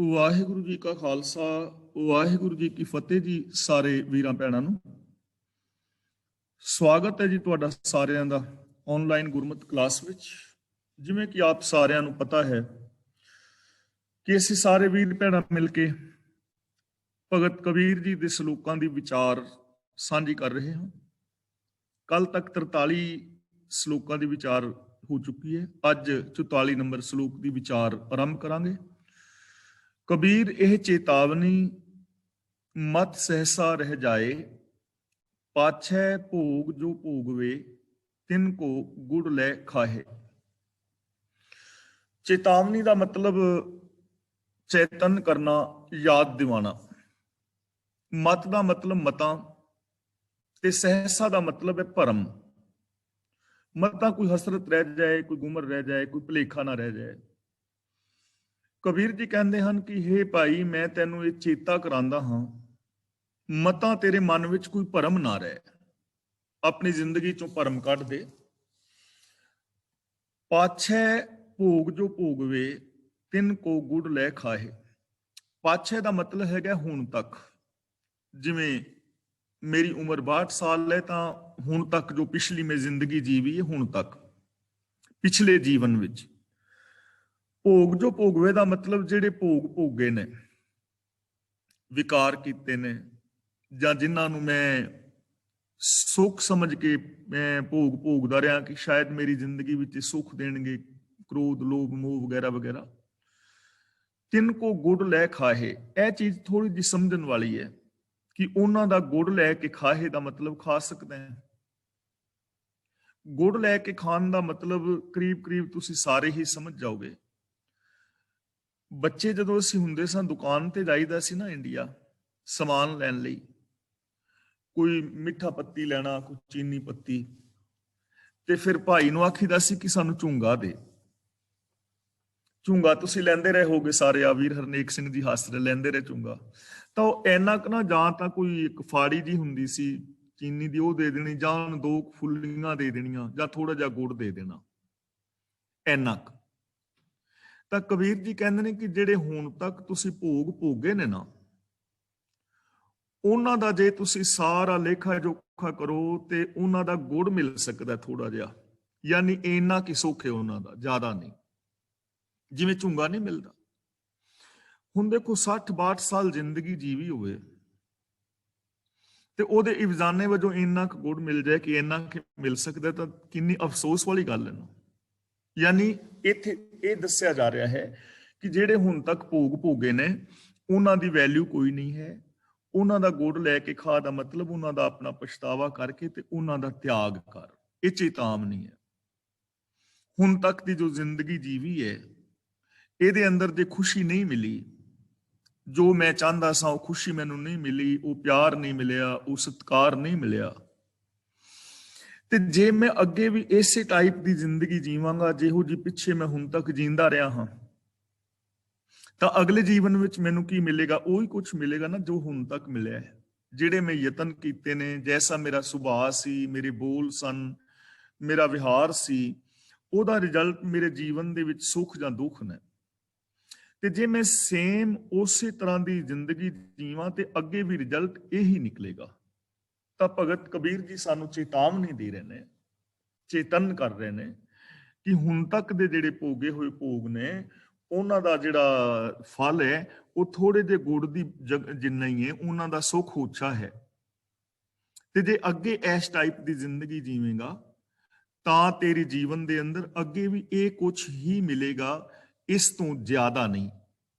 ਵਾਹਿਗੁਰੂ ਜੀ ਕਾ ਖਾਲਸਾ, ਵਾਹਿਗੁਰੂ ਜੀ ਕੀ ਫਤਿਹ ਜੀ। ਸਾਰੇ ਵੀਰਾਂ ਭੈਣਾਂ ਨੂੰ ਸਵਾਗਤ ਹੈ ਜੀ ਤੁਹਾਡਾ ਸਾਰਿਆਂ ਦਾ ਆਨਲਾਈਨ ਗੁਰਮਤਿ ਕਲਾਸ ਵਿੱਚ। ਜਿਵੇਂ ਕਿ ਆਪ ਸਾਰਿਆਂ ਨੂੰ ਪਤਾ ਹੈ ਕਿ ਅਸੀਂ ਸਾਰੇ ਵੀਰ ਭੈਣਾਂ ਮਿਲ ਕੇ ਭਗਤ ਕਬੀਰ ਜੀ ਦੇ ਸਲੋਕਾਂ ਦੀ ਵਿਚਾਰ ਸਾਂਝੀ ਕਰ ਰਹੇ ਹਾਂ। ਕੱਲ ਤੱਕ 43 ਸਲੋਕਾਂ ਦੀ ਵਿਚਾਰ ਹੋ ਚੁੱਕੀ ਹੈ। ਅੱਜ 44 ਨੰਬਰ ਸਲੋਕ ਦੀ ਵਿਚਾਰ ਆਰੰਭ ਕਰਾਂਗੇ। कबीर एह चेतावनी मत सहसा रह जाए, पाछै भोग जो भोगवे तिन को गुड़ लै खाहे। चेतावनी का मतलब चेतन करना, याद दिवाना। मत का मतलब मतां ते सहसा का मतलब है भरम। मतां कोई हसरत रह जाए, कोई गुमर रह जाए, कोई भुलेखा ना रह जाए। कबीर जी कहते हैं कि हे भाई, मैं तेनों ये चेता करांदा हां, मतां तेरे मन विच कोई भरम ना रहे, अपनी जिंदगी चों भरम कढ दे। पाछै भोग जो भोगवे तिन को गुड़ लै खाहे। पाछे का मतलब है हुण तक। जिवें मेरी उम्र 62 साल है, तो हुण तक जो पिछली मैं जिंदगी जीवी है, हुण तक पिछले जीवन विच। भोग जो भोगवे का मतलब जिहड़े भोग भोगे ने, विकार कीते ने, जां जिन्हां नूं मैं सुख समझ के मैं भोग भोगदा रहा कि शायद मेरी जिंदगी विच सुख देणगे, क्रोध लोभ मोह वगैरह वगैरह। तिन को गुड़ लै खाहे, यह चीज थोड़ी जी समझण वाली है कि उन्हां दा गुड़ लैके खाहे का मतलब खा सकते हैं। गुड़ लैके खाण का मतलब करीब करीब तुसीं सारे ही समझ जाओगे। बच्चे जदों असीं हुंदे सां, दुकान ते जाईदा सी ना इंडिया समान लैण लई। कोई मिठा पत्ती लैना, कोई चीनी पत्ती, ते फिर भाई नूं आखीदा सी कि सानूं झुंगा दे। झुंगा तुसीं लैंदे रहे होगे सारे, आ वीर हरनेक सिंह जी हੱਸ रहे, लैंदे रहे झुंगा। ਤਾਂ ਉਹ ਇੰਨਾ ਕੁ ਨਾ, ਜਾਂ ਤਾਂ ਕੋਈ ਇੱਕ ਫਾੜੀ ਜੀ ਹੁੰਦੀ ਸੀ ਚੀਨੀ ਦੀ, ਉਹ ਦੇ ਦੇਣੀ, ਜਾਂ ਉਹਨੂੰ 2 ਫੁੱਲੀਆਂ ਦੇ ਦੇਣੀਆਂ, ਜਾਂ ਥੋੜਾ ਜਿਹਾ ਗੁੜ ਦੇ ਦੇਣਾ, ਇੰਨਾ ਕੁ। ਤਾਂ ਕਬੀਰ ਜੀ ਕਹਿੰਦੇ ਨੇ ਕਿ ਜਿਹੜੇ ਹੁਣ ਤੱਕ ਤੁਸੀਂ ਭੋਗ ਭੋਗੇ ਨੇ ਨਾ, ਉਹਨਾਂ ਦਾ ਜੇ ਤੁਸੀਂ ਸਾਰਾ ਲੇਖਾ ਜੋਖਾ ਕਰੋ ਤੇ ਉਹਨਾਂ ਦਾ ਗੁੜ ਮਿਲ ਸਕਦਾ ਥੋੜਾ ਜਿਹਾ, ਯਾਨੀ ਇੰਨਾ ਕਿ ਸੁੱਖ ਹੈ ਉਹਨਾਂ ਦਾ, ਜ਼ਿਆਦਾ ਨਹੀਂ, ਜਿਵੇਂ ਝੁੰਗਾ ਨਹੀਂ ਮਿਲਦਾ। ਹੁਣ ਦੇਖੋ 60-62 ਸਾਲ ਜ਼ਿੰਦਗੀ ਜੀਵੀ ਹੋਵੇ ਤੇ ਉਹਦੇ ਇਵਜ਼ਾਨੇ ਵਜੋਂ ਇੰਨਾ ਕੁ ਗੁੜ ਮਿਲ ਜਾਏ ਕਿ ਇੰਨਾ ਕਿ ਮਿਲ ਸਕਦਾ, ਤਾਂ ਕਿੰਨੀ ਅਫਸੋਸ ਵਾਲੀ ਗੱਲ ਹੈ ਨਾ। ਯਾਨੀ ਇੱਥੇ ਇਹ ਦੱਸਿਆ ਜਾ ਰਿਹਾ ਹੈ ਕਿ ਜਿਹੜੇ ਹੁਣ ਤੱਕ ਭੋਗ ਭੋਗੇ ਨੇ, ਉਹਨਾਂ ਦੀ ਵੈਲਿਊ ਕੋਈ ਨਹੀਂ ਹੈ। ਉਹਨਾਂ ਦਾ ਗੁੜ ਲੈ ਕੇ ਖਾ ਦਾ ਮਤਲਬ ਉਹਨਾਂ ਦਾ ਆਪਣਾ ਪਛਤਾਵਾ ਕਰਕੇ ਤੇ ਉਹਨਾਂ ਦਾ ਤਿਆਗ ਕਰ। ਇਹ ਚੇਤਾਵਨੀ ਹੈ। ਹੁਣ ਤੱਕ ਦੀ ਜੋ ਜ਼ਿੰਦਗੀ ਜੀਵੀ ਹੈ, ਇਹਦੇ ਅੰਦਰ ਜੇ ਖੁਸ਼ੀ ਨਹੀਂ ਮਿਲੀ, ਜੋ ਮੈਂ ਚਾਹੁੰਦਾ ਸਾਂ ਉਹ ਖੁਸ਼ੀ ਮੈਨੂੰ ਨਹੀਂ ਮਿਲੀ, ਉਹ ਪਿਆਰ ਨਹੀਂ ਮਿਲਿਆ, ਉਹ ਸਤਿਕਾਰ ਨਹੀਂ ਮਿਲਿਆ, ਤੇ ਜੇ ਮੈਂ ਅੱਗੇ ਵੀ ਇਸੇ ਟਾਈਪ ਦੀ ਜ਼ਿੰਦਗੀ ਜੀਵਾਂਗਾ ਜਿਹੋ ਜੀ ਪਿੱਛੇ ਮੈਂ ਹੁਣ ਤੱਕ ਜੀਂਦਾ ਰਿਹਾ ਹਾਂ, ਤਾਂ ਅਗਲੇ ਜੀਵਨ ਵਿੱਚ ਮੈਨੂੰ ਕੀ ਮਿਲੇਗਾ? ਉਹੀ ਕੁਝ ਮਿਲੇਗਾ ਨਾ ਜੋ ਹੁਣ ਤੱਕ ਮਿਲਿਆ ਹੈ। ਜਿਹੜੇ ਮੈਂ ਯਤਨ ਕੀਤੇ ਨੇ, ਜੈਸਾ ਮੇਰਾ ਸੁਭਾਅ ਸੀ, ਮੇਰੇ ਬੋਲ ਸਨ, ਮੇਰਾ ਵਿਹਾਰ ਸੀ, ਉਹਦਾ ਰਿਜ਼ਲਟ ਮੇਰੇ ਜੀਵਨ ਦੇ ਵਿੱਚ ਸੁੱਖ ਜਾਂ ਦੁੱਖ ਨੇ। ਤੇ ਜੇ ਮੈਂ ਸੇਮ ਉਸੇ ਤਰ੍ਹਾਂ ਦੀ ਜ਼ਿੰਦਗੀ ਜੀਵਾਂ ਤੇ ਅੱਗੇ ਵੀ ਰਿਜ਼ਲਟ ਇਹੀ ਨਿਕਲੇਗਾ। ਤਾਂ ਭਗਤ ਕਬੀਰ ਜੀ ਸਾਨੂੰ ਚੇਤਾਵਨੀ ਦੇ ਰਹੇ ਨੇ, ਚੇਤਨ ਕਰ ਰਹੇ ਨੇ ਕਿ ਹੁਣ ਤੱਕ ਦੇ ਜਿਹੜੇ ਭੋਗੇ ਹੋਏ ਭੋਗ ਨੇ, ਉਹਨਾਂ ਦਾ ਜਿਹੜਾ ਫਲ ਹੈ ਉਹ ਥੋੜੇ ਜਿਹੇ ਗੁੜ ਦੀ ਜਿੰਨਾ ਹੀ ਹੈ, ਉਹਨਾਂ ਦਾ ਸੁੱਖ ਉੱਚਾ ਹੈ। ਤੇ ਜੇ ਅੱਗੇ ਇਸ ਟਾਈਪ ਦੀ ਜ਼ਿੰਦਗੀ ਜੀਵੇਂਗਾ ਤਾਂ ਤੇਰੇ ਜੀਵਨ ਦੇ ਅੰਦਰ ਅੱਗੇ ਵੀ ਇਹ ਕੁਝ ਹੀ ਮਿਲੇਗਾ, ਇਸ ਤੋਂ ਜ਼ਿਆਦਾ ਨਹੀਂ।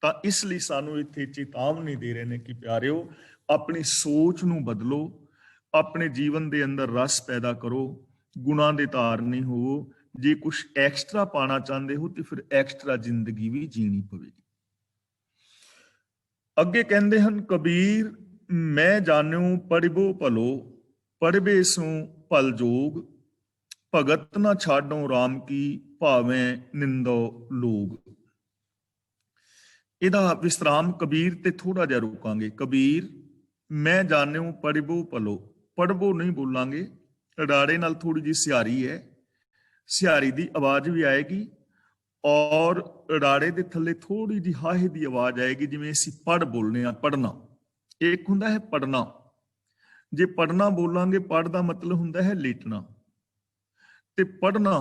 ਤਾਂ ਇਸ ਲਈ ਸਾਨੂੰ ਇੱਥੇ ਚੇਤਾਵਨੀ ਦੇ ਰਹੇ ਨੇ ਕਿ ਪਿਆਰਿਓ, ਆਪਣੀ ਸੋਚ ਨੂੰ ਬਦਲੋ, ਆਪਣੇ ਜੀਵਨ ਦੇ ਅੰਦਰ ਰਸ ਪੈਦਾ ਕਰੋ, ਗੁਣਾਂ ਦੇ ਧਾਰਨੀ ਹੋਵੋ। ਜੇ ਕੁਝ ਐਕਸਟਰਾ ਪਾਣਾ ਚਾਹੁੰਦੇ ਹੋ ਤੇ ਫਿਰ ਐਕਸਟਰਾ ਜ਼ਿੰਦਗੀ ਵੀ ਜੀਣੀ ਪਵੇਗੀ। ਅੱਗੇ ਕਹਿੰਦੇ ਹਨ, ਕਬੀਰ ਮੈਂ ਜਾਣਿਓ ਪੜਿਬੋ ਭਲੋ, ਪੜਿਬੇ ਸੋ ਭਲ ਜੋਗ, ਭਗਤ ਨਾ ਛਾਡੋ ਰਾਮ ਕੀ, ਭਾਵੇਂ ਨਿੰਦੋ ਲੋਗ। ਇਹਦਾ ਵਿਸਰਾਮ ਕਬੀਰ ਤੇ ਥੋੜਾ ਜਿਹਾ ਰੁਕਾਂਗੇ। ਕਬੀਰ ਮੈਂ ਜਾਣਿਓ ਪੜਿਬੋ ਭਲੋ, ਪੜਬੋ ਨਹੀਂ ਬੋਲਾਂਗੇ, ਰਾੜੇ ਨਾਲ ਥੋੜੀ ਜਿਹੀ ਸਿਹਾਰੀ ਹੈ, ਸਿਹਾਰੀ ਦੀ ਆਵਾਜ਼ ਵੀ ਆਏਗੀ ਔਰ ਰਾੜੇ ਦੇ ਥੱਲੇ ਥੋੜੀ ਜਿਹੀ ਹਾਹੇ ਦੀ ਆਵਾਜ਼ ਆਏਗੀ, ਜਿਵੇਂ ਅਸੀਂ ਪੜ ਬੋਲਨੇ ਆ, ਪੜਨਾ। ਇੱਕ ਹੁੰਦਾ ਹੈ ਪੜਨਾ, ਜੇ ਪੜਨਾ ਬੋਲਾਂਗੇ, ਪੜ ਦਾ ਮਤਲਬ ਹੁੰਦਾ ਹੈ ਲੇਟਣਾ, ਤੇ ਪੜਨਾ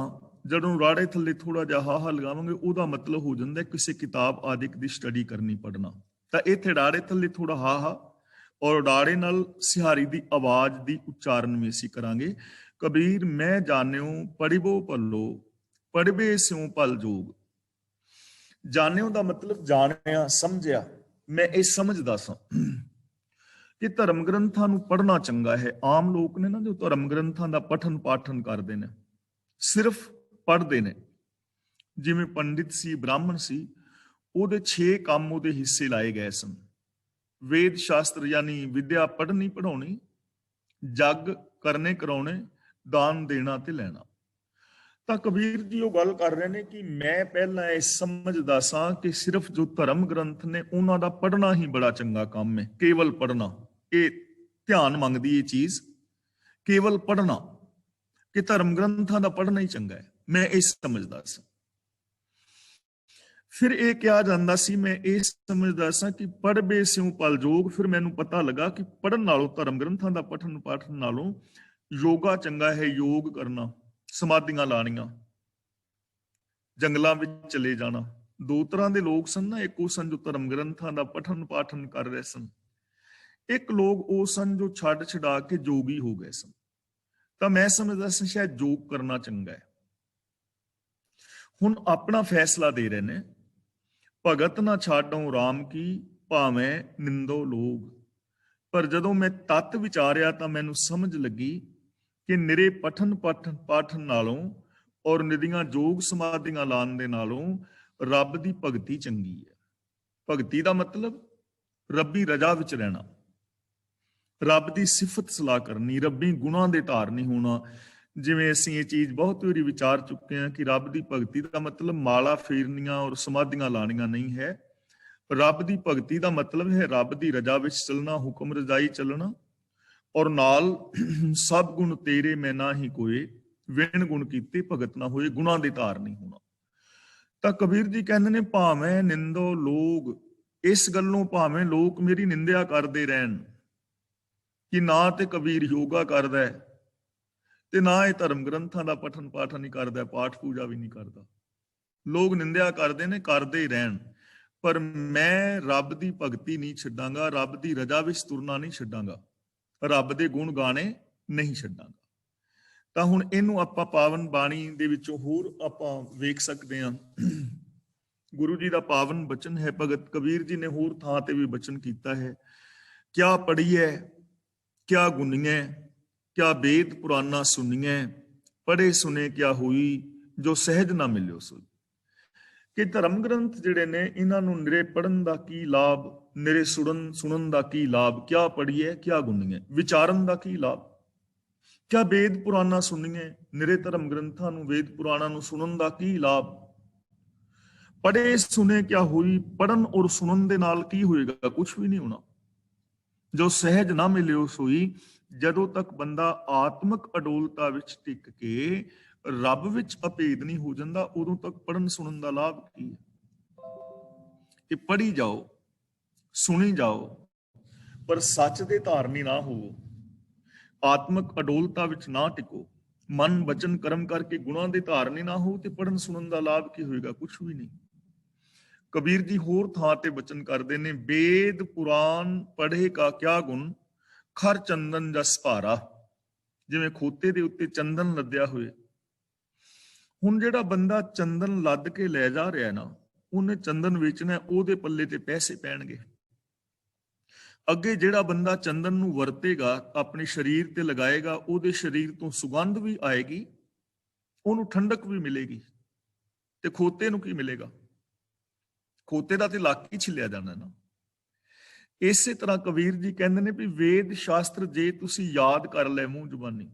ਜਦੋਂ ਰਾੜੇ ਥੱਲੇ ਥੋੜਾ ਜਿਹਾ ਹਾਹਾ ਲਗਾਵਾਂਗੇ, ਉਹਦਾ ਮਤਲਬ ਹੋ ਜਾਂਦਾ ਕਿਸੇ ਕਿਤਾਬ ਆਦਿਕ ਦੀ ਸਟੱਡੀ ਕਰਨੀ, ਪੜਨਾ। ਤਾਂ ਇੱਥੇ ਰਾੜੇ ਥੱਲੇ ਥੋੜਾ ਹਾਹਾ ਔਰ ਰਾੜੇ ਨਾਲ ਸਿਹਾਰੀ ਦੀ ਆਵਾਜ਼ ਦੀ ਉਚਾਰਨ ਵੀ ਅਸੀਂ ਕਰਾਂਗੇ। ਕਬੀਰ ਮੈਂ ਜਾਣਿਓ ਪੜਿਬੋ ਭੱਲੋ, ਪੜ੍ਹਵੇ ਸਿਉ ਭਲ ਜੋਗ। ਜਾਣਿਓ ਦਾ ਮਤਲਬ ਜਾਣਿਆ, ਸਮਝਿਆ। ਮੈਂ ਇਹ ਸਮਝਦਾ ਸਾਂ ਕਿ ਧਰਮ ਗ੍ਰੰਥਾਂ ਨੂੰ ਪੜ੍ਹਨਾ ਚੰਗਾ ਹੈ। ਆਮ ਲੋਕ ਨੇ ਨਾ, ਜੋ ਧਰਮ ਗ੍ਰੰਥਾਂ ਦਾ ਪਠਨ ਪਾਠਨ ਕਰਦੇ ਨੇ, ਸਿਰਫ ਪੜ੍ਹਦੇ ਨੇ। ਜਿਵੇਂ ਪੰਡਿਤ ਸੀ, ਬ੍ਰਾਹਮਣ ਸੀ, ਉਹਦੇ 6 ਕੰਮ ਉਹਦੇ ਹਿੱਸੇ ਲਾਏ ਗਏ ਸਨ। ਵੇਦ ਸ਼ਾਸਤਰ ਯਾਨੀ ਵਿਦਿਆ ਪੜ੍ਹਨੀ ਪੜਾਉਣੀ, ਜੱਗ ਕਰਨੇ ਕਰਾਉਣੇ, ਦਾਨ ਦੇਣਾ ਤੇ ਲੈਣਾ। ਤਾਂ ਕਬੀਰ ਜੀ ਉਹ ਗੱਲ ਕਰ ਰਹੇ ਨੇ ਕਿ ਮੈਂ ਪਹਿਲਾਂ ਇਹ ਸਮਝਦਾ ਸਾਂ ਕਿ ਸਿਰਫ ਜੋ ਧਰਮ ਗ੍ਰੰਥ ਨੇ ਉਹਨਾਂ ਦਾ ਪੜ੍ਹਨਾ ਹੀ ਬੜਾ ਚੰਗਾ ਕੰਮ ਹੈ, ਕੇਵਲ ਪੜ੍ਹਨਾ। ਇਹ ਧਿਆਨ ਮੰਗਦੀ ਇਹ ਚੀਜ਼, ਕੇਵਲ ਪੜ੍ਹਨਾ, ਕਿ ਧਰਮ ਗ੍ਰੰਥਾਂ ਦਾ ਪੜ੍ਹਨਾ ਹੀ ਚੰਗਾ ਹੈ, ਮੈਂ ਇਹ ਸਮਝਦਾ ਸਾਂ। ਫਿਰ ਇਹ ਕਿਹਾ ਜਾਂਦਾ ਸੀ, ਮੈਂ ਇਹ ਸਮਝਦਾ ਸਾਂ ਕਿ ਪੜ੍ਹਵੇ ਸਿਉ ਭਲ ਜੋਗ। ਫਿਰ ਮੈਨੂੰ ਪਤਾ ਲੱਗਾ ਕਿ ਪੜ੍ਹਨ ਨਾਲੋਂ, ਧਰਮ ਗ੍ਰੰਥਾਂ ਦਾ ਪਠਨ ਪਾਠਨ ਨਾਲੋਂ ਯੋਗਾ ਚੰਗਾ ਹੈ। ਯੋਗ ਕਰਨਾ, ਸਮਾਧੀਆਂ ਲਾਣੀਆਂ, ਜੰਗਲਾਂ ਵਿੱਚ ਚਲੇ ਜਾਣਾ। 2 ਤਰ੍ਹਾਂ ਦੇ ਲੋਕ ਸਨ ਨਾ, ਇੱਕ ਉਹ ਸਨ ਜੋ ਧਰਮ ਗ੍ਰੰਥਾਂ ਦਾ ਪਠਨ ਪਾਠਨ ਕਰ ਰਹੇ ਸਨ, ਇੱਕ ਲੋਕ ਉਹ ਸਨ ਜੋ ਛੱਡ ਛਡਾ ਕੇ ਜੋਗੀ ਹੋ ਗਏ ਸਨ। ਤਾਂ ਮੈਂ ਸਮਝਦਾ ਸੀ ਸ਼ਾਇਦ ਯੋਗ ਕਰਨਾ ਚੰਗਾ ਹੈ। ਹੁਣ ਆਪਣਾ ਫੈਸਲਾ ਦੇ ਰਹੇ ਨੇ, ਭਗਤ ਨਾ ਛਾਡੋ ਰਾਮ ਕੀ, ਭਾਵੇਂ ਨਿੰਦੋ ਲੋਗ। ਪਰ ਜਦੋਂ ਮੈਂ ਤੱਤ ਵਿਚਾਰਿਆ ਤਾਂ ਮੈਨੂੰ ਸਮਝ ਲੱਗੀ ਕਿ ਨਿਰੇ ਪਠਨ ਪਾਠਨ ਨਾਲੋਂ ਔਰ ਨਿਦੀਆਂ ਜੋਗ ਸਮਾਧੀਆਂ ਲਾਉਣ ਦੇ ਨਾਲੋਂ ਰੱਬ ਦੀ ਭਗਤੀ ਚੰਗੀ ਹੈ। ਭਗਤੀ ਦਾ ਮਤਲਬ ਰੱਬੀ ਰਜ਼ਾ ਵਿੱਚ ਰਹਿਣਾ, ਰੱਬ ਦੀ ਸਿਫਤ ਸਲਾਹ ਕਰਨੀ, ਰੱਬੀ ਗੁਣਾਂ ਦੇ ਧਾਰਨੀ ਹੋਣਾ। ਜਿਵੇਂ ਅਸੀਂ ਇਹ ਚੀਜ਼ ਬਹੁਤ ਵਾਰੀ ਵਿਚਾਰ ਚੁੱਕੇ ਹਾਂ ਕਿ ਰੱਬ ਦੀ ਭਗਤੀ ਦਾ ਮਤਲਬ ਮਾਲਾ ਫੇਰਨੀਆਂ ਔਰ ਸਮਾਧੀਆਂ ਲਾਣੀਆਂ ਨਹੀਂ ਹੈ। ਰੱਬ ਦੀ ਭਗਤੀ ਦਾ ਮਤਲਬ ਹੈ ਰੱਬ ਦੀ ਰਜ਼ਾ ਵਿੱਚ ਚੱਲਣਾ, ਹੁਕਮ ਰਜ਼ਾਈ ਚੱਲਣਾ, ਔਰ ਨਾਲ ਸਭ ਗੁਣ ਤੇਰੇ ਮੈਂ ਨਾ ਹੀ ਕੋਏ, ਵਿਣ ਗੁਣ ਕੀਤੇ ਭਗਤ ਨਾ ਹੋਏ, ਗੁਣਾਂ ਦੇ ਧਾਰਨੀ ਹੋਣਾ। ਤਾਂ ਕਬੀਰ ਜੀ ਕਹਿੰਦੇ ਨੇ, ਭਾਵੇਂ ਨਿੰਦੋ ਲੋਗ, ਇਸ ਗੱਲੋਂ ਭਾਵੇਂ ਲੋਕ ਮੇਰੀ ਨਿੰਦਿਆ ਕਰਦੇ ਰਹਿਣ ਕਿ ਨਾ ਤੇ ਕਬੀਰ ਯੋਗਾ ਕਰਦਾ ਹੈ ਤੇ ਨਾ ਇਹ ਧਰਮ ਗ੍ਰੰਥਾਂ ਦਾ ਪਠਨ ਪਾਠਨ ਨਹੀਂ ਕਰਦਾ, ਪਾਠ ਪੂਜਾ ਵੀ ਨਹੀਂ ਕਰਦਾ। ਲੋਕ ਨਿੰਦਿਆ ਕਰਦੇ ਨੇ, ਕਰਦੇ ਹੀ ਰਹਿਣ, ਪਰ ਮੈਂ ਰੱਬ ਦੀ ਭਗਤੀ ਨਹੀਂ ਛੱਡਾਂਗਾ, ਰੱਬ ਦੀ ਰਜ਼ਾ ਵਿੱਚ ਤੁਰਨਾ ਨਹੀਂ ਛੱਡਾਂਗਾ, ਰੱਬ ਦੇ ਗੁਣ ਗਾਣੇ ਨਹੀਂ ਛੱਡਾਂਗਾ। ਤਾਂ ਹੁਣ ਇਹਨੂੰ ਆਪਾਂ ਪਾਵਨ ਬਾਣੀ ਦੇ ਵਿੱਚੋਂ ਹੋਰ ਆਪਾਂ ਵੇਖ ਸਕਦੇ ਹਾਂ। ਗੁਰੂ ਜੀ ਦਾ ਪਾਵਨ ਬਚਨ ਹੈ। ਭਗਤ ਕਬੀਰ ਜੀ ਨੇ ਹੋਰ ਥਾਂ ਤੇ ਵੀ ਬਚਨ ਕੀਤਾ ਹੈ, ਕਿਆ ਪੜੀਐ ਕਿਆ ਗੁਣੀਐ, ਕਿਆ ਵੇਦ ਪੁਰਾਨਾ ਸੁਣੀਐ, ਪੜ੍ਹੇ ਸੁਨੇ ਕਿਆ ਹੋਈ, ਜੋ ਸਹਿਜ ਨਾ ਮਿਲਿਓ ਸੋਈ। ਕਿ ਧਰਮ ਗ੍ਰੰਥ ਜਿਹੜੇ ਨੇ, ਇਹਨਾਂ ਨੂੰ ਨਿਰੇ ਪੜ੍ਹਨ ਦਾ ਕੀ ਲਾਭ, ਨਿਰੇ ਸੁਣਨ ਦਾ ਕੀ ਲਾਭ, ਕਿਆ ਪੜੀਐ ਕਿਆ ਗੁਣੀਐ, ਵਿਚਾਰਨ ਦਾ ਕੀ ਲਾਭ, ਕਿਆ ਵੇਦ ਪੁਰਾਨਾ ਸੁਣੀਐ, ਨਿਰੇ ਧਰਮ ਗ੍ਰੰਥਾਂ ਨੂੰ, ਵੇਦ ਪੁਰਾਣਾ ਨੂੰ ਸੁਣਨ ਦਾ ਕੀ ਲਾਭ, ਪੜ੍ਹੇ ਸੁਨੇ ਕਿਆ ਹੋਈ, ਪੜ੍ਹਨ ਔਰ ਸੁਣਨ ਦੇ ਨਾਲ ਕੀ ਹੋਏਗਾ, ਕੁਛ ਵੀ ਨਹੀਂ ਹੋਣਾ। ਜੋ ਸਹਿਜ ਨਾ ਮਿਲਿਓ ਸੋਈ, ਜਦੋਂ ਤੱਕ ਬੰਦਾ ਆਤਮਿਕ ਅਡੋਲਤਾ ਵਿੱਚ ਟਿਕ ਕੇ ਰੱਬ ਵਿੱਚ ਅਭੇਦ ਨਹੀਂ ਹੋ ਜਾਂਦਾ, ਉਦੋਂ ਤੱਕ ਪੜ੍ਹਨ ਸੁਣਨ ਦਾ ਲਾਭ ਕੀ ਹੈ। ਕਿ ਪੜ੍ਹੀ ਜਾਓ, ਸੁਣੀ ਜਾਓ, ਪਰ ਸੱਚ ਦੇ ਧਾਰਨੀ ਨਾ ਹੋਵੋ, ਆਤਮਿਕ ਅਡੋਲਤਾ ਵਿੱਚ ਨਾ ਟਿਕੋ, ਮਨ ਬਚਨ ਕਰਮ ਕਰਕੇ ਗੁਣਾਂ ਦੇ ਧਾਰਨੀ ਨਾ ਹੋ, ਤੇ ਪੜ੍ਹਨ ਸੁਣਨ ਦਾ ਲਾਭ ਕੀ ਹੋਏਗਾ, ਕੁਛ ਵੀ ਨਹੀਂ। ਕਬੀਰ ਜੀ ਹੋਰ ਥਾਂ ਤੇ ਬਚਨ ਕਰਦੇ ਨੇ, ਵੇਦ ਪੁਰਾਨ ਪੜ੍ਹੇ ਕਾ ਕਿਆ ਗੁਣ, ਖਰ ਚੰਦਨ ਜਸ ਭਾਰਾ। ਜਿਵੇਂ ਖੋਤੇ ਦੇ ਉੱਤੇ ਚੰਦਨ ਲੱਦਿਆ ਹੋਏ, ਹੁਣ ਜਿਹੜਾ ਬੰਦਾ ਚੰਦਨ ਲੱਦ ਕੇ ਲੈ ਜਾ ਰਿਹਾ ਨਾ, ਉਹਨੇ ਚੰਦਨ ਵੇਚਣਾ, ਉਹਦੇ ਪੱਲੇ ਤੇ ਪੈਸੇ ਪੈਣਗੇ। ਅੱਗੇ ਜਿਹੜਾ ਬੰਦਾ ਚੰਦਨ ਨੂੰ ਵਰਤੇਗਾ, ਆਪਣੇ ਸਰੀਰ ਤੇ ਲਗਾਏਗਾ, ਉਹਦੇ ਸਰੀਰ ਤੋਂ ਸੁਗੰਧ ਵੀ ਆਏਗੀ, ਉਹਨੂੰ ਠੰਡਕ ਵੀ ਮਿਲੇਗੀ। ਤੇ ਖੋਤੇ ਨੂੰ ਕੀ ਮਿਲੇਗਾ? ਖੋਤੇ ਦਾ ਤੇ ਲੱਕ ਹੀ ਛਿੱਲਿਆ ਜਾਣਾ ਨਾ। ਇਸੇ ਤਰ੍ਹਾਂ ਕਬੀਰ ਜੀ ਕਹਿੰਦੇ ਨੇ ਵੀ ਵੇਦ ਸ਼ਾਸਤਰ ਜੇ ਤੁਸੀਂ ਯਾਦ ਕਰ ਲੈ ਮੂੰਹ ਜ਼ੁਬਾਨੀ,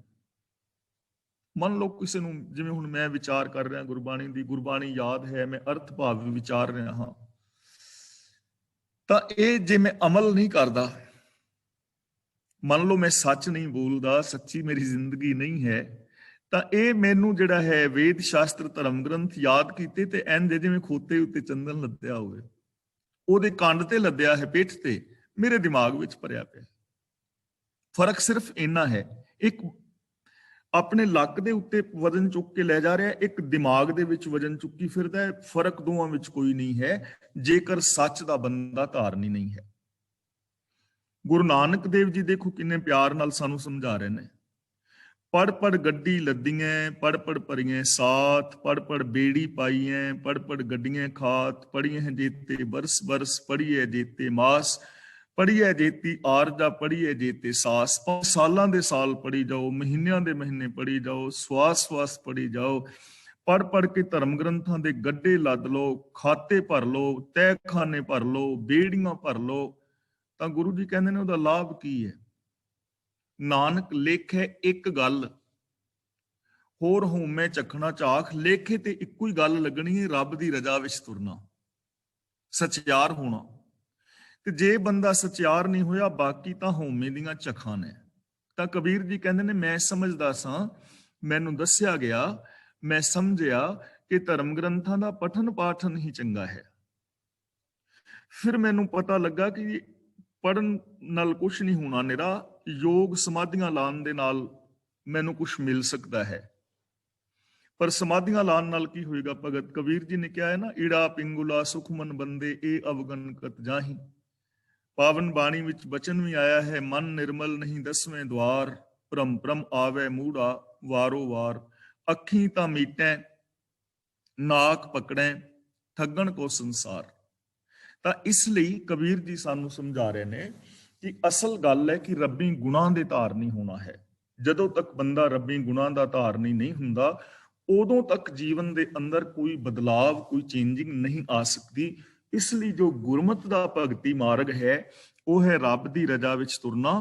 ਮੰਨ ਲਓ ਕਿਸੇ ਨੂੰ, ਜਿਵੇਂ ਹੁਣ ਮੈਂ ਵਿਚਾਰ ਕਰ ਰਿਹਾ ਗੁਰਬਾਣੀ ਦੀ, ਗੁਰਬਾਣੀ ਯਾਦ ਹੈ, ਮੈਂ ਅਰਥ ਭਾਵ ਵੀ ਵਿਚਾਰ ਰਿਹਾ ਹਾਂ, ਤਾਂ ਇਹ ਜੇ ਮੈਂ ਅਮਲ ਨਹੀਂ ਕਰਦਾ, ਮੰਨ ਲਓ ਮੈਂ ਸੱਚ ਨਹੀਂ ਬੋਲਦਾ, ਸੱਚੀ ਮੇਰੀ ਜ਼ਿੰਦਗੀ ਨਹੀਂ ਹੈ, ਤਾਂ ਇਹ ਮੈਨੂੰ ਜਿਹੜਾ ਹੈ ਵੇਦ ਸ਼ਾਸਤਰ ਧਰਮ ਗ੍ਰੰਥ ਯਾਦ ਕੀਤੇ ਤੇ ਇੰਜ ਜਿਵੇਂ ਖੋਤੇ ਉੱਤੇ ਚੰਦਨ ਲੱਦਿਆ ਹੋਵੇ, ਉਹਦੇ ਕੰਡ ਤੇ ਲੱਦਿਆ ਹੈ, ਪਿੱਠ ਤੇ ਮੇਰੇ ਦਿਮਾਗ ਵਿੱਚ ਭਰਿਆ ਪਿਆ। ਫਰਕ ਸਿਰਫ ਇੰਨਾ ਹੈ, ਇੱਕ ਆਪਣੇ ਲੱਕ ਦੇ ਉੱਤੇ ਵਜ਼ਨ ਚੁੱਕ ਕੇ ਲੈ ਜਾ ਰਿਹਾ, ਇੱਕ ਦਿਮਾਗ ਦੇ ਵਿੱਚ ਵਜ਼ਨ ਚੁੱਕੀ ਫਿਰਦਾ ਹੈ। ਫਰਕ ਦੋਵਾਂ ਵਿੱਚ ਕੋਈ ਨਹੀਂ ਹੈ, ਜੇਕਰ ਸੱਚ ਦਾ ਬੰਦਾ ਧਾਰਨੀ ਨਹੀਂ ਹੈ। ਗੁਰੂ ਨਾਨਕ ਦੇਵ ਜੀ ਦੇਖੋ ਕਿੰਨੇ ਪਿਆਰ ਨਾਲ ਸਾਨੂੰ ਸਮਝਾ ਰਹੇ ਨੇ। ਪੜ ਪੜ ਗੱਡੀ ਲੱਦੀਆਂ, ਪੜ ਪੜ ਭਰੀਆਂ ਸਾਥ, ਪੜ ਪੜ ਬੇੜੀ ਪਾਈਆਂ, ਪੜ ਪੜ ਗੱਡੀਆਂ ਖਾਤ, ਪੜੀਆਂ ਜੇਤੇ ਬਰਸ ਬਰਸ, ਪੜੀਏ ਜੇਤੇ ਮਾਸ, ਪੜੀਏ ਜੇਤੀ ਆਰਜਾ, ਪੜੀਏ ਜੇਤੇ ਸਾਸ। ਸਾਲਾਂ ਦੇ ਸਾਲ ਪੜੀ ਜਾਓ, ਮਹੀਨਿਆਂ ਦੇ ਮਹੀਨੇ ਪੜੀ ਜਾਓ, ਸਵਾਸ ਸਵਾਸ ਪੜੀ ਜਾਓ। ਪੜ ਪੜ ਕੇ ਧਰਮ ਗ੍ਰੰਥਾਂ ਦੇ ਗੱਡੇ ਲੱਦ ਲਓ, ਖਾਤੇ ਭਰ ਲਓ, ਤਹਿਖਾਨੇ ਭਰ ਲਓ, ਬੇੜੀਆਂ ਭਰ ਲਓ। ਤਾਂ ਗੁਰੂ ਜੀ ਕਹਿੰਦੇ ਨੇ ਉਹਦਾ ਲਾਭ ਕੀ ਹੈ? ਨਾਨਕ ਲੇਖੇ ਇੱਕ ਗੱਲ, ਹੋਰ ਹੋਮੇ ਚੱਖਣਾ ਝਾਖ। ਲੇਖੇ ਤੇ ਇੱਕੋ ਹੀ ਗੱਲ ਲੱਗਣੀ ਹੈ, ਰੱਬ ਦੀ ਰਜ਼ਾ ਵਿੱਚ ਤੁਰਨਾ, ਸਚਿਆਰ ਹੋਣਾ। ਤੇ ਜੇ ਬੰਦਾ ਸਚਿਆਰ ਨਹੀਂ ਹੋਇਆ, ਬਾਕੀ ਤਾਂ ਹੋਮੇ ਦੀਆਂ ਚੱਖਾਂ ਨੇ। ਤਾਂ ਕਬੀਰ ਜੀ ਕਹਿੰਦੇ ਨੇ, ਮੈਂ ਸਮਝਦਾ ਸਾਂ, ਮੈਨੂੰ ਦੱਸਿਆ ਗਿਆ, ਮੈਂ ਸਮਝਿਆ ਕਿ ਧਰਮ ਗ੍ਰੰਥਾਂ ਦਾ ਪਠਨ ਪਾਠਨ ਹੀ ਚੰਗਾ ਹੈ। ਫਿਰ ਮੈਨੂੰ ਪਤਾ ਲੱਗਾ ਕਿ ਪੜਨ ਨਾਲ ਕੁਛ ਨਹੀਂ ਹੋਣਾ, ਨਿਰਾ ਯੋਗ ਸਮਾਧੀਆਂ ਲਾਉਣ ਦੇ ਨਾਲ ਮੈਨੂੰ ਕੁਛ ਮਿਲ ਸਕਦਾ ਹੈ। ਪਰ ਸਮਾਧੀਆਂ ਲਾਉਣ ਨਾਲ ਕੀ ਹੋਏਗਾ ਭਗਤ? ਕਬੀਰ ਜੀ ਨੇ ਕਿਹਾ ਹੈ ਨਾ, ਈੜਾ ਪਿੰਗੁਲਾ ਸੁਖਮਨ ਬੰਦੇ ਇਹ ਅਵਗਨ ਕਤ ਜਾਹੀ। ਪਾਵਨ ਬਾਣੀ ਵਿੱਚ ਬਚਨ ਵੀ ਆਇਆ ਹੈ, ਮਨ ਨਿਰਮਲ ਨਹੀਂ ਦਸਵੇਂ ਦਵਾਰ, ਭਰਮ ਭਰਮ ਆਵੇ ਮੂੜਾ ਵਾਰੋ ਵਾਰ। ਅੱਖੀਂ ਤਾਂ ਮੀਟੈ ਨਾਕ ਪਕੜੈ, ਠੱਗਣ ਕੋ ਸੰਸਾਰ। ਤਾਂ ਇਸ ਲਈ ਕਬੀਰ ਜੀ ਸਾਨੂੰ ਸਮਝਾ ਰਹੇ ਨੇ ਕਿ ਅਸਲ ਗੱਲ ਹੈ ਕਿ ਰੱਬੀ ਗੁਣਾਂ ਦੇ ਧਾਰਨੀ ਹੋਣਾ ਹੈ। ਜਦੋਂ ਤੱਕ ਬੰਦਾ ਰੱਬੀ ਗੁਣਾਂ ਦਾ ਧਾਰਨੀ ਨਹੀਂ ਹੁੰਦਾ, ਉਦੋਂ ਤੱਕ ਜੀਵਨ ਦੇ ਅੰਦਰ ਕੋਈ ਬਦਲਾਵ, ਕੋਈ ਚੇਂਜਿੰਗ ਨਹੀਂ ਆ ਸਕਦੀ। ਇਸ ਲਈ ਜੋ ਗੁਰਮਤਿ ਦਾ ਭਗਤੀ ਮਾਰਗ ਹੈ, ਉਹ ਹੈ ਰੱਬ ਦੀ ਰਜ਼ਾ ਵਿੱਚ ਤੁਰਨਾ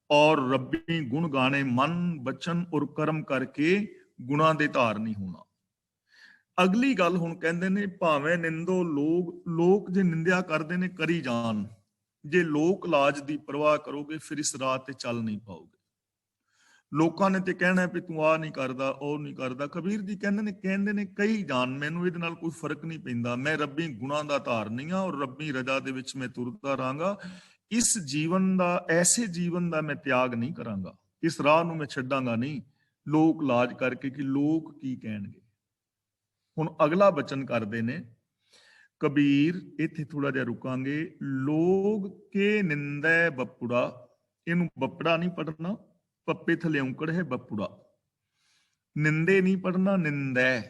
ਔਰ ਰੱਬੀ ਗੁਣ ਗਾਣੇ, ਮਨ ਬਚਨ ਔਰ ਕਰਮ ਕਰਕੇ ਗੁਣਾਂ ਦੇ ਧਾਰਨੀ ਹੋਣਾ। ਅਗਲੀ ਗੱਲ ਹੁਣ ਕਹਿੰਦੇ ਨੇ, ਭਾਵੇਂ ਨਿੰਦੋ ਲੋਕ ਜੇ ਨਿੰਦਿਆ ਕਰਦੇ ਨੇ ਕਰੀ ਜਾਣ, ਜੇ ਲੋਕ ਲਾਜ ਦੀ ਪਰਵਾਹ ਕਰੋਗੇ ਫਿਰ ਇਸ ਰਾਹ ਤੇ ਚੱਲ ਨਹੀਂ ਪਾਓਗੇ। ਲੋਕਾਂ ਨੇ ਤੇ ਕਹਿਣਾ ਵੀ ਤੂੰ ਆਹ ਨਹੀਂ ਕਰਦਾ, ਉਹ ਨਹੀਂ ਕਰਦਾ। ਕਬੀਰ ਜੀ ਕਹਿੰਦੇ ਨੇ ਕਹੀ ਜਾਣ, ਮੈਨੂੰ ਇਹਦੇ ਨਾਲ ਕੋਈ ਫਰਕ ਨਹੀਂ ਪੈਂਦਾ। ਮੈਂ ਰੱਬੀ ਗੁਣਾਂ ਦਾ ਧਾਰਨੀ ਹਾਂ ਔਰ ਰੱਬੀ ਰਜ਼ਾ ਦੇ ਵਿੱਚ ਮੈਂ ਤੁਰਦਾ ਰਹਾਂਗਾ। ਇਸ ਜੀਵਨ ਦਾ, ਐਸੇ ਜੀਵਨ ਦਾ ਮੈਂ ਤਿਆਗ ਨਹੀਂ ਕਰਾਂਗਾ, ਇਸ ਰਾਹ ਨੂੰ ਮੈਂ ਛੱਡਾਂਗਾ ਨਹੀਂ ਲੋਕ ਲਾਜ ਕਰਕੇ ਕਿ ਲੋਕ ਕੀ ਕਹਿਣਗੇ। ਹੁਣ ਅਗਲਾ ਬਚਨ ਕਰਦੇ ਨੇ ਕਬੀਰ, ਇੱਥੇ ਥੋੜਾ ਜਿਹਾ ਰੁਕਾਂਗੇ। ਲੋਗ ਕੇ ਨਿੰਦੈ ਬੱਪੁੜਾ, ਇਹਨੂੰ ਬੱਪੜਾ ਨਹੀਂ ਪੜਨਾ, ਪੱਪੇ ਥਲੇ ਔਂਕੜ ਹੈ ਬੱਪੁੜਾ, ਨਿੰਦੇ ਨਹੀਂ ਪੜਨਾ, ਨਿੰਦੈ।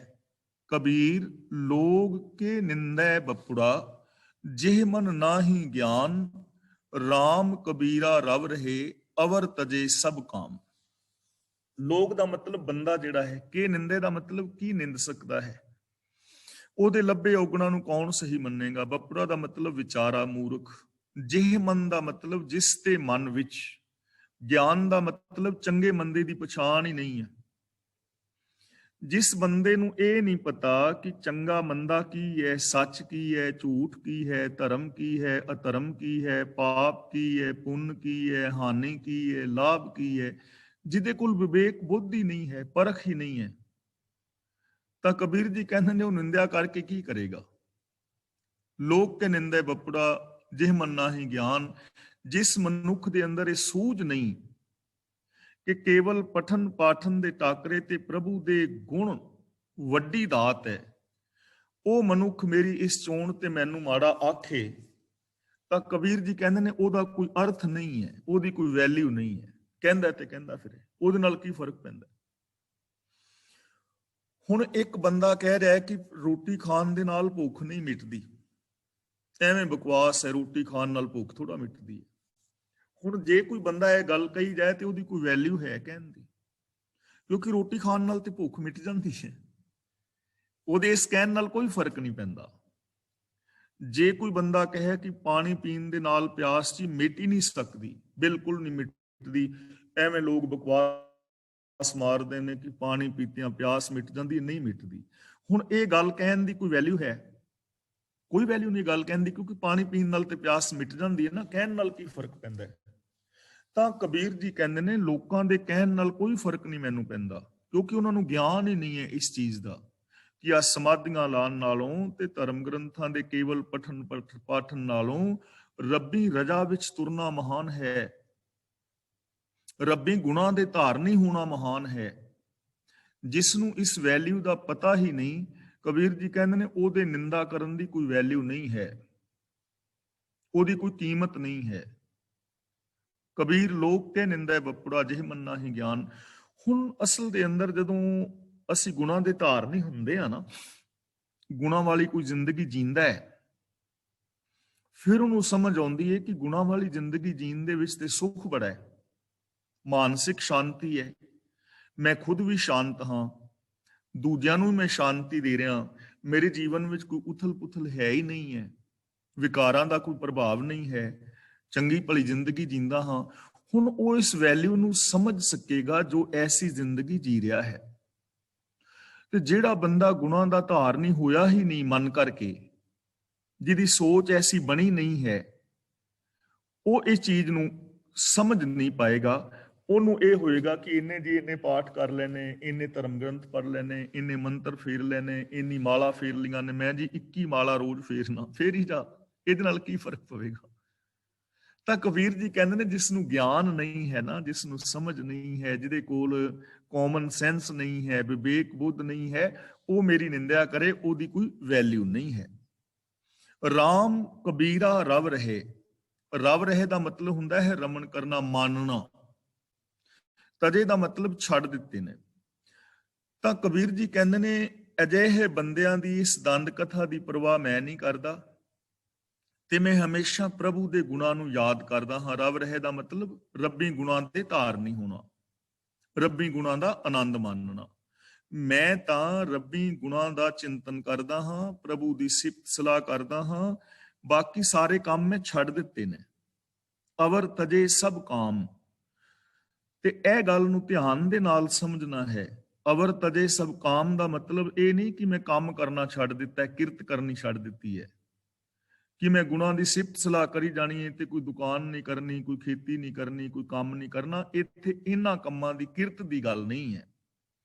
ਕਬੀਰ ਲੋਗ ਕੇ ਨਿੰਦੈ ਬੱਪੁੜਾ, ਜਿਹ ਮਨ ਨਾਹੀ ਗਿਆਨ, ਰਾਮ ਕਬੀਰਾ ਰਵ ਰਹੇ, ਅਵਰ ਤਜੇ ਸਭ ਕਾਮ। ਲੋਕ ਦਾ ਮਤਲਬ ਬੰਦਾ ਜਿਹੜਾ ਹੈ, ਕੇ ਨਿੰਦੇ ਦਾ ਮਤਲਬ ਕੀ ਨਿੰਦ ਸਕਦਾ ਹੈ? ਉਹਦੇ ਲੱਭੇ ਔਗਣਾਂ ਨੂੰ ਕੌਣ ਸਹੀ ਮੰਨੇਗਾ? ਬੱਪੜਾ ਦਾ ਮਤਲਬ ਵਿਚਾਰਾ ਮੂਰਖ, ਜਿਹ ਮਨ ਦਾ ਮਤਲਬ ਜਿਸ ਤੇ ਮਨ ਵਿੱਚ, ਗਿਆਨ ਦਾ ਮਤਲਬ ਚੰਗੇ ਮੰਦੇ ਦੀ ਪਛਾਣ ਹੀ ਨਹੀਂ ਹੈ। ਜਿਸ ਬੰਦੇ ਨੂੰ ਇਹ ਨਹੀਂ ਪਤਾ ਕਿ ਚੰਗਾ ਮੰਦਾ ਕੀ ਹੈ, ਸੱਚ ਕੀ ਹੈ, ਝੂਠ ਕੀ ਹੈ, ਧਰਮ ਕੀ ਹੈ, ਅਧਰਮ ਕੀ ਹੈ, ਪਾਪ ਕੀ ਹੈ, ਪੁੰਨ ਕੀ ਹੈ, ਹਾਨੀ ਕੀ ਹੈ, ਲਾਭ ਕੀ ਹੈ, ਜਿਹਦੇ ਕੋਲ ਵਿਵੇਕ ਬੁੱਧੀ ਨਹੀਂ ਹੈ, ਪਰਖ ਹੀ ਨਹੀਂ ਹੈ, ਤਾਂ ਕਬੀਰ ਜੀ ਕਹਿੰਦੇ ਨੇ ਉਹ ਨਿੰਦਿਆ ਕਰਕੇ ਕੀ ਕਰੇਗਾ? ਲੋਕ ਕੇ ਨਿੰਦੇ ਬੱਪੜਾ, ਜਿਹ ਮਨ ਨਾਹੀ ਗਿਆਨ। ਜਿਸ ਮਨੁੱਖ ਦੇ ਅੰਦਰ ਇਹ ਸੂਝ ਨਹੀਂ ਕਿ ਕੇਵਲ ਪਠਨ ਪਾਠਨ ਦੇ ਟਾਕਰੇ ਤੇ ਪ੍ਰਭੂ ਦੇ ਗੁਣ ਵੱਡੀ ਦਾਤ ਹੈ, ਉਹ ਮਨੁੱਖ ਮੇਰੀ ਇਸ ਚੋਣ ਤੇ ਮੈਨੂੰ ਮਾੜਾ ਆਖੇ, ਤਾਂ ਕਬੀਰ ਜੀ ਕਹਿੰਦੇ ਨੇ ਉਹਦਾ ਕੋਈ ਅਰਥ ਨਹੀਂ ਹੈ, ਉਹਦੀ ਕੋਈ ਵੈਲਿਊ ਨਹੀਂ ਹੈ। ਕਹਿੰਦਾ ਤੇ ਕਹਿੰਦਾ ਫਿਰੇ, ਉਹਦੇ ਨਾਲ ਕੀ ਫਰਕ ਪੈਂਦਾ? ਹੁਣ ਇੱਕ ਬੰਦਾ ਕਹਿ ਰਿਹਾ ਕਿ ਰੋਟੀ ਖਾਣ ਦੇ ਨਾਲ ਭੁੱਖ ਨਹੀਂ ਮਿਟਦੀ, ਐਵੇਂ ਬਕਵਾਸ ਹੈ, ਰੋਟੀ ਖਾਣ ਨਾਲ ਭੁੱਖ ਥੋੜਾ ਮਿਟਦੀ ਹੈ। ਹੁਣ ਜੇ ਕੋਈ ਬੰਦਾ ਇਹ ਗੱਲ ਕਹੀ ਜਾਏ ਤੇ ਉਹਦੀ ਕੋਈ ਵੈਲਿਊ ਹੈ ਕਹਿਣ ਦੀ? ਕਿਉਂਕਿ ਰੋਟੀ ਖਾਣ ਨਾਲ ਤੇ ਭੁੱਖ ਮਿਟ ਜਾਂਦੀ ਹੈ, ਉਹਦੇ ਇਸ ਕਹਿਣ ਨਾਲ ਕੋਈ ਫਰਕ ਨਹੀਂ ਪੈਂਦਾ। ਜੇ ਕੋਈ ਬੰਦਾ ਕਹੇ ਕਿ ਪਾਣੀ ਪੀਣ ਦੇ ਨਾਲ ਪਿਆਸ ਜੀ ਮਿਟ ਹੀ ਨਹੀਂ ਸਕਦੀ, ਬਿਲਕੁਲ ਨਹੀਂ ਮਿਟਦੀ, ਐਵੇਂ ਲੋਕ ਬਕਵਾਸ ਮਾਰਦੇ ਨੇ ਕਿ ਪਾਣੀ ਪੀਤਿਆਂ ਪਿਆਸ ਮਿਟ ਜਾਂਦੀ, ਨਹੀਂ ਮਿਟਦੀ। ਹੁਣ ਇਹ ਗੱਲ ਕਹਿਣ ਦੀ ਕੋਈ ਵੈਲਿਊ ਹੈ? ਕੋਈ ਵੈਲਿਊ ਨਹੀਂ ਗੱਲ ਕਹਿਣ ਦੀ, ਕਿਉਂਕਿ ਪਾਣੀ ਪੀਣ ਨਾਲ ਤੇ ਪਿਆਸ ਮਿਟ ਜਾਂਦੀ ਹੈ ਨਾ, ਕਹਿਣ ਨਾਲ ਕੀ ਫਰਕ ਪੈਂਦਾ ਹੈ? ਤਾਂ ਕਬੀਰ ਜੀ ਕਹਿੰਦੇ ਨੇ ਲੋਕਾਂ ਦੇ ਕਹਿਣ ਨਾਲ ਕੋਈ ਫਰਕ ਨਹੀਂ ਮੈਨੂੰ ਪੈਂਦਾ, ਕਿਉਂਕਿ ਉਹਨਾਂ ਨੂੰ ਗਿਆਨ ਹੀ ਨਹੀਂ ਹੈ ਇਸ ਚੀਜ਼ ਦਾ ਕਿ ਆ ਸਮਾਧੀਆਂ ਲਾਉਣ ਨਾਲੋਂ ਤੇ ਧਰਮ ਗ੍ਰੰਥਾਂ ਦੇ ਕੇਵਲ ਪਾਠਨ ਨਾਲੋਂ ਰੱਬੀ ਰਜਾ ਵਿੱਚ ਤੁਰਨਾ ਮਹਾਨ ਹੈ, ਰੱਬੀ ਗੁਣਾਂ ਦੇ ਧਾਰਨੀ ਹੋਣਾ ਮਹਾਨ ਹੈ। ਜਿਸ ਨੂੰ ਇਸ ਵੈਲਿਊ ਦਾ ਪਤਾ ਹੀ ਨਹੀਂ, ਕਬੀਰ ਜੀ ਕਹਿੰਦੇ ਨੇ ਉਹਦੇ ਨਿੰਦਾ ਕਰਨ ਦੀ ਕੋਈ ਵੈਲਿਊ ਨਹੀਂ ਹੈ, ਉਹਦੀ ਕੋਈ ਕੀਮਤ ਨਹੀਂ ਹੈ। ਕਬੀਰ ਲੋਕ ਕੇ ਨਿੰਦਾ ਬੱਪੜਾ ਜਿਹ ਮੰਨਾ ਹੀ ਗਿਆਨ। ਹੁਣ ਅਸਲ ਦੇ ਅੰਦਰ ਜਦੋਂ ਅਸੀਂ ਗੁਣਾਂ ਦੇ ਧਾਰਨੀ ਹੁੰਦੇ ਆ ਨਾ, ਗੁਣਾਂ ਵਾਲੀ ਕੋਈ ਜ਼ਿੰਦਗੀ ਜੀਂਦਾ ਹੈ, ਫਿਰ ਉਹਨੂੰ ਸਮਝ ਆਉਂਦੀ ਹੈ ਕਿ ਗੁਣਾਂ ਵਾਲੀ ਜ਼ਿੰਦਗੀ ਜੀਣ ਦੇ ਵਿੱਚ ਤੇ ਸੁੱਖ ਬੜਾ ਹੈ, ਮਾਨਸਿਕ ਸ਼ਾਂਤੀ ਹੈ, ਮੈਂ ਖੁਦ ਵੀ ਸ਼ਾਂਤ ਹਾਂ, ਦੂਜਿਆਂ ਨੂੰ ਮੈਂ ਸ਼ਾਂਤੀ ਦੇ ਰਿਹਾ, ਮੇਰੇ ਜੀਵਨ ਵਿੱਚ ਕੋਈ ਉਥਲ ਪੁਥਲ ਹੈ ਹੀ ਨਹੀਂ ਹੈ, ਵਿਕਾਰਾਂ ਦਾ ਕੋਈ ਪ੍ਰਭਾਵ ਨਹੀਂ ਹੈ, ਚੰਗੀ ਭਲੀ ਜ਼ਿੰਦਗੀ ਜੀਂਦਾ ਹਾਂ। ਹੁਣ ਉਹ ਇਸ ਵੈਲਿਊ ਨੂੰ ਸਮਝ ਸਕੇਗਾ ਜੋ ਐਸੀ ਜ਼ਿੰਦਗੀ ਜੀ ਰਿਹਾ ਹੈ। ਤੇ ਜਿਹੜਾ ਬੰਦਾ ਗੁਣਾਂ ਦਾ ਧਾਰਨੀ ਹੋਇਆ ਹੀ ਨਹੀਂ ਮਨ ਕਰਕੇ, ਜਿਹਦੀ ਸੋਚ ਐਸੀ ਬਣੀ ਨਹੀਂ ਹੈ, ਉਹ ਇਸ ਚੀਜ਼ ਨੂੰ ਸਮਝ ਨਹੀਂ ਪਾਏਗਾ। ਉਹਨੂੰ ਇਹ ਹੋਏਗਾ ਕਿ ਇਹਨੇ ਪਾਠ ਕਰ ਲੈਣੇ, ਇਹਨੇ ਧਰਮ ਗ੍ਰੰਥ ਪੜ੍ਹ ਲੈਣੇ, ਇਹਨੇ ਮੰਤਰ ਫੇਰ ਲੈਣੇ, ਇੰਨੀ ਮਾਲਾ ਫੇਰ ਲਈਆਂ ਨੇ, ਮੈਂ ਜੀ 21 ਮਾਲਾ ਰੋਜ਼ ਫੇਰਨਾ, ਫੇਰ ਹੀ ਜਾ, ਇਹਦੇ ਨਾਲ ਕੀ ਫਰਕ ਪਵੇਗਾ। ਤਾਂ ਕਬੀਰ ਜੀ ਕਹਿੰਦੇ ਨੇ ਜਿਸ ਨੂੰ ਗਿਆਨ ਨਹੀਂ ਹੈ ਨਾ, ਜਿਸ ਨੂੰ ਸਮਝ ਨਹੀਂ ਹੈ, ਜਿਹਦੇ ਕੋਲ ਕਾਮਨ ਸੈਂਸ ਨਹੀਂ ਹੈ, ਵਿਵੇਕ ਬੁੱਧ ਨਹੀਂ ਹੈ, ਉਹ ਮੇਰੀ ਨਿੰਦਿਆ ਕਰੇ, ਉਹਦੀ ਕੋਈ ਵੈਲਿਊ ਨਹੀਂ ਹੈ। ਰਾਮ ਕਬੀਰਾ ਰਵ ਰਹੇ, ਰਵ ਰਹੇ ਦਾ ਮਤਲਬ ਹੁੰਦਾ ਹੈ ਰਮਨ ਕਰਨਾ, ਮਾਨਣਾ। ਤਜੇ ਦਾ ਮਤਲਬ ਛੱਡ ਦਿੱਤੇ ਨੇ। ਤਾਂ ਕਬੀਰ ਜੀ ਕਹਿੰਦੇ ਨੇ ਅਜਿਹੇ ਬੰਦਿਆਂ ਦੀ ਇਸ ਦੰਦ ਕਥਾ ਦੀ ਪਰਵਾਹ ਮੈਂ ਨਹੀਂ ਕਰਦਾ, ਤੇ ਮੈਂ ਹਮੇਸ਼ਾ ਪ੍ਰਭੂ ਦੇ ਗੁਣਾਂ ਨੂੰ ਯਾਦ ਕਰਦਾ ਹਾਂ। ਰਵ ਰਹੇ ਦਾ ਮਤਲਬ ਰੱਬੀ ਗੁਣਾਂ ਤੇ ਧਾਰਨੀ ਹੋਣਾ, ਰੱਬੀ ਗੁਣਾਂ ਦਾ ਆਨੰਦ ਮਾਣਨਾ। ਮੈਂ ਤਾਂ ਰੱਬੀ ਗੁਣਾਂ ਦਾ ਚਿੰਤਨ ਕਰਦਾ ਹਾਂ, ਪ੍ਰਭੂ ਦੀ ਸਿਫਤ ਸਲਾਹ ਕਰਦਾ ਹਾਂ, ਬਾਕੀ ਸਾਰੇ ਕੰਮ ਮੈਂ ਛੱਡ ਦਿੱਤੇ ਨੇ। ਅਵਰ ਤਜੇ ਸਭ ਕਾਮ, ਤੇ ਇਹ ਗੱਲ ਨੂੰ ਧਿਆਨ ਦੇ ਨਾਲ ਸਮਝਣਾ ਹੈ। ਅਵਰ ਤਜੇ ਸਭ ਕਾਮ ਦਾ ਮਤਲਬ ਇਹ ਨਹੀਂ ਕਿ ਮੈਂ ਕੰਮ ਕਰਨਾ ਛੱਡ ਦਿੱਤਾ, ਕਿਰਤ ਕਰਨੀ ਛੱਡ ਦਿੱਤੀ ਹੈ, ਕਿ ਮੈਂ ਗੁਣਾਂ ਦੀ ਸਿਫਤ ਸਲਾਹ ਕਰੀ ਜਾਣੀ ਹੈ ਤੇ ਕੋਈ ਦੁਕਾਨ ਨਹੀਂ ਕਰਨੀ, ਕੋਈ ਖੇਤੀ ਨਹੀਂ ਕਰਨੀ, ਕੋਈ ਕੰਮ ਨਹੀਂ ਕਰਨਾ। ਇੱਥੇ ਇਹਨਾਂ ਕੰਮਾਂ ਦੀ ਕਿਰਤ ਦੀ ਗੱਲ ਨਹੀਂ ਹੈ।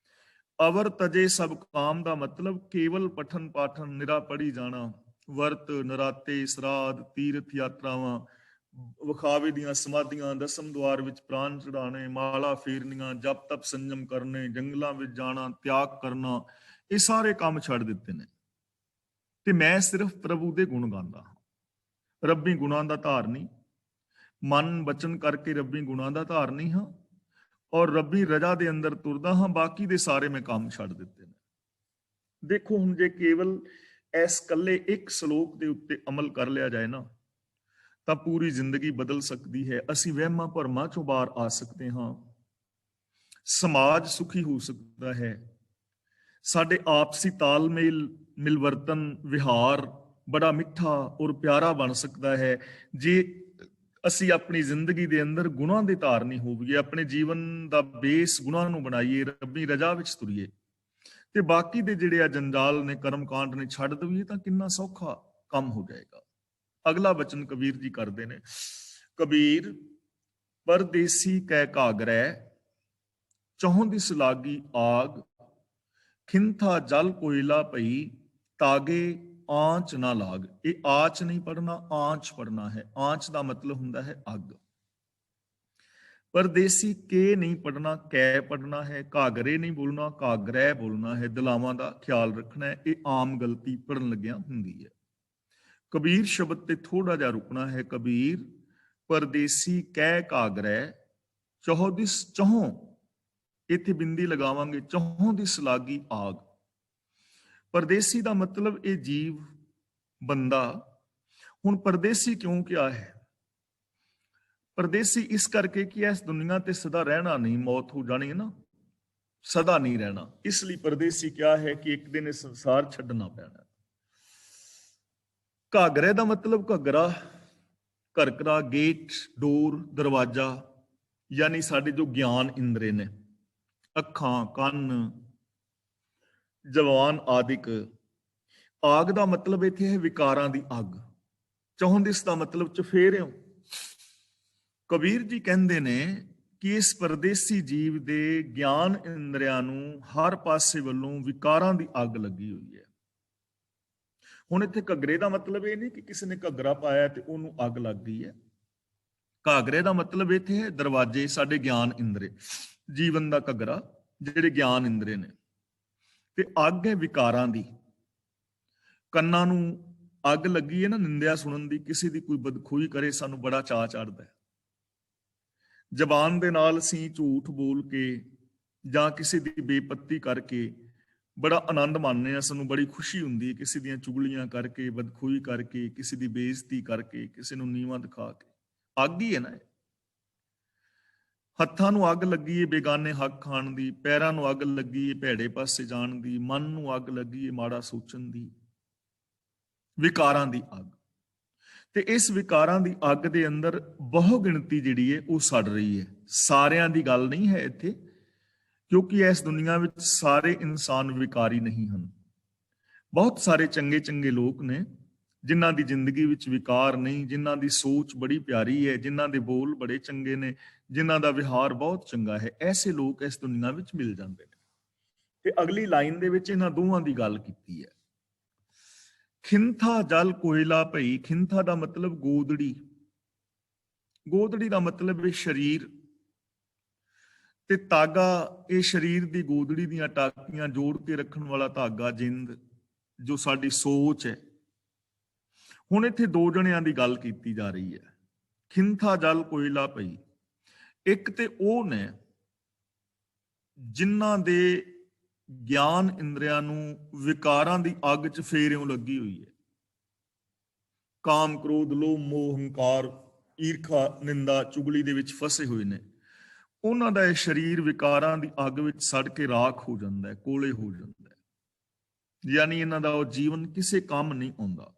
ਅਵਰ ਤਜੇ ਸਭ ਕਾਮ ਦਾ ਮਤਲਬ ਕੇਵਲ ਪਠਨ ਪਾਠਨ, ਨਿਰਾ ਪੜੀ ਜਾਣਾ, ਵਰਤ ਨਰਾਤੇ, ਸਰਾਧ, ਤੀਰਥ ਯਾਤਰਾਵਾਂ, ਵਿਖਾਵੇ ਦੀਆਂ ਸਮਾਧੀਆਂ, ਦਸਮ ਦੁਆਰ ਵਿੱਚ ਪ੍ਰਾਣ ਚੜਾਣੇ, ਮਾਲਾ ਫੇਰਨੀਆਂ, ਜਪ ਤਪ ਸੰਜਮ ਕਰਨੇ, ਜੰਗਲਾਂ ਵਿੱਚ ਜਾਣਾ, ਤਿਆਗ ਕਰਨਾ, ਇਹ ਸਾਰੇ ਕੰਮ ਛੱਡ ਦਿੱਤੇ ਨੇ। ਤੇ ਮੈਂ ਸਿਰਫ ਪ੍ਰਭੂ ਦੇ ਗੁਣ ਗਾਉਂਦਾ ਹਾਂ, ਰੱਬੀ ਗੁਣਾਂ ਦਾ ਧਾਰਨੀ, ਮਨ ਬਚਨ ਕਰਕੇ ਰੱਬੀ ਗੁਣਾਂ ਦਾ ਧਾਰਨੀ ਹਾਂ, ਔਰ ਰੱਬੀ ਰਜਾ ਦੇ ਅੰਦਰ ਤੁਰਦਾ ਹਾਂ। ਬਾਕੀ ਦੇ ਸਾਰੇ ਮੈਂ ਕੰਮ ਛੱਡ ਦਿੱਤੇ ਨੇ। ਦੇਖੋ ਹੁਣ ਜੇ ਕੇਵਲ ਇਸ ਕੱਲੇ ਇੱਕ ਸ਼ਲੋਕ ਦੇ ਉੱਤੇ ਅਮਲ ਕਰ ਲਿਆ ਜਾਏ ਨਾ, ਤਾਂ ਪੂਰੀ ਜ਼ਿੰਦਗੀ ਬਦਲ ਸਕਦੀ ਹੈ। ਅਸੀਂ ਵਹਿਮਾਂ ਭਰਮਾਂ ਚੋਂ ਬਾਹਰ ਆ ਸਕਦੇ ਹਾਂ, ਸਮਾਜ ਸੁਖੀ ਹੋ ਸਕਦਾ ਹੈ, ਸਾਡੇ ਆਪਸੀ ਤਾਲਮੇਲ, ਮਿਲਵਰਤਨ, ਵਿਹਾਰ ਬੜਾ ਮਿੱਠਾ ਔਰ ਪਿਆਰਾ ਬਣ ਸਕਦਾ ਹੈ ਜੇ ਅਸੀਂ ਆਪਣੀ ਜ਼ਿੰਦਗੀ ਦੇ ਅੰਦਰ ਗੁਣਾਂ ਦੇ ਧਾਰਨੀ ਹੋਈਏ, ਆਪਣੇ ਜੀਵਨ ਦਾ ਬੇਸ ਗੁਣਾਂ ਨੂੰ ਬਣਾਈਏ, ਰੱਬੀ ਰਜਾ ਵਿੱਚ ਤੁਰੀਏ, ਤੇ ਬਾਕੀ ਦੇ ਜਿਹੜੇ ਆ ਜੰਜਾਲ ਨੇ, ਕਰਮ ਕਾਂਡ ਨੇ, ਛੱਡ ਦਈਏ, ਤਾਂ ਕਿੰਨਾ ਸੌਖਾ ਕੰਮ ਹੋ ਜਾਏਗਾ। ਅਗਲਾ ਬਚਨ ਕਬੀਰ ਜੀ ਕਰਦੇ ਨੇ, ਕਬੀਰ ਪਰਦੇਸੀ ਕੈ ਘਾਗਰੈ, ਚੌਂ ਦਿਸ ਲਾਗੀ ਆਗ, ਖਿੰਥਾ ਜਲ ਕੋਇਲਾ ਪਈ, ਤਾਗੇ ਆਂਚ ਨਾ ਲਾਗ। ਇਹ ਆਚ ਨਹੀਂ ਪੜਨਾ, ਆਂਚ ਪੜਨਾ ਹੈ। ਆਂਚ ਦਾ ਮਤਲਬ ਹੁੰਦਾ ਹੈ ਅੱਗ। ਪਰਦੇਸੀ ਕੇ ਨਹੀਂ ਪੜਨਾ, ਕੈ ਪੜਨਾ ਹੈ। ਘਾਗਰੇ ਨਹੀਂ ਬੋਲਣਾ, ਘਾਗਰੈ ਬੋਲਣਾ ਹੈ। ਦਲਾਵਾਂ ਦਾ ਖਿਆਲ ਰੱਖਣਾ ਹੈ। ਇਹ ਆਮ ਗਲਤੀ ਪੜਨ ਲੱਗਿਆ ਹੁੰਦੀ ਹੈ। ਕਬੀਰ ਸ਼ਬਦ ਤੇ ਥੋੜਾ ਜਿਹਾ ਰੁਕਣਾ ਹੈ। ਕਬੀਰ ਪਰਦੇਸੀ ਕਹਿ ਘਾਗਰੈ, ਚੌਹਦਿਸ, ਚੌਂ, ਇੱਥੇ ਬਿੰਦੀ ਲਗਾਵਾਂਗੇ, ਚੌਂ ਦਿਸ ਲਾਗੀ ਆਗ। ਪਰਦੇਸੀ ਦਾ ਮਤਲਬ ਇਹ ਜੀਵ, ਬੰਦਾ। ਹੁਣ ਪਰਦੇਸੀ ਕਿਉਂ ਕਿਹਾ ਹੈ? ਪਰਦੇਸੀ ਇਸ ਕਰਕੇ ਕਿ ਇਸ ਦੁਨੀਆ ਤੇ ਸਦਾ ਰਹਿਣਾ ਨਹੀਂ, ਮੌਤ ਹੋ ਜਾਣੀ ਹੈ ਨਾ, ਸਦਾ ਨਹੀਂ ਰਹਿਣਾ, ਇਸ ਲਈ ਪਰਦੇਸੀ ਕਿਹਾ ਹੈ ਕਿ ਇੱਕ ਦਿਨ ਇਹ ਸੰਸਾਰ ਛੱਡਣਾ ਪੈਣਾ। ਘਾਗਰੇ ਦਾ ਮਤਲਬ ਘੱਗਰਾ, ਘਰਕਰਾ, ਗੇਟ, ਡੋਰ, ਦਰਵਾਜ਼ਾ, ਯਾਨੀ ਸਾਡੇ ਜੋ ਗਿਆਨ ਇੰਦਰੇ ਨੇ, ਅੱਖਾਂ, ਕੰਨ, ਜ਼ਬਾਨ ਆਦਿਕ। ਆਗ ਦਾ ਮਤਲਬ ਇੱਥੇ ਹੈ ਵਿਕਾਰਾਂ ਦੀ ਅੱਗ। ਚੌਂਦਿਸ ਦਾ ਮਤਲਬ ਚਫੇਰਿਓ। ਕਬੀਰ ਜੀ ਕਹਿੰਦੇ ਨੇ ਕਿ ਇਸ ਪਰਦੇਸੀ ਜੀਵ ਦੇ ਗਿਆਨ ਇੰਦਰੀਆਂ ਨੂੰ ਹਰ ਪਾਸੇ ਵੱਲੋਂ ਵਿਕਾਰਾਂ ਦੀ ਅੱਗ ਲੱਗੀ ਹੋਈ ਹੈ। ਹੁਣ ਇੱਥੇ ਘੱਗਰੇ ਦਾ ਮਤਲਬ ਇਹ ਨਹੀਂ ਕਿ ਕਿਸੇ ਨੇ ਘੱਗਰਾ ਪਾਇਆ ਤੇ ਉਹਨੂੰ ਅੱਗ ਲੱਗ ਗਈ ਹੈ। ਘਾਗਰੇ ਦਾ ਮਤਲਬ ਇੱਥੇ ਹੈ ਦਰਵਾਜ਼ੇ, ਸਾਡੇ ਗਿਆਨ ਇੰਦਰੇ, ਜੀਵਨ ਦਾ ਘੱਗਰਾ ਜਿਹੜੇ ਗਿਆਨ ਇੰਦਰੇ ਨੇ, ਤੇ ਅੱਗ ਹੈ ਵਿਕਾਰਾਂ ਦੀ। ਕੰਨਾਂ ਨੂੰ ਅੱਗ ਲੱਗੀ ਹੈ ਨਾ ਨਿੰਦਿਆ ਸੁਣਨ ਦੀ, ਕਿਸੇ ਦੀ ਕੋਈ ਬਦਖੋਈ ਕਰੇ ਸਾਨੂੰ ਬੜਾ ਚਾਅ ਚੜ੍ਹਦਾ ਹੈ। ਜ਼ਬਾਨ ਦੇ ਨਾਲ ਅਸੀਂ ਝੂਠ ਬੋਲ ਕੇ ਜਾਂ ਕਿਸੇ ਦੀ ਬੇਪੱਤੀ ਕਰਕੇ ਬੜਾ ਆਨੰਦ ਮਾਣਦੇ ਹਾਂ, ਸਾਨੂੰ ਬੜੀ ਖੁਸ਼ੀ ਹੁੰਦੀ ਹੈ ਕਿਸੇ ਦੀਆਂ ਚੁਗਲੀਆਂ ਕਰਕੇ, ਬਦਖੋਈ ਕਰਕੇ, ਕਿਸੇ ਦੀ ਬੇਇੱਜ਼ਤੀ ਕਰਕੇ, ਕਿਸੇ ਨੂੰ ਨੀਵਾਂ ਦਿਖਾ ਕੇ। ਅੱਗ ਹੀ ਹੈ ਨਾ। ਹੱਥਾਂ ਨੂੰ ਅੱਗ ਲੱਗੀ ਹੈ ਬੇਗਾਨੇ ਹੱਕ ਖਾਣ ਦੀ, ਪੈਰਾਂ ਨੂੰ ਅੱਗ ਲੱਗੀ ਹੈ ਭੈੜੇ ਪਾਸੇ ਜਾਣ ਦੀ, ਮਨ ਨੂੰ ਅੱਗ ਲੱਗੀ ਹੈ ਮਾੜਾ ਸੋਚਣ ਦੀ, ਵਿਕਾਰਾਂ ਦੀ ਅੱਗ। ਤੇ ਇਸ ਵਿਕਾਰਾਂ ਦੀ ਅੱਗ ਦੇ ਅੰਦਰ ਬਹੁ ਗਿਣਤੀ ਜਿਹੜੀ ਹੈ ਉਹ ਸੜ ਰਹੀ ਹੈ। ਸਾਰਿਆਂ ਦੀ ਗੱਲ ਨਹੀਂ ਹੈ ਇੱਥੇ, ਕਿਉਂਕਿ ਇਸ ਦੁਨੀਆ ਵਿੱਚ ਸਾਰੇ ਇਨਸਾਨ ਵਿਕਾਰੀ ਨਹੀਂ ਹਨ। ਬਹੁਤ ਸਾਰੇ ਚੰਗੇ ਚੰਗੇ ਲੋਕ ਨੇ ਜਿਨ੍ਹਾਂ ਦੀ ਜ਼ਿੰਦਗੀ ਵਿੱਚ ਵਿਕਾਰ ਨਹੀਂ, ਜਿਨ੍ਹਾਂ ਦੀ ਸੋਚ ਬੜੀ ਪਿਆਰੀ ਹੈ, ਜਿਨ੍ਹਾਂ ਦੇ ਬੋਲ ਬੜੇ ਚੰਗੇ ਨੇ, ਜਿਨ੍ਹਾਂ ਦਾ ਵਿਹਾਰ ਬਹੁਤ ਚੰਗਾ ਹੈ। ਐਸੇ ਲੋਕ ਇਸ ਦੁਨੀਆ ਵਿੱਚ ਮਿਲ ਜਾਂਦੇ ਨੇ। ਤੇ ਅਗਲੀ ਲਾਈਨ ਦੇ ਵਿੱਚ ਇਹਨਾਂ ਦੋਵਾਂ ਦੀ ਗੱਲ ਕੀਤੀ ਹੈ। ਖਿੰਥਾ ਜਲ ਕੋਇਲਾ ਭਈ। ਖਿੰਥਾ ਦਾ ਮਤਲਬ ਗੋਦੜੀ, ਗੋਦੜੀ ਦਾ ਮਤਲਬ ਇਹ ਸਰੀਰ, ਤੇ ਤਾਗਾ ਇਹ ਸਰੀਰ ਦੀ ਗੋਦੜੀ ਦੀਆਂ ਟਾਕੀਆਂ ਜੋੜ ਕੇ ਰੱਖਣ ਵਾਲਾ ਧਾਗਾ, ਜਿੰਦ ਜੋ ਸਾਡੀ ਸੋਚ ਹੈ। ਹੁਣ ਇੱਥੇ ਦੋ ਜਣਿਆਂ ਦੀ ਗੱਲ ਕੀਤੀ ਜਾ ਰਹੀ ਹੈ। ਖਿੰਥਾ ਜਲ ਕੋਇਲਾ ਭਈ, ਇੱਕ ਤੇ ਉਹ ਨੇ ਜਿਨ੍ਹਾਂ ਦੇ ਗਿਆਨ ਇੰਦਰੀਆਂ ਨੂੰ ਵਿਕਾਰਾਂ ਦੀ ਅੱਗ 'ਚ ਫੇਰਿਓਂ ਲੱਗੀ ਹੋਈ ਹੈ। ਕਾਮ, ਕ੍ਰੋਧ, ਲੋਭ, ਮੋਹ, ਹੰਕਾਰ, ਈਰਖਾ, ਨਿੰਦਾ, ਚੁਗਲੀ ਦੇ ਵਿੱਚ ਫਸੇ ਹੋਏ ਨੇ। ਉਹਨਾਂ ਦਾ ਇਹ ਸਰੀਰ ਵਿਕਾਰਾਂ ਦੀ ਅੱਗ ਵਿੱਚ ਸੜ ਕੇ ਰਾਖ ਹੋ ਜਾਂਦਾ ਹੈ, ਕੋਲੇ ਹੋ ਜਾਂਦਾ ਹੈ। ਯਾਨੀ ਇਹਨਾਂ ਦਾ ਉਹ ਜੀਵਨ ਕਿਸੇ ਕੰਮ ਨਹੀਂ ਆਉਂਦਾ,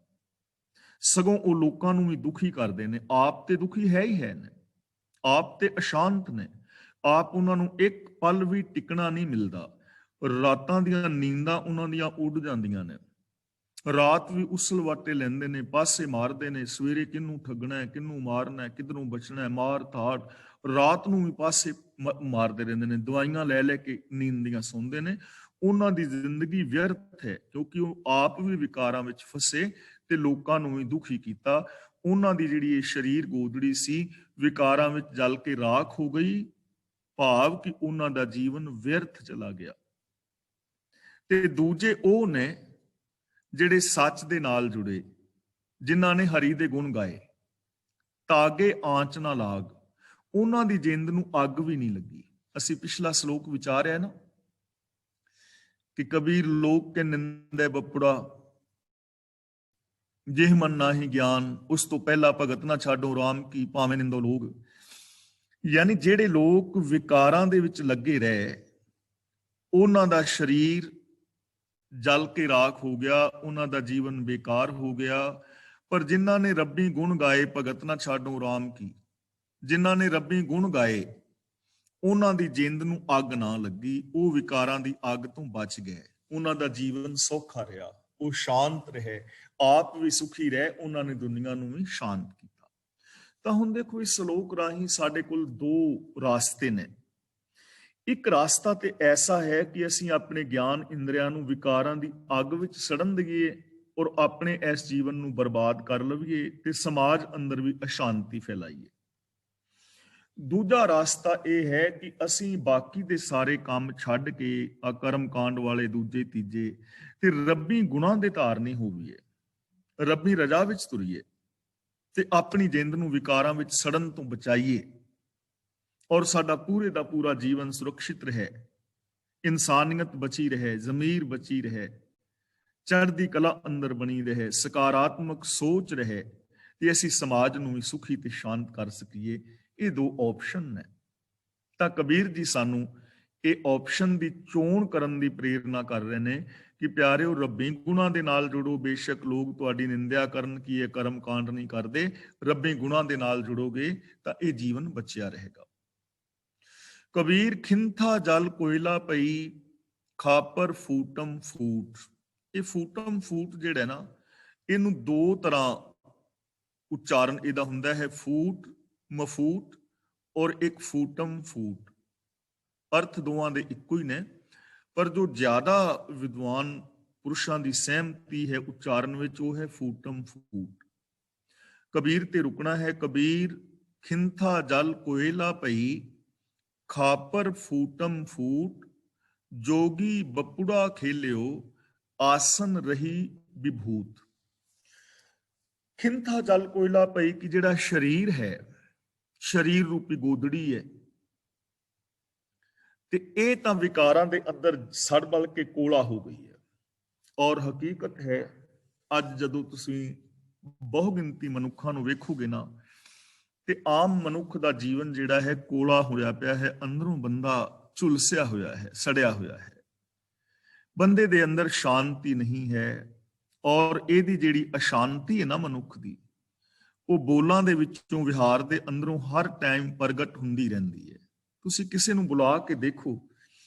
ਸਗੋਂ ਉਹ ਲੋਕਾਂ ਨੂੰ ਵੀ ਦੁਖੀ ਕਰਦੇ ਨੇ। ਆਪ ਤੇ ਦੁਖੀ ਹੈ ਹੀ ਹੈ ਨੇ, ਆਪ ਤੇ ਅਸ਼ਾਂਤ ਨੇ, ਆਪ ਉਹਨਾਂ ਨੂੰ ਇੱਕ ਪਲ ਵੀ ਟਿਕਣਾ ਨਹੀਂ ਮਿਲਦਾ। ਰਾਤਾਂ ਦੀਆਂ ਨੀਂਦਾਂ ਉਹਨਾਂ ਦੀਆਂ ਉੱਡ ਜਾਂਦੀਆਂ ਨੇ, ਰਾਤ ਵੀ ਉਸਲ ਵਾਟੇ ਲੈਂਦੇ ਨੇ, ਪਾਸੇ ਮਾਰਦੇ ਨੇ। ਸਵੇਰੇ ਕਿਹਨੂੰ ਠੱਗਣਾ ਹੈ, ਕਿਹਨੂੰ ਮਾਰਨਾ ਹੈ, ਕਿਧਰੋਂ ਬਚਣਾ ਹੈ, ਮਾਰ ਧਾੜ, ਰਾਤ ਨੂੰ ਵੀ ਪਾਸੇ ਮਾਰਦੇ ਰਹਿੰਦੇ ਨੇ। ਦਵਾਈਆਂ ਲੈ ਲੈ ਕੇ ਨੀਂਦ ਦੀਆਂ ਸੌਂਦੇ ਨੇ। ਉਹਨਾਂ ਦੀ ਜ਼ਿੰਦਗੀ ਵਿਅਰਥ ਹੈ, ਕਿਉਂਕਿ ਉਹ ਆਪ ਵੀ ਵਿਕਾਰਾਂ ਵਿੱਚ ਫਸੇ ਤੇ ਲੋਕਾਂ ਨੂੰ ਵੀ ਦੁਖੀ ਕੀਤਾ। ਉਹਨਾਂ ਦੀ ਜਿਹੜੀ ਇਹ ਸਰੀਰ ਗੋਦੜੀ ਸੀ, ਵਿਕਾਰਾਂ ਵਿੱਚ ਜਲ ਕੇ ਰਾਖ ਹੋ ਗਈ, ਭਾਵ ਕਿ ਉਹਨਾਂ ਦਾ ਜੀਵਨ ਵਿਅਰਥ ਚਲਾ ਗਿਆ। ਤੇ ਦੂਜੇ ਉਹ ਨੇ ਜਿਹੜੇ ਸੱਚ ਦੇ ਨਾਲ ਜੁੜੇ, ਜਿਨ੍ਹਾਂ ਨੇ ਹਰੀ ਦੇ ਗੁਣ ਗਾਏ। ਤਾਗੇ ਆਂਚ ਨਾ ਲਾਗ, ਉਹਨਾਂ ਦੀ ਜਿੰਦ ਨੂੰ ਅੱਗ ਵੀ ਨਹੀਂ ਲੱਗੀ। ਅਸੀਂ ਪਿਛਲਾ ਸ਼ਲੋਕ ਵਿਚਾਰਿਆ ਨਾ ਕਿ ਕਬੀਰ ਲੋਕ ਕੇ ਨਿੰਦੇ ਬਪੁੜਾ, ਜਿਹ ਮਨ ਨਾਹੀ ਗਿਆਨ, ਉਸ ਤੋਂ ਪਹਿਲਾਂ ਭਗਤ ਨਾ ਛਾਡੋ ਰਾਮ ਕੀ, ਭਾਵੇਂ ਨਿੰਦੋ ਲੋਗ। ਯਾਨੀ ਜਿਹੜੇ ਲੋਕ ਵਿਕਾਰਾਂ ਦੇ ਵਿੱਚ ਲੱਗੇ ਰਹੇ, ਉਹਨਾਂ ਦਾ ਸਰੀਰ ਜਲ ਕੇ ਰਾਖ ਹੋ ਗਿਆ, ਉਹਨਾਂ ਦਾ ਜੀਵਨ ਬੇਕਾਰ ਹੋ ਗਿਆ। ਪਰ ਜਿਨ੍ਹਾਂ ਨੇ ਰੱਬੀ ਗੁਣ ਗਾਏ, ਭਗਤ ਨਾ ਛਾਡੋ ਰਾਮ ਕੀ, ਜਿਨ੍ਹਾਂ ਨੇ ਰੱਬੀ ਗੁਣ ਗਾਏ, ਉਹਨਾਂ ਦੀ ਜਿੰਦ ਨੂੰ ਅੱਗ ਨਾ ਲੱਗੀ, ਉਹ ਵਿਕਾਰਾਂ ਦੀ ਅੱਗ ਤੋਂ ਬਚ ਗਏ। ਉਹਨਾਂ ਦਾ ਜੀਵਨ ਸੌਖਾ ਰਿਹਾ, ਉਹ ਸ਼ਾਂਤ ਰਹੇ, ਆਪ ਵੀ ਸੁਖੀ ਰਹੇ, ਉਹਨਾਂ ਨੇ ਦੁਨੀਆ ਨੂੰ ਵੀ ਸ਼ਾਂਤ ਕੀਤਾ। ਤਾਂ ਹੁਣ ਦੇਖੋ, ਇਸ ਸ਼ਲੋਕ ਰਾਹੀਂ ਸਾਡੇ ਕੋਲ ਦੋ ਰਾਸਤੇ ਨੇ। ਇੱਕ ਰਾਸਤਾ ਤੇ ਐਸਾ ਹੈ ਕਿ ਅਸੀਂ ਆਪਣੇ ਗਿਆਨ ਇੰਦਰੀਆਂ ਨੂੰ ਵਿਕਾਰਾਂ ਦੀ ਅੱਗ ਵਿੱਚ ਸੜਨ ਦੇਈਏ ਔਰ ਆਪਣੇ ਇਸ ਜੀਵਨ ਨੂੰ ਬਰਬਾਦ ਕਰ ਲਈਏ ਤੇ ਸਮਾਜ ਅੰਦਰ ਵੀ ਅਸ਼ਾਂਤੀ ਫੈਲਾਈਏ। ਦੂਜਾ ਰਾਸਤਾ ਇਹ ਹੈ ਕਿ ਅਸੀਂ ਬਾਕੀ ਦੇ ਸਾਰੇ ਕੰਮ ਛੱਡ ਕੇ ਕਰਮ ਕਾਂਡ ਵਾਲੇ ਦੂਜੇ ਤੀਜੇ ਤੇ ਰੱਬੀ ਗੁਣਾਂ ਦੇ ਧਾਰਨੀ ਹੋਈਏ, ਰੱਬੀ ਰਜ਼ਾ ਵਿੱਚ ਤੁਰੀਏ ਤੇ ਆਪਣੀ ਜਿੰਦ ਨੂੰ ਵਿਕਾਰਾਂ ਵਿੱਚ ਸੜਨ ਤੋਂ ਬਚਾਈਏ ਔਰ ਸਾਡਾ ਪੂਰੇ ਦਾ ਪੂਰਾ ਜੀਵਨ ਸੁਰੱਖਿਅਤ ਰਹੇ, ਇਨਸਾਨੀਅਤ ਬਚੀ ਰਹੇ, ਜ਼ਮੀਰ ਬਚੀ ਰਹੇ, ਚੜ੍ਹਦੀ ਕਲਾ ਅੰਦਰ ਬਣੀ ਰਹੇ, ਸਕਾਰਾਤਮਕ ਸੋਚ ਰਹੇ ਤੇ ਅਸੀਂ ਸਮਾਜ ਨੂੰ ਵੀ ਸੁਖੀ ਤੇ ਸ਼ਾਂਤ ਕਰ ਸਕੀਏ। ਇਹ ਦੋ ਆਪਸ਼ਨ ਨੇ। ਤਾਂ ਕਬੀਰ ਜੀ ਸਾਨੂੰ ਇਹ ਆਪਸ਼ਨ ਦੀ ਚੋਣ ਕਰਨ ਦੀ ਪ੍ਰੇਰਨਾ ਕਰ ਰਹੇ ਨੇ ਕਿ ਪਿਆਰਿਓ, ਰੱਬੀ ਗੁਣਾਂ ਦੇ ਨਾਲ ਜੁੜੋ। ਬੇਸ਼ੱਕ ਲੋਕ ਤੁਹਾਡੀ ਨਿੰਦਿਆ ਕਰਨ ਕਿ ਇਹ ਕਰਮ ਕਾਂਡ ਨਹੀਂ ਕਰਦੇ, ਰੱਬੀ ਗੁਣਾਂ ਦੇ ਨਾਲ ਜੁੜੋਗੇ ਤਾਂ ਇਹ ਜੀਵਨ ਬਚਿਆ ਰਹੇਗਾ। ਕਬੀਰ ਖਿੰਥਾ ਜਲ ਕੋਇਲਾ ਪਈ, ਖਾਪਰ ਫੂਟਮ ਫੂਟ। ਇਹ ਫੂਟਮ ਫੂਟ ਜਿਹੜਾ ਨਾ, ਇਹਨੂੰ ਦੋ ਤਰ੍ਹਾਂ ਉਚਾਰਨ ਇਹਦਾ ਹੁੰਦਾ ਹੈ, ਫੂਟ, ਮਫੂਟ ਔਰ ਇੱਕ ਫੂਟਮ ਫੂਟ, ਅਰਥ ਦੋਵਾਂ ਦੇ ਇੱਕੋ ਹੀ ਨੇ, ਪਰ ਜੋ ਜ਼ਿਆਦਾ ਵਿਦਵਾਨ ਪੁਰਸ਼ਾਂ ਦੀ ਸਹਿਮਤੀ ਹੈ ਉਚਾਰਨ ਵਿੱਚ ਉਹ ਹੈ ਫੂਟਮ ਫੂਟ। ਕਬੀਰ ਤੇ ਰੁਕਣਾ ਹੈ। ਕਬੀਰ ਖਿੰਥਾ ਜਲ ਕੋਇਲਾ ਪਈ, ਖਾਪਰ ਫੂਟਮ ਫੂਟ, ਜੋਗੀ ਬਪੁੜਾ ਖੇਲਿਓ, ਆਸਨ ਰਹੀ ਵਿਭੂਤ। ਖਿੰਥਾ ਜਲ ਕੋਇਲਾ ਪਈ ਕਿ ਜਿਹੜਾ ਸਰੀਰ ਹੈ, ਸਰੀਰ ਰੂਪੀ ਗੋਦੜੀ ਹੈ, ਤੇ ਇਹ ਤਾਂ ਵਿਕਾਰਾਂ ਦੇ ਅੰਦਰ ਸੜ ਬਲ ਕੇ ਕੋਲਾ ਹੋ ਗਈ ਹੈ। ਔਰ ਹਕੀਕਤ ਹੈ, ਅੱਜ ਜਦੋਂ ਤੁਸੀਂ ਬਹੁ ਗਿਣਤੀ ਮਨੁੱਖਾਂ ਨੂੰ ਵੇਖੋਗੇ ਨਾ, ਤੇ ਆਮ ਮਨੁੱਖ ਦਾ ਜੀਵਨ ਜਿਹੜਾ ਹੈ ਕੋਲਾ ਹੋਇਆ ਪਿਆ ਹੈ, ਅੰਦਰੋਂ ਬੰਦਾ ਝੁਲਸਿਆ ਹੋਇਆ ਹੈ, ਸੜਿਆ ਹੋਇਆ ਹੈ। ਬੰਦੇ ਦੇ ਅੰਦਰ ਸ਼ਾਂਤੀ ਨਹੀਂ ਹੈ, ਔਰ ਇਹਦੀ ਜਿਹੜੀ ਅਸ਼ਾਂਤੀ ਹੈ ਨਾ ਮਨੁੱਖ ਦੀ, ਉਹ ਬੋਲਾਂ ਦੇ ਵਿੱਚੋਂ, ਵਿਹਾਰ ਦੇ ਅੰਦਰੋਂ ਹਰ ਟਾਈਮ ਪ੍ਰਗਟ ਹੁੰਦੀ ਰਹਿੰਦੀ ਹੈ। ਤੁਸੀਂ ਕਿਸੇ ਨੂੰ ਬੁਲਾ ਕੇ ਦੇਖੋ,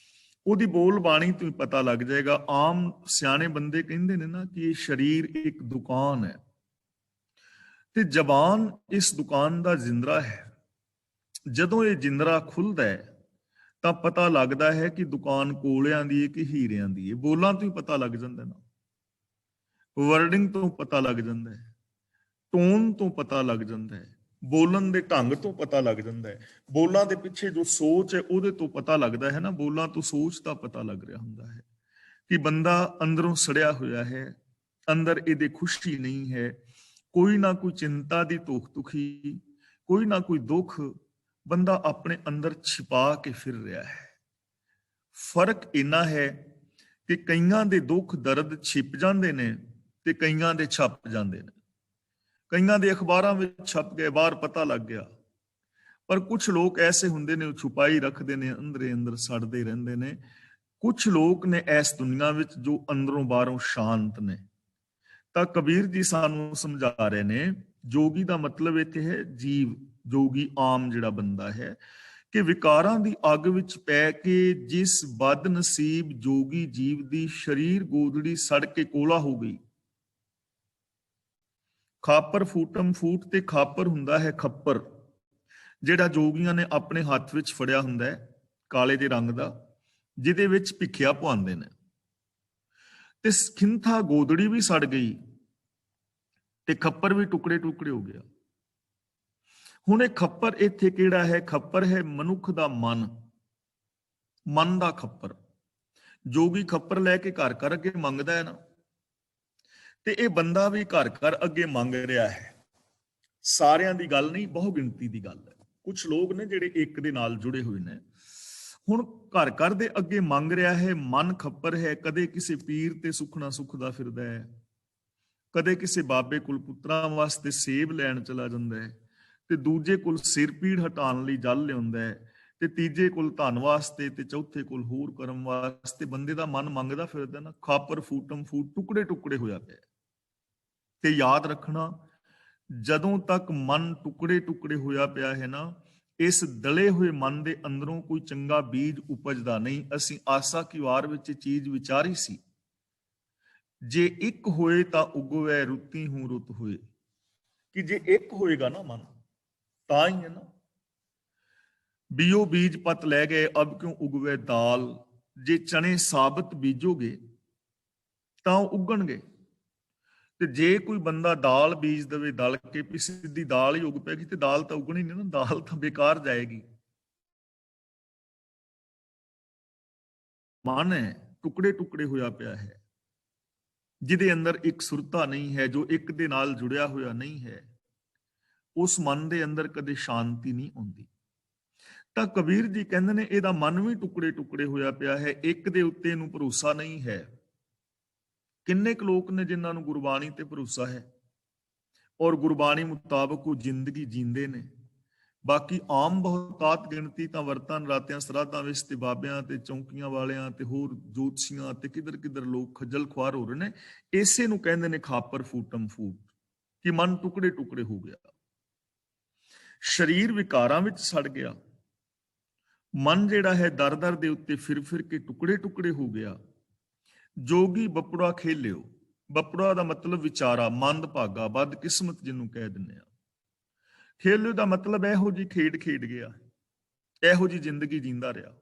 ਉਹਦੀ ਬੋਲ ਬਾਣੀ ਤੋਂ ਹੀ ਪਤਾ ਲੱਗ ਜਾਏਗਾ। ਆਮ ਸਿਆਣੇ ਬੰਦੇ ਕਹਿੰਦੇ ਨੇ ਨਾ ਕਿ ਇਹ ਸਰੀਰ ਇੱਕ ਦੁਕਾਨ ਹੈ, ਤੇ ਜ਼ਬਾਨ ਇਸ ਦੁਕਾਨ ਦਾ ਜਿੰਦਰਾ ਹੈ। ਜਦੋਂ ਇਹ ਜਿੰਦਰਾ ਖੁੱਲਦਾ ਹੈ ਤਾਂ ਪਤਾ ਲੱਗਦਾ ਹੈ ਕਿ ਦੁਕਾਨ ਕੋਲਿਆਂ ਦੀ ਹੈ ਕਿ ਹੀਰਿਆਂ ਦੀ ਹੈ। ਬੋਲਾਂ ਤੋਂ ਹੀ ਪਤਾ ਲੱਗ ਜਾਂਦਾ ਨਾ, ਵਰਡਿੰਗ ਤੋਂ ਪਤਾ ਲੱਗ ਜਾਂਦਾ ਹੈ, ਟੋਨ ਤੋਂ ਪਤਾ ਲੱਗ ਜਾਂਦਾ ਹੈ, ਬੋਲਣ ਦੇ ਢੰਗ ਤੋਂ ਪਤਾ ਲੱਗ ਜਾਂਦਾ ਹੈ। ਬੋਲਾਂ ਦੇ ਪਿੱਛੇ ਜੋ ਸੋਚ ਹੈ ਉਹਦੇ ਤੋਂ ਪਤਾ ਲੱਗਦਾ ਹੈ ਨਾ। ਬੋਲਾਂ ਤੋਂ ਸੋਚ ਦਾ ਪਤਾ ਲੱਗ ਰਿਹਾ ਹੁੰਦਾ ਹੈ ਕਿ ਬੰਦਾ ਅੰਦਰੋਂ ਸੜਿਆ ਹੋਇਆ ਹੈ, ਅੰਦਰ ਇਹਦੇ ਖੁਸ਼ੀ ਨਹੀਂ ਹੈ, ਕੋਈ ਨਾ ਕੋਈ ਚਿੰਤਾ ਦੀ ਧੁਖ ਦੁਖੀ, ਕੋਈ ਨਾ ਕੋਈ ਦੁੱਖ ਬੰਦਾ ਆਪਣੇ ਅੰਦਰ ਛਿਪਾ ਕੇ ਫਿਰ ਰਿਹਾ ਹੈ। ਫਰਕ ਇੰਨਾ ਹੈ ਕਿ ਕਈਆਂ ਦੇ ਦੁੱਖ ਦਰਦ ਛਿਪ ਜਾਂਦੇ ਨੇ ਤੇ ਕਈਆਂ ਦੇ ਛਪ ਜਾਂਦੇ ਨੇ। ਕਈਆਂ ਦੇ ਅਖਬਾਰਾਂ ਵਿੱਚ ਛਪ ਗਏ, ਬਾਹਰ ਪਤਾ ਲੱਗ ਗਿਆ, ਪਰ ਕੁਝ ਲੋਕ ਐਸੇ ਹੁੰਦੇ ਨੇ, ਉਹ ਛੁਪਾਈ ਰੱਖਦੇ ਨੇ, ਅੰਦਰੇ ਅੰਦਰ ਸੜਦੇ ਰਹਿੰਦੇ ਨੇ। ਕੁਝ ਲੋਕ ਨੇ ਇਸ ਦੁਨੀਆ ਵਿੱਚ ਜੋ ਅੰਦਰੋਂ ਬਾਹਰੋਂ ਸ਼ਾਂਤ ਨੇ। ਤਾਂ ਕਬੀਰ ਜੀ ਸਾਨੂੰ ਸਮਝਾ ਰਹੇ ਨੇ, ਜੋਗੀ ਦਾ ਮਤਲਬ ਇੱਥੇ ਹੈ ਜੀਵ, ਜੋਗੀ ਆਮ ਜਿਹੜਾ ਬੰਦਾ ਹੈ, ਕਿ ਵਿਕਾਰਾਂ ਦੀ ਅੱਗ ਵਿੱਚ ਪੈ ਕੇ ਜਿਸ ਬਦ ਨਸੀਬ ਜੋਗੀ ਜੀਵ ਦੀ ਸਰੀਰ ਗੋਦੜੀ ਸੜ ਕੇ ਕੋਲਾ ਹੋ ਗਈ। ਖਾਪਰ ਫੂਟਮ ਫੂਟ, ਤੇ ਖਾਪਰ ਹੁੰਦਾ ਹੈ ਖੱਪਰ, ਜਿਹੜਾ ਜੋਗੀਆਂ ਨੇ ਆਪਣੇ ਹੱਥ ਵਿੱਚ ਫੜਿਆ ਹੁੰਦਾ ਹੈ, ਕਾਲੇ ਦੇ ਰੰਗ ਦਾ, ਜਿਹਦੇ ਵਿੱਚ ਭਿੱਖਿਆ ਪਵਾਉਂਦੇ ਨੇ। ਤੇ ਖਿੰਥਾ ਗੋਦੜੀ ਵੀ ਸੜ ਗਈ ਤੇ ਖੱਪਰ ਵੀ ਟੁਕੜੇ ਟੁਕੜੇ ਹੋ ਗਿਆ। ਹੁਣ ਇਹ ਖੱਪਰ ਇੱਥੇ ਕਿਹੜਾ ਹੈ? ਖੱਪਰ ਹੈ ਮਨੁੱਖ ਦਾ ਮਨ, ਮਨ ਦਾ ਖੱਪਰ। ਜੋਗੀ ਖੱਪਰ ਲੈ ਕੇ ਘਰ ਘਰ ਅੱਗੇ ਮੰਗਦਾ ਹੈ ਨਾ, ਤੇ ਇਹ ਬੰਦਾ ਵੀ ਘਰ ਘਰ ਅੱਗੇ ਮੰਗ ਰਿਹਾ ਹੈ। ਸਾਰਿਆਂ ਦੀ ਗੱਲ ਨਹੀਂ, ਬਹੁ ਗਿਣਤੀ ਦੀ ਗੱਲ ਹੈ। ਕੁਝ ਲੋਕ ਨੇ ਜਿਹੜੇ ਇੱਕ ਦੇ ਨਾਲ ਜੁੜੇ ਹੋਏ ਨੇ। ਹੁਣ ਘਰ ਘਰ ਦੇ ਅੱਗੇ ਮੰਗ ਰਿਹਾ ਹੈ, ਮਨ ਖੱਪਰ ਹੈ। ਕਦੇ ਕਿਸੇ ਪੀਰ ਤੇ ਸੁਖਣਾ ਸੁਖਦਾ ਫਿਰਦਾ ਹੈ, ਕਦੇ ਕਿਸੇ ਬਾਬੇ ਕੋਲ ਪੁੱਤਰਾਂ ਵਾਸਤੇ ਸੇਬ ਲੈਣ ਚਲਾ ਜਾਂਦਾ ਹੈ, ਤੇ ਦੂਜੇ ਕੋਲ ਸਿਰ ਪੀੜ ਹਟਾਉਣ ਲਈ ਜਲ ਲਿਆਉਂਦਾ ਹੈ, ਤੇ ਤੀਜੇ ਕੋਲ ਧਨ ਵਾਸਤੇ, ਤੇ ਚੌਥੇ ਕੋਲ ਹੋਰ ਕਰਮ ਵਾਸਤੇ। ਬੰਦੇ ਦਾ ਮਨ ਮੰਗਦਾ ਫਿਰਦਾ ਨਾ, ਖਾਪਰ ਫੂਟਮ ਫੂਟ, ਟੁਕੜੇ ਟੁਕੜੇ ਹੋਇਆ ਪਿਆ। ਤੇ ਯਾਦ ਰੱਖਣਾ, ਜਦੋਂ ਤੱਕ ਮਨ ਟੁਕੜੇ ਟੁਕੜੇ ਹੋਇਆ ਪਿਆ ਹੈ ਨਾ, ਇਸ ਦਲੇ ਹੋਏ ਮਨ ਦੇ ਅੰਦਰੋਂ ਕੋਈ ਚੰਗਾ ਬੀਜ ਉਪਜਦਾ ਨਹੀਂ। ਅਸੀਂ ਆਸਾ ਕੀ ਵਾਰ ਵਿੱਚ ਚੀਜ਼ ਵਿਚਾਰੀ ਸੀ, ਜੇ ਇੱਕ ਹੋਏ ਤਾਂ ਉਗਵੇ ਰੁੱਤੀ ਹੂੰ ਰੁੱਤ ਹੋਏ, ਕਿ ਜੇ ਇੱਕ ਹੋਏਗਾ ਨਾ ਮਨ ਤਾਂ ਹੀ ਹੈ ਨਾ। ਬੀਓ ਬੀਜ ਪਤ ਲੈ ਗਏ, ਅਬ ਕਿਉਂ ਉਗਵੇ ਦਾਲ। ਜੇ ਚਣੇ ਸਾਬਤ ਬੀਜੋਗੇ ਤਾਂ ਉਹ ਉੱਗਣਗੇ, ਤੇ ਜੇ ਕੋਈ ਬੰਦਾ ਦਾਲ ਬੀਜ ਦੇਵੇ ਦਲ ਕੇ, ਵੀ ਸਿੱਧੀ ਦਾਲ ਹੀ ਉੱਗ ਪੈਗੀ, ਤੇ ਦਾਲ ਤਾਂ ਉੱਗਣੀ ਨਹੀਂ ਨਾ, ਦਾਲ ਤਾਂ ਬੇਕਾਰ ਜਾਏਗੀ। ਮਨ ਹੈ ਟੁਕੜੇ ਟੁਕੜੇ ਹੋਇਆ ਪਿਆ ਹੈ, ਜਿਹਦੇ ਅੰਦਰ ਇੱਕ ਸੁਰਤਾ ਨਹੀਂ ਹੈ, ਜੋ ਇੱਕ ਦੇ ਨਾਲ ਜੁੜਿਆ ਹੋਇਆ ਨਹੀਂ ਹੈ, ਉਸ ਮਨ ਦੇ ਅੰਦਰ ਕਦੇ ਸ਼ਾਂਤੀ ਨਹੀਂ ਆਉਂਦੀ। ਤਾਂ ਕਬੀਰ ਜੀ ਕਹਿੰਦੇ ਨੇ ਇਹਦਾ ਮਨ ਵੀ ਟੁਕੜੇ ਟੁਕੜੇ ਹੋਇਆ ਪਿਆ ਹੈ, ਇੱਕ ਦੇ ਉੱਤੇ ਇਹਨੂੰ ਭਰੋਸਾ ਨਹੀਂ ਹੈ। ਕਿੰਨੇ ਕੁ ਲੋਕ ਨੇ ਜਿਨ੍ਹਾਂ ਨੂੰ ਗੁਰਬਾਣੀ ਤੇ ਭਰੋਸਾ ਹੈ, ਔਰ ਗੁਰਬਾਣੀ ਮੁਤਾਬਕ ਉਹ ਜ਼ਿੰਦਗੀ ਜੀਂਦੇ ਨੇ। ਬਾਕੀ ਆਮ ਬਹੁਤਾਤ ਗਿਣਤੀ ਤਾਂ ਵਰਤਾਂ ਨਰਾਤਿਆਂ ਸਰਾਧਾਂ ਵਿੱਚ ਤੇ ਬਾਬਿਆਂ ਤੇ ਚੌਂਕੀਆਂ ਵਾਲਿਆਂ ਤੇ ਹੋਰ ਜੋਤਸ਼ੀਆਂ ਤੇ ਕਿੱਧਰ ਕਿੱਧਰ ਲੋਕ ਖੱਜਲ ਖੁਆਰ ਹੋ ਰਹੇ ਨੇ। ਇਸੇ ਨੂੰ ਕਹਿੰਦੇ ਨੇ ਖਾਪਰ ਫੂਟਮ ਫੂਟ, ਕਿ ਮਨ ਟੁਕੜੇ ਟੁਕੜੇ ਹੋ ਗਿਆ, ਸਰੀਰ ਵਿਕਾਰਾਂ ਵਿੱਚ ਸੜ ਗਿਆ, ਮਨ ਜਿਹੜਾ ਹੈ ਦਰ ਦਰ ਦੇ ਉੱਤੇ ਫਿਰ ਫਿਰ ਕੇ ਟੁਕੜੇ ਟੁਕੜੇ ਹੋ ਗਿਆ। ਜੋਗੀ ਬਪੁੜਾ ਖੇਲਿਓ, ਬਪੁੜਾ ਦਾ ਮਤਲਬ ਵਿਚਾਰਾ, ਮੰਦ ਭਾਗਾ, ਬਦ ਕਿਸਮਤ ਜਿਹਨੂੰ ਕਹਿ ਦਿੰਦੇ ਆ। ਖੇਲਿਓ ਦਾ ਮਤਲਬ ਇਹੋ ਜਿਹੀ ਖੇਡ ਖੇਡ ਗਿਆ, ਇਹੋ ਜੀ ਜ਼ਿੰਦਗੀ ਜੀਂਦਾ ਰਿਹਾ।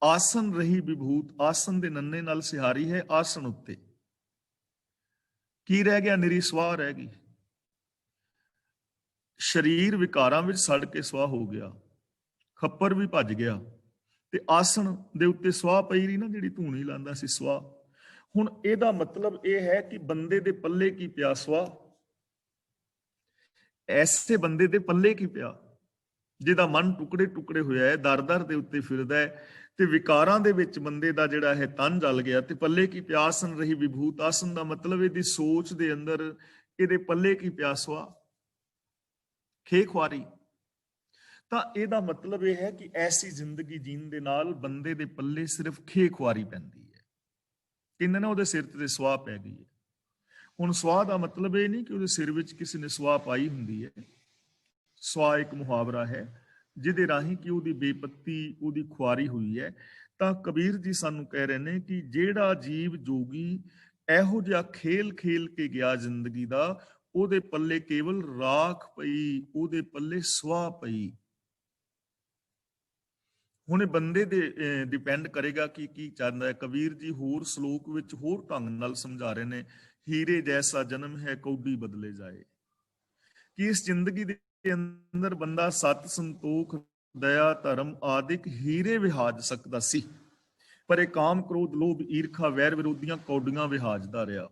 ਆਸਨ ਰਹੀ ਵਿਭੂਤ, ਆਸਨ ਦੇ ਨੰਨੇ ਨਾਲ ਸਿਹਾਰੀ ਹੈ ਆਸਨ ਉੱਤੇ। ਕੀ ਰਹਿ ਗਿਆ? ਨਿਰੀ ਸਵਾਹ ਰਹਿ ਗਈ। ਸਰੀਰ ਵਿਕਾਰਾਂ ਵਿੱਚ ਸੜ ਕੇ ਸਵਾਹ ਹੋ ਗਿਆ, ਖੱਪਰ ਵੀ ਭੱਜ ਗਿਆ, ਤੇ ਆਸਣ ਦੇ ਉੱਤੇ ਸਵਾਹ ਪਈ ਰਹੀ ਨਾ, ਜਿਹੜੀ ਧੂਣੀ ਲਾਂਦਾ ਸੀ ਸਵਾਹ। ਹੁਣ ਇਹਦਾ ਮਤਲਬ ਇਹ ਹੈ ਕਿ ਬੰਦੇ ਦੇ ਪੱਲੇ ਕੀ ਪਿਆ? ਸਵਾਹ। ਐਸੇ ਬੰਦੇ ਦੇ ਪੱਲੇ ਕੀ ਪਿਆ ਜਿਹਦਾ ਮਨ ਟੁਕੜੇ ਟੁਕੜੇ ਹੋਇਆ ਹੈ, ਦਰ-ਦਰ ਦੇ ਉੱਤੇ ਫਿਰਦਾ ਹੈ, ਤੇ ਵਿਕਾਰਾਂ ਦੇ ਵਿੱਚ ਬੰਦੇ ਦਾ ਜਿਹੜਾ ਹੈ ਤਨ ਜਲ ਗਿਆ, ਤੇ ਪੱਲੇ ਕੀ ਪਿਆ? ਆਸਨ ਰਹੀ ਵਿਭੂਤ। ਆਸਨ ਦਾ ਮਤਲਬ ਇਹਦੀ ਸੋਚ ਦੇ ਅੰਦਰ ਇਹਦੇ ਪੱਲੇ ਕੀ ਪਿਆ? ਸਵਾਹ, ਖੇਖੁਆਰੀ। ਤਾਂ ਇਹਦਾ ਮਤਲਬ ਇਹ ਹੈ ਕਿ ਐਸੀ ਜ਼ਿੰਦਗੀ ਜੀਣ ਦੇ ਨਾਲ ਬੰਦੇ ਦੇ ਪੱਲੇ ਸਿਰਫ ਖੇਖੁਆਰੀ ਪੈਂਦੀ ਹੈ। ਕਹਿੰਦੇ ਨਾ ਉਹਦੇ ਸਿਰ ਤੇ ਸਵਾਹ ਪੈ ਗਈ ਹੈ। ਹੁਣ ਸਵਾਹ ਦਾ ਮਤਲਬ ਇਹ ਨਹੀਂ ਕਿ ਉਹਦੇ ਸਿਰ ਵਿੱਚ ਕਿਸੇ ਨੇ ਸਵਾਹ ਪਾਈ ਹੁੰਦੀ ਹੈ। ਸਵਾਹ ਇੱਕ ਮੁਹਾਵਰਾ ਹੈ ਜਿਹਦੇ ਰਾਹੀਂ ਕਿ ਉਹਦੀ ਬੇਪੱਤੀ, ਉਹਦੀ ਖੁਆਰੀ ਹੋਈ ਹੈ। ਤਾਂ ਕਬੀਰ ਜੀ ਸਾਨੂੰ ਕਹਿ ਰਹੇ ਨੇ ਕਿ ਜਿਹੜਾ ਜੀਵ ਜੋਗੀ ਇਹੋ ਜਿਹਾ ਖੇਲ ਖੇਲ ਕੇ ਗਿਆ ਜ਼ਿੰਦਗੀ ਦਾ, ਉਹਦੇ ਪੱਲੇ ਕੇਵਲ ਰਾਖ ਪਈ, ਉਹਦੇ ਪੱਲੇ ਸਵਾਹ ਪਈ। ਹੁਣ ਇਹ ਬੰਦੇ ਦੇ ਡਿਪੈਂਡ ਕਰੇਗਾ ਕਿ ਕੀ ਚਾਹੁੰਦਾ ਹੈ। ਕਬੀਰ ਜੀ ਹੋਰ ਸ਼ਲੋਕ ਵਿੱਚ ਹੋਰ ਢੰਗ ਨਾਲ ਸਮਝਾ ਰਹੇ ਨੇ, ਹੀਰੇ ਜੈਸਾ ਜਨਮ ਹੈ ਕੌਡੀ ਬਦਲੇ ਜਾਏ। ਕਿ ਇਸ ਜ਼ਿੰਦਗੀ ਦੇ ਅੰਦਰ ਬੰਦਾ ਸਤ, ਸੰਤੋਖ, ਦਇਆ, ਧਰਮ ਆਦਿਕ ਹੀਰੇ ਵਿਹਾਜ ਸਕਦਾ ਸੀ, ਪਰ ਇਹ ਕਾਮ, ਕ੍ਰੋਧ, ਲੋਭ, ਈਰਖਾ, ਵੈਰ ਵਿਰੋਧੀਆਂ ਕੌਡੀਆਂ ਵਿਹਾਜਦਾ ਰਿਹਾ।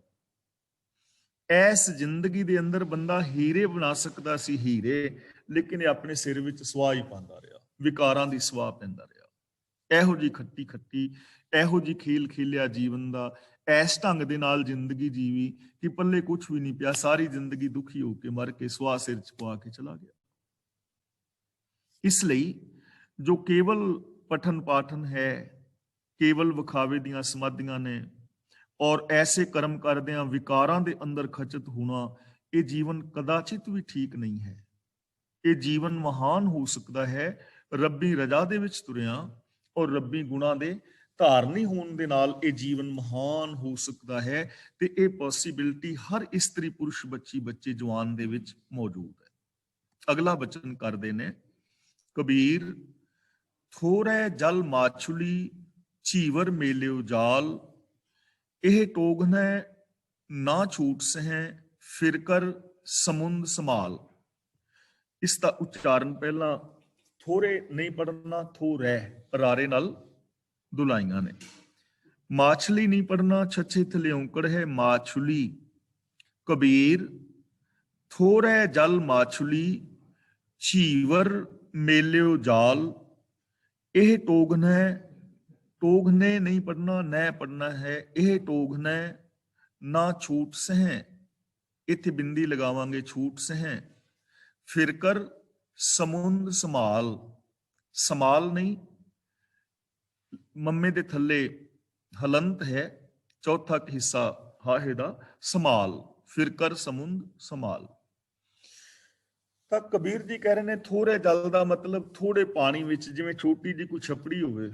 ਐਸ ਜ਼ਿੰਦਗੀ ਦੇ ਅੰਦਰ ਬੰਦਾ ਹੀਰੇ ਬਣਾ ਸਕਦਾ ਸੀ, ਹੀਰੇ, ਲੇਕਿਨ ਇਹ ਆਪਣੇ ਸਿਰ ਵਿੱਚ ਸਵਾਹ ਹੀ ਪਾਉਂਦਾ ਰਿਹਾ, ਵਿਕਾਰਾਂ ਦੀ ਸਵਾਹ ਪੈਂਦਾ ਰਿਹਾ। ਇਹੋ ਜੀ ਖੱਟੀ ਖੱਟੀ, ਇਹੋ ਜੀ ਖੇਲ ਖੇਲਿਆ ਜੀਵਨ ਦਾ, ਐਸ ਢੰਗ ਦੇ ਨਾਲ ਜ਼ਿੰਦਗੀ ਜੀਵੀ ਕਿ ਪੱਲੇ ਕੁਛ ਵੀ ਨਹੀਂ ਪਿਆ। ਸਾਰੀ ਜ਼ਿੰਦਗੀ ਦੁਖੀ ਹੋ ਕੇ ਮਰ ਕੇ ਸਵਾਹ ਸਿਰ ਚ ਪਵਾ ਕੇ ਚਲਾ ਗਿਆ। ਇਸ ਲਈ ਜੋ ਕੇਵਲ ਪਠਨ ਪਾਠਨ ਹੈ, ਕੇਵਲ ਵਿਖਾਵੇ ਦੀਆਂ ਸਮਾਧੀਆਂ ਨੇ, ਔਰ ਐਸੇ ਕਰਮ ਕਰਦਿਆਂ ਵਿਕਾਰਾਂ ਦੇ ਅੰਦਰ ਖਚਿਤ ਹੋਣਾ, ਇਹ ਜੀਵਨ ਕਦਾਚਿਤ ਵੀ ਠੀਕ ਨਹੀਂ ਹੈ। ਇਹ ਜੀਵਨ ਮਹਾਨ ਹੋ ਸਕਦਾ ਹੈ ਰੱਬੀ ਰਜ਼ਾ ਦੇ ਵਿੱਚ ਤੁਰਿਆ, ਔਰ ਰੱਬੀ ਗੁਣਾਂ ਦੇ ਧਾਰਨੀ ਹੋਣ ਦੇ ਨਾਲ ਇਹ ਜੀਵਨ ਮਹਾਨ ਹੋ ਸਕਦਾ ਹੈ। ਤੇ ਇਹ ਪੋਸੀਬਿਲਿਟੀ ਹਰ ਇਸਤਰੀ, ਪੁਰਸ਼, ਬੱਚੀ, ਬੱਚੇ, ਜਵਾਨ ਦੇ ਵਿੱਚ ਮੌਜੂਦ ਹੈ। ਅਗਲਾ ਬਚਨ ਕਰਦੇ ਨੇ ਕਬੀਰ, ਥੋੜੈ ਜਲ ਮਾਛੁਲੀ ਚੀਵਰ ਮੇਲਿਓ ਜਾਲ, ਇਹ ਟੋਗਨੈ ਨਾ ਛੂਟ ਸਹੈ ਫਿਰ ਕਰ ਸਮੁੰਦ ਸਮਾਲ। ਇਸ ਦਾ ਉਚਾਰਨ ਪਹਿਲਾਂ ਥੋੜੇ ਨਹੀਂ ਪੜਨਾ, ਥੋੜੈ ਰਾਰੇ ਨਾਲ ਦੁਲਾਈਆਂ ਨੇ। ਮਾਛਲੀ ਨਹੀਂ ਪੜਨਾ, ਛਛੇ ਥਲੇ ਔਂਕੜ ਹੈ ਮਾਛੁਲੀ। ਕਬੀਰ, ਥੋੜੈ ਜਲ ਮਾਛੁਲੀ ਚੀਵਰ ਮੇਲਿਓ ਜਾਲ, ਇਹ ਟੋਗਨੈ, ਟੋਗਨੇ ਨਹੀਂ ਪੜਨਾ, ਨੈ ਪੜਨਾ ਹੈ, ਇਹ ਟੋਗਨੈ ਨਾ ਛੂਟ ਸਹੈ, ਇੱਥੇ ਬਿੰਦੀ ਲਗਾਵਾਂਗੇ, ਛੂਟ ਸਹੈ। ਫਿਰ ਕਰ ਸਮੁੰਦ ਸਮਾਲ, ਸਮਾਲ ਨਹੀਂ, ਮੰਮੇ ਦੇ ਥੱਲੇ ਹਲੰਤ ਹੈ, ਚੌਥਾ ਹਿੱਸਾ ਹਾਹੇ ਦਾ, ਸਮਾਲ, ਫਿਰ ਕਰ ਸਮੁੰਦ ਸਮਾਲ। ਤਾਂ ਕਬੀਰ ਜੀ ਕਹਿ ਰਹੇ ਨੇ ਥੋੜੇ ਜਲ ਦਾ ਮਤਲਬ ਥੋੜੇ ਪਾਣੀ ਵਿੱਚ, ਜਿਵੇਂ ਛੋਟੀ ਜਿਹੀ ਕੋਈ ਛਪੜੀ ਹੋਵੇ।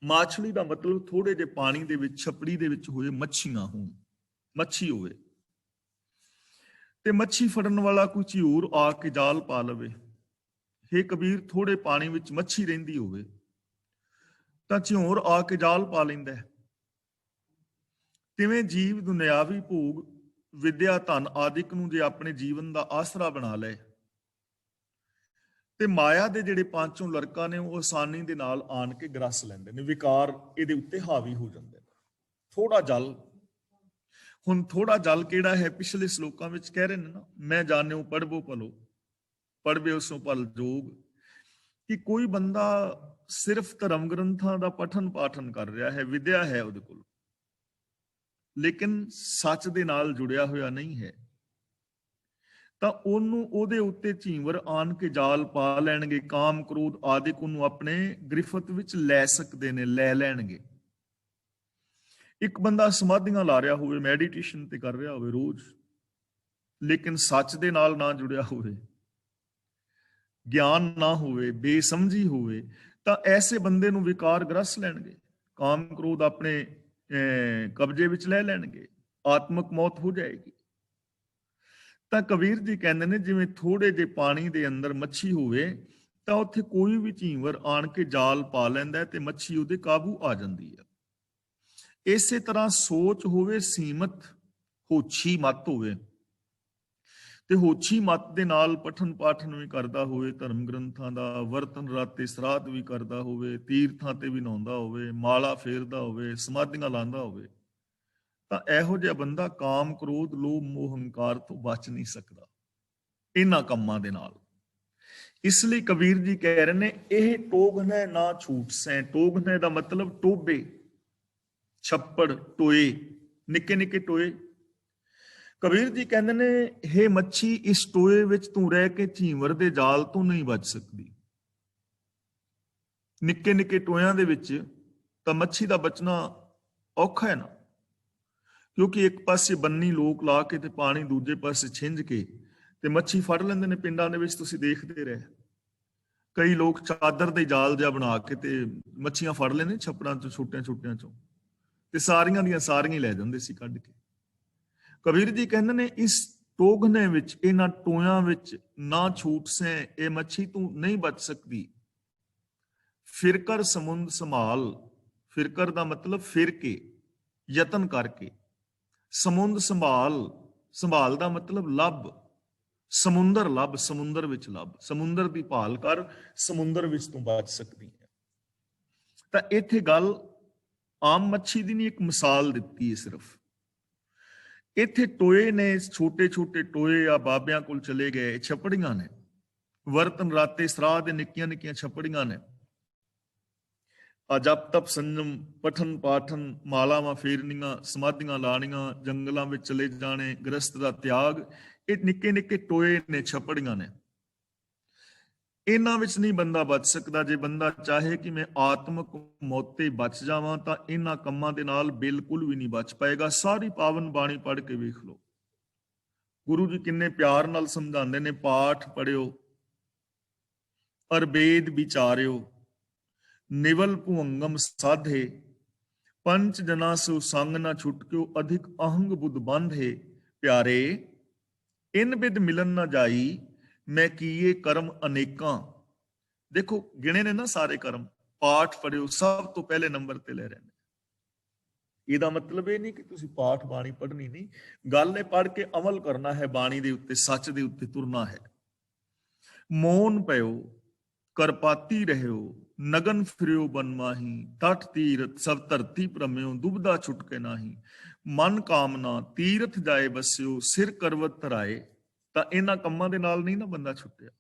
ਮਾਛਲੀ ਦਾ ਮਤਲਬ ਥੋੜੇ ਜਿਹੇ ਪਾਣੀ ਦੇ ਵਿੱਚ, ਛਪੜੀ ਦੇ ਵਿੱਚ ਹੋਏ ਮੱਛੀਆਂ ਹੋਣ, ਮੱਛੀ ਹੋਵੇ, ਤੇ ਮੱਛੀ ਫੜਨ ਵਾਲਾ ਕੋਈ ਝਿਊਰ ਆ ਕੇ ਜਾਲ ਪਾ ਲਵੇ। ਹੇ ਕਬੀਰ, ਥੋੜੇ ਪਾਣੀ ਵਿੱਚ ਮੱਛੀ ਰਹਿੰਦੀ ਹੋਵੇ ਤਾਂ ਝਿਊਰ ਆ ਕੇ ਜਾਲ ਪਾ ਲੈਂਦਾ ਹੈ। ਤਿਵੇਂ ਜੀਵ ਦੁਨਿਆਵੀ ਭੋਗ, ਵਿਦਿਆ, ਧਨ ਆਦਿਕ ਨੂੰ ਜੇ ਆਪਣੇ ਜੀਵਨ ਦਾ ਆਸਰਾ ਬਣਾ ਲਏ, ਤੇ ਮਾਇਆ ਦੇ ਜਿਹੜੇ ਪਾਂਚੋਂ ਲੜਕਾ ਨੇ ਉਹ ਆਸਾਨੀ ਦੇ ਨਾਲ ਆਣ ਕੇ ਗਰਸ ਲੈਂਦੇ ਨੇ, ਵਿਕਾਰ ਇਹਦੇ ਉੱਤੇ ਹਾਵੀ ਹੋ ਜਾਂਦੇ ਨੇ। ਥੋੜਾ ਜਲ, ਹੁਣ ਥੋੜਾ ਜਲ ਕਿਹੜਾ ਹੈ? ਪਿਛਲੇ ਸ਼ਲੋਕਾਂ ਵਿੱਚ ਕਹਿ ਰਹੇ ਨੇ ਨਾ, ਮੈਂ ਜਾਣਿਓ ਪੜ੍ਹਵੋ ਭਲੋ, ਪੜ੍ਹਵੇ ਸੋ ਭਲ ਜੋਗ। ਕਿ ਕੋਈ ਬੰਦਾ ਸਿਰਫ ਧਰਮ ਗ੍ਰੰਥਾਂ ਦਾ ਪਠਨ ਪਾਠਨ ਕਰ ਰਿਹਾ ਹੈ, ਵਿਦਿਆ ਹੈ ਉਹਦੇ ਕੋਲ, ਲੇਕਿਨ ਸੱਚ ਦੇ ਨਾਲ ਜੁੜਿਆ ਹੋਇਆ ਨਹੀਂ ਹੈ, ਤਾਂ ਉਹਨੂੰ ਉਹਦੇ ਉੱਤੇ ਝੀਵਰ ਆਣ ਕੇ ਜਾਲ ਪਾ ਲੈਣਗੇ। ਕਾਮ, ਕ੍ਰੋਧ ਆਦਿਕ ਉਹਨੂੰ ਆਪਣੇ ਗ੍ਰਿਫਤ ਵਿੱਚ ਲੈ ਸਕਦੇ ਨੇ, ਲੈ ਲੈਣਗੇ। ਇੱਕ ਬੰਦਾ ਸਮਾਧੀਆਂ ਲਾ ਰਿਹਾ ਹੋਵੇ, ਮੈਡੀਟੇਸ਼ਨ ਤੇ ਕਰ ਰਿਹਾ ਹੋਵੇ ਰੋਜ਼, ਲੇਕਿਨ ਸੱਚ ਦੇ ਨਾਲ ਨਾ ਜੁੜਿਆ ਹੋਵੇ, ਗਿਆਨ ਨਾ ਹੋਵੇ, ਬੇਸਮਝੀ ਹੋਵੇ, ਤਾਂ ਐਸੇ ਬੰਦੇ ਨੂੰ ਵਿਕਾਰ ਗ੍ਰਸ ਲੈਣਗੇ, ਕਾਮ ਕ੍ਰੋਧ ਆਪਣੇ ਕਬਜ਼ੇ ਵਿੱਚ ਲੈ ਲੈਣਗੇ, ਆਤਮਕ ਮੌਤ ਹੋ ਜਾਏਗੀ। ਤਾਂ ਕਬੀਰ ਜੀ ਕਹਿੰਦੇ ਨੇ ਜਿਵੇਂ ਥੋੜੇ ਜਿਹੇ ਪਾਣੀ ਦੇ ਅੰਦਰ ਮੱਛੀ ਹੋਵੇ ਤਾਂ ਉੱਥੇ ਕੋਈ ਵੀ ਝੀਂਵਰ ਆਣ ਕੇ ਜਾਲ ਪਾ ਲੈਂਦਾ ਤੇ ਮੱਛੀ ਉਹਦੇ ਕਾਬੂ ਆ ਜਾਂਦੀ ਹੈ। ਇਸੇ ਤਰ੍ਹਾਂ ਸੋਚ ਹੋਵੇ ਸੀਮਤ, ਹੋਛੀ ਮਤ ਹੋਵੇ ਤੇ ਹੋਛੀ ਮਤ ਦੇ ਨਾਲ ਪਠਨ ਪਾਠਨ ਵੀ ਕਰਦਾ ਹੋਵੇ, ਧਰਮ ਗ੍ਰੰਥਾਂ ਦਾ ਵਰਤਨ ਰਾਤੇ ਸਰਾਧ ਵੀ ਕਰਦਾ ਹੋਵੇ, ਤੀਰਥਾਂ ਤੇ ਵੀ ਨਹਾਉਂਦਾ ਹੋਵੇ, ਮਾਲਾ ਫੇਰਦਾ ਹੋਵੇ, ਸਮਾਧੀਆਂ ਲਾਉਂਦਾ ਹੋਵੇ, ਤਾਂ ਇਹੋ ਜਿਹਾ ਬੰਦਾ ਕਾਮ, ਕ੍ਰੋਧ, ਲੋਭ, ਮੋਹ, ਹੰਕਾਰ ਤੋਂ ਬਚ ਨਹੀਂ ਸਕਦਾ ਇਹਨਾਂ ਕੰਮਾਂ ਦੇ ਨਾਲ। ਇਸ ਲਈ ਕਬੀਰ ਜੀ ਕਹਿ ਰਹੇ ਨੇ ਇਹ ਟੋਗਨੇ ਨਾ ਛੂਟ ਸੈਂ। ਟੋਗਨੇ ਦਾ ਮਤਲਬ ਟੋਬੇ, ਛੱਪੜ, ਟੋਏ, ਨਿੱਕੇ ਨਿੱਕੇ ਟੋਏ। ਕਬੀਰ ਜੀ ਕਹਿੰਦੇ ਨੇ ਹੇ ਮੱਛੀ, ਇਸ ਟੋਏ ਵਿੱਚ ਤੂੰ ਰਹਿ ਕੇ ਝੀਂਵਰ ਦੇ ਜਾਲ ਤੋਂ ਨਹੀਂ ਬਚ ਸਕਦੀ। ਨਿੱਕੇ ਨਿੱਕੇ ਟੋਇਆਂ ਦੇ ਵਿੱਚ ਤਾਂ ਮੱਛੀ ਦਾ ਬਚਣਾ ਔਖਾ ਹੈ ਨਾ, ਕਿਉਂਕਿ ਇੱਕ ਪਾਸੇ ਬੰਨੀ ਲੋਕ ਲਾ ਕੇ ਤੇ ਪਾਣੀ ਦੂਜੇ ਪਾਸੇ ਛਿੰਝ ਕੇ ਤੇ ਮੱਛੀ ਫੜ ਲੈਂਦੇ ਨੇ। ਪਿੰਡਾਂ ਦੇ ਵਿੱਚ ਤੁਸੀਂ ਦੇਖਦੇ ਰਹੇ, ਕਈ ਲੋਕ ਚਾਦਰ ਦੇ ਜਾਲ ਜਿਹਾ ਬਣਾ ਕੇ ਤੇ ਮੱਛੀਆਂ ਫੜ ਲੈਂਦੇ ਛੱਪੜਾਂ ਚੋਂ, ਛੋਟਿਆਂ ਛੋਟਿਆਂ ਚੋਂ, ਤੇ ਸਾਰੀਆਂ ਦੀਆਂ ਸਾਰੀਆਂ ਹੀ ਲੈ ਜਾਂਦੇ ਸੀ ਕੱਢ ਕੇ। ਕਬੀਰ ਜੀ ਕਹਿੰਦੇ ਨੇ ਇਸ ਟੋਗਨੇ ਵਿੱਚ, ਇਹਨਾਂ ਟੋਇਆਂ ਵਿੱਚ ਨਾ ਛੂਟ ਸੈਂ, ਇਹ ਮੱਛੀ ਤੂੰ ਨਹੀਂ ਬਚ ਸਕਦੀ। ਫਿਰਕਰ ਸਮੁੰਦ ਸੰਭਾਲ। ਫਿਰਕਰ ਦਾ ਮਤਲਬ ਫਿਰ ਕੇ, ਯਤਨ ਕਰਕੇ। ਸਮੁੰਦ ਸੰਭਾਲ, ਸੰਭਾਲ ਦਾ ਮਤਲਬ ਲੱਭ, ਸਮੁੰਦਰ ਲੱਭ, ਸਮੁੰਦਰ ਵਿੱਚ ਲੱਭ, ਸਮੁੰਦਰ ਦੀ ਭਾਲ ਕਰ, ਸਮੁੰਦਰ ਵਿੱਚ ਤੂੰ ਬਚ ਸਕਦੀ ਹੈ। ਤਾਂ ਇੱਥੇ ਗੱਲ ਆਮ ਮੱਛੀ ਦੀ ਨਹੀਂ, ਇੱਕ ਮਿਸਾਲ ਦਿੱਤੀ ਹੈ ਸਿਰਫ। ਇੱਥੇ ਟੋਏ ਨੇ, ਛੋਟੇ ਛੋਟੇ ਟੋਏ ਆ, ਬਾਬਿਆਂ ਕੋਲ ਚਲੇ ਗਏ, ਛਪੜੀਆਂ ਨੇ, ਵਰਤਨ ਰਾਤੇ ਸਰਾਧ ਦੇ ਨਿੱਕੀਆਂ ਨਿੱਕੀਆਂ ਛਪੜੀਆਂ ਨੇ। ਜਪ ਤਪ ਸੰਜਮ, ਪਠਨ ਪਾਠਨ, ਮਾਲਾਵਾਂ ਫੇਰਨੀਆਂ, ਸਮਾਧੀਆਂ ਲਾਣੀਆਂ, ਜੰਗਲਾਂ ਵਿੱਚ ਚਲੇ ਜਾਣੇ, ਗ੍ਰਸਤ ਦਾ ਤਿਆਗ, ਇਹ ਨਿੱਕੇ ਨਿੱਕੇ ਟੋਏ ਨੇ, ਛਪੜੀਆਂ ਨੇ। ਇਹਨਾਂ ਵਿੱਚ ਨਹੀਂ ਬੰਦਾ ਬਚ ਸਕਦਾ। ਜੇ ਬੰਦਾ ਚਾਹੇ ਕਿ ਮੈਂ ਆਤਮਕ ਮੌਤੇ ਬਚ ਜਾਵਾਂ ਤਾਂ ਇਹਨਾਂ ਕੰਮਾਂ ਦੇ ਨਾਲ ਬਿਲਕੁਲ ਵੀ ਨਹੀਂ ਬਚ ਪਾਏਗਾ। ਸਾਰੀ ਪਾਵਨ ਬਾਣੀ ਪੜ੍ਹ ਕੇ ਵੇਖ ਲਓ, ਗੁਰੂ ਜੀ ਕਿੰਨੇ ਪਿਆਰ ਨਾਲ ਸਮਝਾਉਂਦੇ ਨੇ, ਪਾਠ ਪੜਿਓ ਅਰ ਵੇਦ ਵਿਚਾਰਿਓ, ਨਿਵਲ ਭੁਅੰਗਮ ਸਾਧੇ, ਪੰਚ ਜਨਾ ਸੋ ਸੰਗ ਨਾ ਛੁਟਕਿਓ, ਅਧਿਕ ਅਹੰਗ ਬੁੱਧ ਬੰਧੇ। ਪਿਆਰੇ ਇਨ ਬਿਦ ਮਿਲਨ ਨਾ ਜਾਈ, ਮੈਂ ਕੀਏ ਕਰਮ ਅਨੇਕਾਂ। ਦੇਖੋ ਗਿਣੇ ਨੇ ਨਾ ਸਾਰੇ ਕਰਮ। ਪਾਠ ਪੜਿਓ ਸਭ ਤੋਂ ਪਹਿਲੇ ਨੰਬਰ ਤੇ ਲੈ ਰਹੇ ਨੇ। ਇਹਦਾ ਮਤਲਬ ਇਹ ਨਹੀਂ ਕਿ ਤੁਸੀਂ ਪਾਠ ਬਾਣੀ ਪੜ੍ਹਨੀ ਨਹੀਂ, ਗੱਲ ਨੇ ਪੜ੍ਹ ਕੇ ਅਮਲ ਕਰਨਾ ਹੈ, ਬਾਣੀ ਦੇ ਉੱਤੇ, ਸੱਚ ਦੇ ਉੱਤੇ ਤੁਰਨਾ ਹੈ। ਮੋਨ ਪਇਓ ਕਰਪਾਤੀ ਰਹਿਓ, ਨਗਨ ਫਿਰਿਓ ਬਨ ਮਾਹੀ, ਤਟ ਤੀਰਥ ਸਭ ਧਰਤੀ ਭ੍ਰਮਿਓ, ਦੁਬਦਾ ਛੁਟਕੇ ਨਾਹੀ। ਮਨ ਕਾਮਨਾ ਤੀਰਥ ਜਾਏ ਬਸਿਓ, ਸਿਰ ਕਰਵਤ ਧਰਾਏ। ਤਾਂ ਇਹਨਾਂ ਕੰਮਾਂ ਦੇ ਨਾਲ ਨਹੀਂ ਨਾ ਬੰਦਾ ਛੁੱਟਿਆ।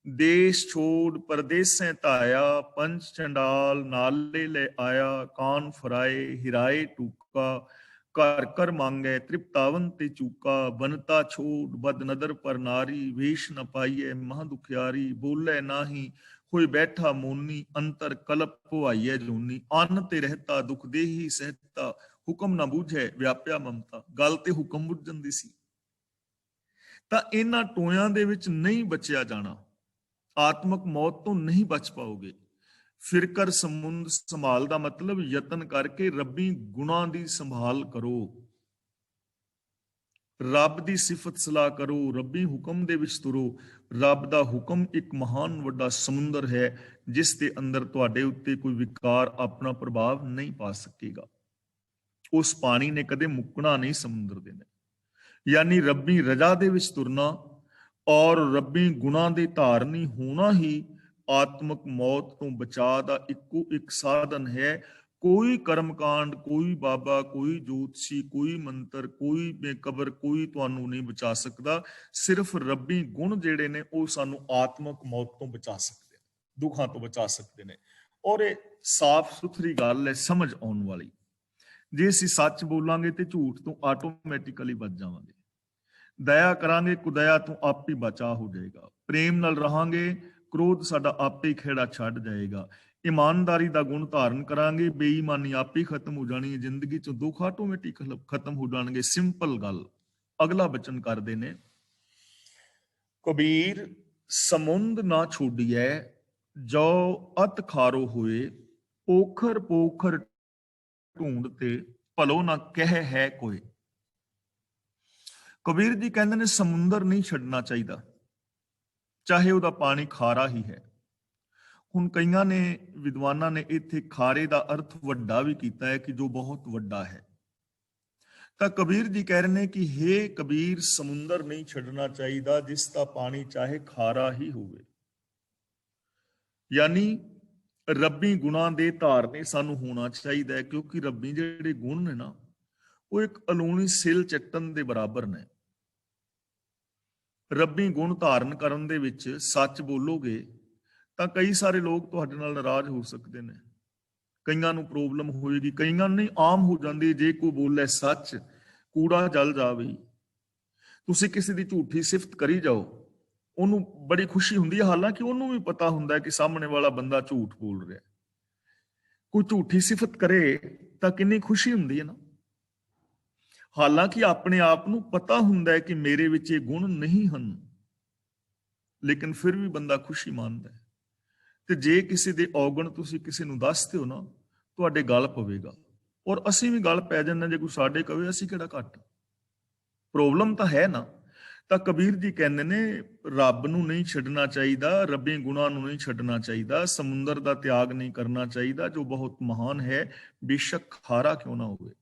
ਦੇਸ਼ ਛੋੜ ਪਰਦੇਸੈਂ ਧਾਇਆ, ਪੰਚ ਚੰਡਾਲ ਨਾਲੇ ਲੈ ਆਇਆ, ਕਾਨ ਫਰਾਏ ਹਿਰਾਏ ਟੂਕਾ, ਘਰ ਘਰ ਮੰਗੈ ਤ੍ਰਿਪਤਾਵਨ ਤੇ ਚੂਕਾ। ਬਨਤਾ ਛੋੜ ਬਦ ਨਦਰ ਪਰ ਨਾਰੀ, ਵੇਸ਼ ਨ ਪਾਈਐ ਮਹਾ ਦੁਖਿਆਰੀ। ਬੋਲੇ ਨਾਹੀ ਹੋਏ ਬੈਠਾ ਮੋਨੀ, ਅੰਤਰ ਕਲਪ ਪੁਆਈਐ ਜੂਨੀ। ਅੰਨ ਤੇ ਰਹਿਤਾ ਦੁਖ ਦੇਹੀ ਸਹਿਤਾ, ਹੁਕਮ ਨਾ ਬੂਝੈ ਵਿਆਪਿਆ ਮਮਤਾ। ਗੱਲ ਤੇ ਹੁਕਮ ਬੁੱਝ ਜਾਂਦੀ ਸੀ। ਤਾਂ ਇਹਨਾਂ ਟੋਇਆਂ ਦੇ ਵਿੱਚ ਨਹੀਂ ਬਚਿਆ ਜਾਣਾ, ਆਤਮਕ ਮੌਤ ਤੋਂ ਨਹੀਂ ਬਚ ਪਾਓਗੇ। ਫਿਰਕਰ ਸਮੁੰਦ ਸੰਭਾਲ ਦਾ ਮਤਲਬ ਯਤਨ ਕਰਕੇ ਰੱਬੀ ਗੁਣਾਂ ਦੀ ਸੰਭਾਲ ਕਰੋ, ਰੱਬ ਦੀ ਸਿਫਤ ਸਲਾਹ ਕਰੋ, ਰੱਬੀ ਹੁਕਮ ਦੇ ਵਿੱਚ ਤੁਰੋ। ਰੱਬ ਦਾ ਹੁਕਮ ਇੱਕ ਮਹਾਨ ਵੱਡਾ ਸਮੁੰਦਰ ਹੈ, ਜਿਸ ਦੇ ਅੰਦਰ ਤੁਹਾਡੇ ਉੱਤੇ ਕੋਈ ਵਿਕਾਰ ਆਪਣਾ ਪ੍ਰਭਾਵ ਨਹੀਂ ਪਾ ਸਕੇਗਾ। ਉਸ ਪਾਣੀ ਨੇ ਕਦੇ ਮੁੱਕਣਾ ਨਹੀਂ ਸਮੁੰਦਰ ਦੇ ਨੇ। ਯਾਨੀ ਰੱਬੀ ਰਜ਼ਾ ਦੇ ਵਿੱਚ ਤੁਰਨਾ ਔਰ ਰੱਬੀ ਗੁਣਾਂ ਦੇ ਧਾਰਨੀ ਹੋਣਾ ਹੀ ਆਤਮਕ ਮੌਤ ਤੋਂ ਬਚਾਅ ਦਾ ਇੱਕੋ ਇੱਕ ਸਾਧਨ ਹੈ। ਕੋਈ ਕਰਮਕਾਂਡ, ਕੋਈ ਬਾਬਾ, ਕੋਈ ਜੋਤਸ਼ੀ, ਕੋਈ ਮੰਤਰ, ਕੋਈ ਬੇਕਬਰ, ਕੋਈ ਤੁਹਾਨੂੰ ਨਹੀਂ ਬਚਾ ਸਕਦਾ। ਸਿਰਫ ਰੱਬੀ ਗੁਣ ਜਿਹੜੇ ਨੇ ਉਹ ਸਾਨੂੰ ਆਤਮਕ ਮੌਤ ਤੋਂ ਬਚਾ ਸਕਦੇ ਨੇ, ਦੁੱਖਾਂ ਤੋਂ ਬਚਾ ਸਕਦੇ ਨੇ। ਔਰ ਇਹ ਸਾਫ਼ ਸੁਥਰੀ ਗੱਲ ਹੈ, ਸਮਝ ਆਉਣ ਵਾਲੀ। ਜੇ ਅਸੀਂ ਸੱਚ ਬੋਲਾਂਗੇ ਤੇ ਝੂਠ ਤੋਂ ਆਟੋਮੈਟਿਕਲੀ ਬਚ ਜਾਵਾਂਗੇ। ਦਇਆ ਕਰਾਂਗੇ, ਕੁਦਇਆ ਤੋਂ ਆਪ ਹੀ ਬਚਾ ਹੋ ਜਾਏਗਾ। ਪ੍ਰੇਮ ਨਾਲ ਰਹਾਂਗੇ, ਕ੍ਰੋਧ ਸਾਡਾ ਆਪੇ ਹੀ ਖੇੜਾ ਛੱਡ ਜਾਏਗਾ। ਇਮਾਨਦਾਰੀ ਦਾ ਗੁਣ ਧਾਰਨ ਕਰਾਂਗੇ, ਬੇਈਮਾਨੀ ਆਪੇ ਹੀ ਖਤਮ ਹੋ ਜਾਣੀ ਹੈ। ਜ਼ਿੰਦਗੀ ਚੋਂ ਦੁੱਖ ਆਟੋਮੈਟਿਕ ਖਤਮ ਹੋ ਜਾਣਗੇ। ਸਿੰਪਲ ਗੱਲ। ਅਗਲਾ ਬਚਨ ਕਰਦੇ ਨੇ ਕਬੀਰ, ਸਮੁੰਦ ਨਾ ਛੋਡੀਐ ਜੋ ਅਤ ਖਾਰੋ ਹੋਏ, ਪੋਖਰ ਪੋਖਰ ਢੂੰਡ ਤੇ ਭਲੋ ਨਾ ਕਹਿ ਹੈ ਕੋਈ। ਕਬੀਰ ਜੀ ਕਹਿੰਦੇ ਨੇ ਸਮੁੰਦਰ ਨਹੀਂ ਛੱਡਣਾ ਚਾਹੀਦਾ, ਚਾਹੇ ਉਹਦਾ ਪਾਣੀ ਖਾਰਾ ਹੀ ਹੈ। ਹੁਣ ਕਈਆਂ ਨੇ ਵਿਦਵਾਨਾਂ ਨੇ ਇੱਥੇ ਖਾਰੇ ਦਾ ਅਰਥ ਵੱਡਾ ਵੀ ਕੀਤਾ ਹੈ ਕਿ ਜੋ ਬਹੁਤ ਵੱਡਾ ਹੈ। ਤਾਂ ਕਬੀਰ ਜੀ ਕਹਿ ਰਹੇ ਨੇ ਕਿ ਹੇ ਕਬੀਰ, ਸਮੁੰਦਰ ਨਹੀਂ ਛੱਡਣਾ ਚਾਹੀਦਾ ਜਿਸ ਦਾ ਪਾਣੀ ਚਾਹੇ ਖਾਰਾ ਹੀ ਹੋਵੇ। ਯਾਨੀ ਰੱਬੀ ਗੁਣਾਂ ਦੇ ਧਾਰਨੀ ਸਾਨੂੰ ਹੋਣਾ ਚਾਹੀਦਾ ਹੈ, ਕਿਉਂਕਿ ਰੱਬੀ ਜਿਹੜੇ ਗੁਣ ਨੇ ਨਾ, ਉਹ ਇੱਕ ਅਲੂਣੀ ਸਿਲ ਚੱਟਣ ਦੇ ਬਰਾਬਰ ਨੇ। ਰੱਬੀ ਗੁਣ ਧਾਰਨ ਕਰਨ ਦੇ ਵਿੱਚ ਸੱਚ ਬੋਲੋਗੇ ਤਾਂ ਕਈ ਸਾਰੇ ਲੋਕ ਤੁਹਾਡੇ ਨਾਲ ਨਾਰਾਜ਼ ਹੋ ਸਕਦੇ ਨੇ, ਕਈਆਂ ਨੂੰ ਪ੍ਰੋਬਲਮ ਹੋਏਗੀ, ਕਈਆਂ ਨੂੰ ਨਹੀਂ ਆਮ ਹੋ ਜਾਂਦੀ। ਜੇ ਕੋਈ ਬੋਲੇ ਸੱਚ, ਕੂੜਾ ਜਲ ਜਾਵੇ। ਤੁਸੀਂ ਕਿਸੇ ਦੀ ਝੂਠੀ ਸਿਫਤ ਕਰੀ ਜਾਓ, ਉਹਨੂੰ ਬੜੀ ਖੁਸ਼ੀ ਹੁੰਦੀ ਹੈ, ਹਾਲਾਂਕਿ ਉਹਨੂੰ ਵੀ ਪਤਾ ਹੁੰਦਾ ਹੈ ਕਿ ਸਾਹਮਣੇ ਵਾਲਾ ਬੰਦਾ ਝੂਠ ਬੋਲ ਰਿਹਾ। ਕੋਈ ਝੂਠੀ ਸਿਫਤ ਕਰੇ ਤਾਂ ਕਿੰਨੀ ਖੁਸ਼ੀ ਹੁੰਦੀ ਹੈ ਨਾ, ਹਾਲਾਂਕਿ ਆਪਣੇ ਆਪ ਨੂੰ ਪਤਾ ਹੁੰਦਾ ਹੈ ਕਿ ਮੇਰੇ ਵਿੱਚ ਇਹ ਗੁਣ ਨਹੀਂ ਹਨ, ਲੇਕਿਨ ਫਿਰ ਵੀ ਬੰਦਾ ਖੁਸ਼ੀ ਮੰਨਦਾ ਹੈ। ਤੇ ਜੇ ਕਿਸੇ ਦੇ ਔਗਣ ਤੁਸੀਂ ਕਿਸੇ ਨੂੰ ਦੱਸਦੇ ਹੋ ਨਾ, ਤੁਹਾਡੇ ਗਲ ਪਵੇਗਾ। ਔਰ ਅਸੀਂ ਵੀ ਗਲ ਪੈ ਜਾਂਦੇ ਜੇ ਕੋਈ ਸਾਡੇ ਕਵੇ, ਅਸੀਂ ਕਿਹੜਾ ਘੱਟ। ਪ੍ਰੋਬਲਮ ਤਾਂ ਹੈ ਨਾ। ਤਾਂ ਕਬੀਰ ਜੀ ਕਹਿੰਦੇ ਨੇ ਰੱਬ ਨੂੰ ਨਹੀਂ ਛੱਡਣਾ ਚਾਹੀਦਾ, ਰੱਬੀ ਗੁਣਾਂ ਨੂੰ ਨਹੀਂ ਛੱਡਣਾ ਚਾਹੀਦਾ, ਸਮੁੰਦਰ ਦਾ ਤਿਆਗ ਨਹੀਂ ਕਰਨਾ ਚਾਹੀਦਾ ਜੋ ਬਹੁਤ ਮਹਾਨ ਹੈ, ਬੇਸ਼ੱਕ ਖਾਰਾ ਕਿਉਂ ਨਾ ਹੋਵੇ।